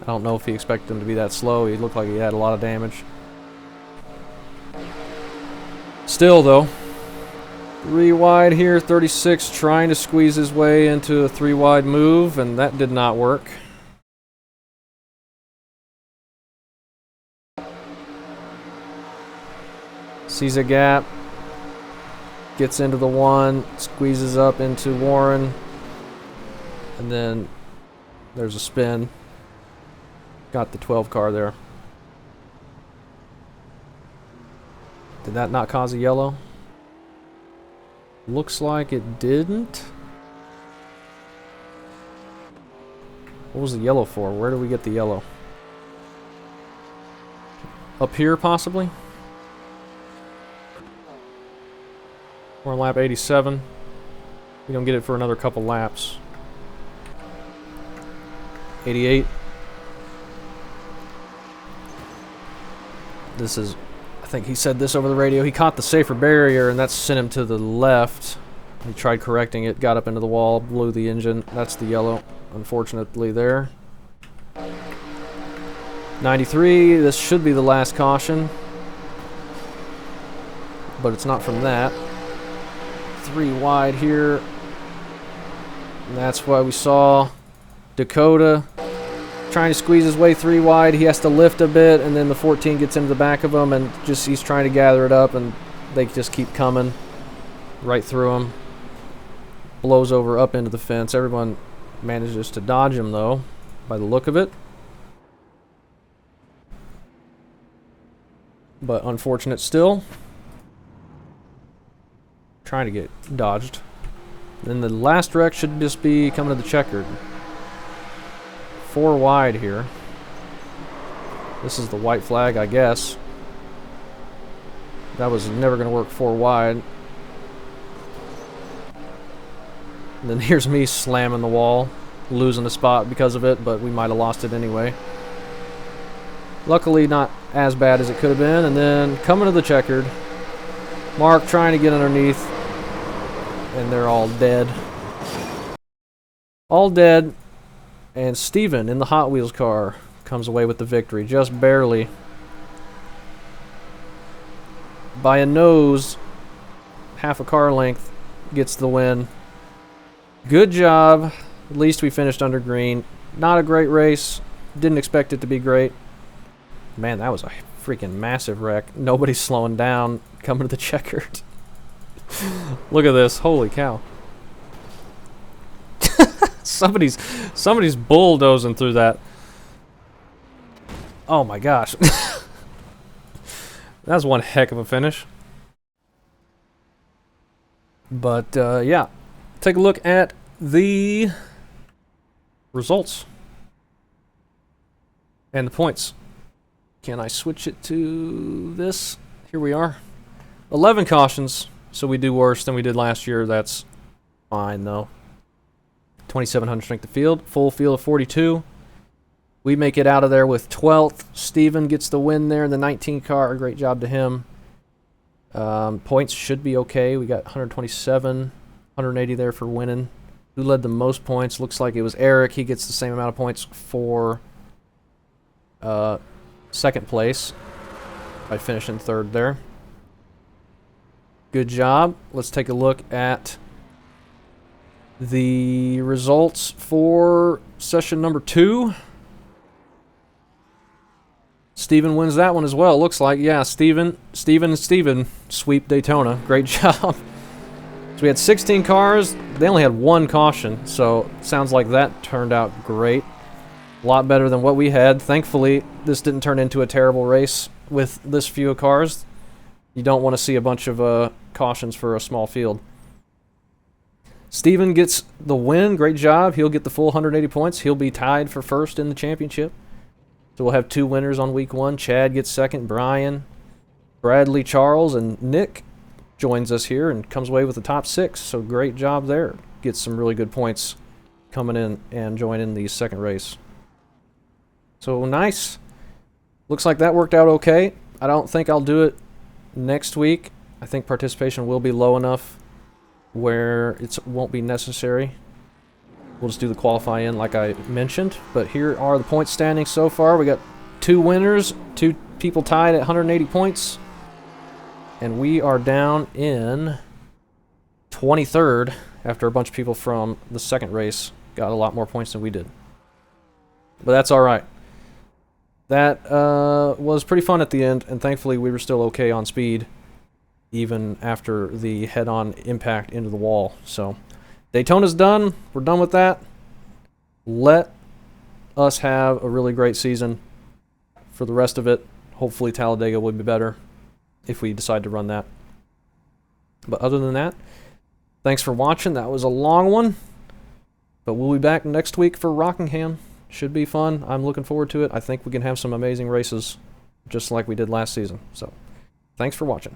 I don't know if he expected him to be that slow. He looked like he had a lot of damage. Still, though, 3 wide here, 36 trying to squeeze his way into a 3 wide move, and that did not work. Sees a gap, gets into the 1, squeezes up into Warren, and then there's a spin. Got the 12 car there. Did that not cause a yellow? Looks like it didn't. What was the yellow for? Where do we get the yellow? Up here, possibly? We're on lap 87. We don't get it for another couple laps. 88. This is, I think he said this over the radio. He caught the safer barrier, and that sent him to the left. He tried correcting it, got up into the wall, blew the engine. That's the yellow, unfortunately, there. 93. This should be the last caution, but it's not from that. 3 wide here. And that's why we saw Dakota trying to squeeze his way 3 wide. He has to lift a bit, and then the 14 gets into the back of him, and just he's trying to gather it up, and they just keep coming right through him. Blows over up into the fence. Everyone manages to dodge him, though, by the look of it. But unfortunate still. trying to get dodged. Then the last wreck should just be coming to the Checkered. 4 wide here. This is the white flag, I guess. That was never going to work 4 wide. And then here's me slamming the wall, losing a spot because of it, but we might have lost it anyway. Luckily, not as bad as it could have been. And then coming to the Checkered. Mark trying to get underneath. And they're all dead. All dead. And Steven in the Hot Wheels car comes away with the victory. Just barely. By a nose. Half a car length. Gets the win. Good job. At least we finished under green. Not a great race. Didn't expect it to be great. Man, that was a freaking massive wreck. Nobody's slowing down coming to the Checkered. Look at this. Holy cow. somebody's bulldozing through that. Oh my gosh. That's one heck of a finish. But yeah, take a look at the results and the points. Can I switch it to this? Here we are. 11 cautions, so we do worse than we did last year. That's fine, though. 2,700 strength of field. Full field of 42. We make it out of there with 12th. Steven gets the win there in the 19 car. Great job to him. Points should be okay. We got 127, 180 there for winning. Who led the most points? Looks like it was Eric. He gets the same amount of points for second place by finishing third there. Good job. Let's take a look at the results for session number 2. Steven wins that one as well. Looks like, yeah, Steven sweep Daytona. Great job. So we had 16 cars. They only had 1 caution, so sounds like that turned out great. A lot better than what we had. Thankfully, this didn't turn into a terrible race with this few cars. You don't want to see a bunch of cautions for a small field. Steven gets the win. Great job. He'll get the full 180 points. He'll be tied for first in the championship. So we'll have 2 winners on week 1. Chad gets second. Brian, Bradley, Charles, and Nick joins us here and comes away with the top 6. So great job there. Gets some really good points coming in and joining the second race. So nice. Looks like that worked out okay. I don't think I'll do it next week. I think participation will be low enough where it won't be necessary. We'll just do the qualify-in like I mentioned. But here are the points standings so far. We got 2 winners, 2 people tied at 180 points. And we are down in 23rd after a bunch of people from the second race got a lot more points than we did. But that's all right. That was pretty fun at the end, and thankfully we were still okay on speed, even after the head-on impact into the wall. So, Daytona's done. We're done with that. Let us have a really great season for the rest of it. Hopefully Talladega will be better if we decide to run that. But other than that, thanks for watching. That was a long one, but we'll be back next week for Rockingham. Should be fun. I'm looking forward to it. I think we can have some amazing races just like we did last season. So, thanks for watching.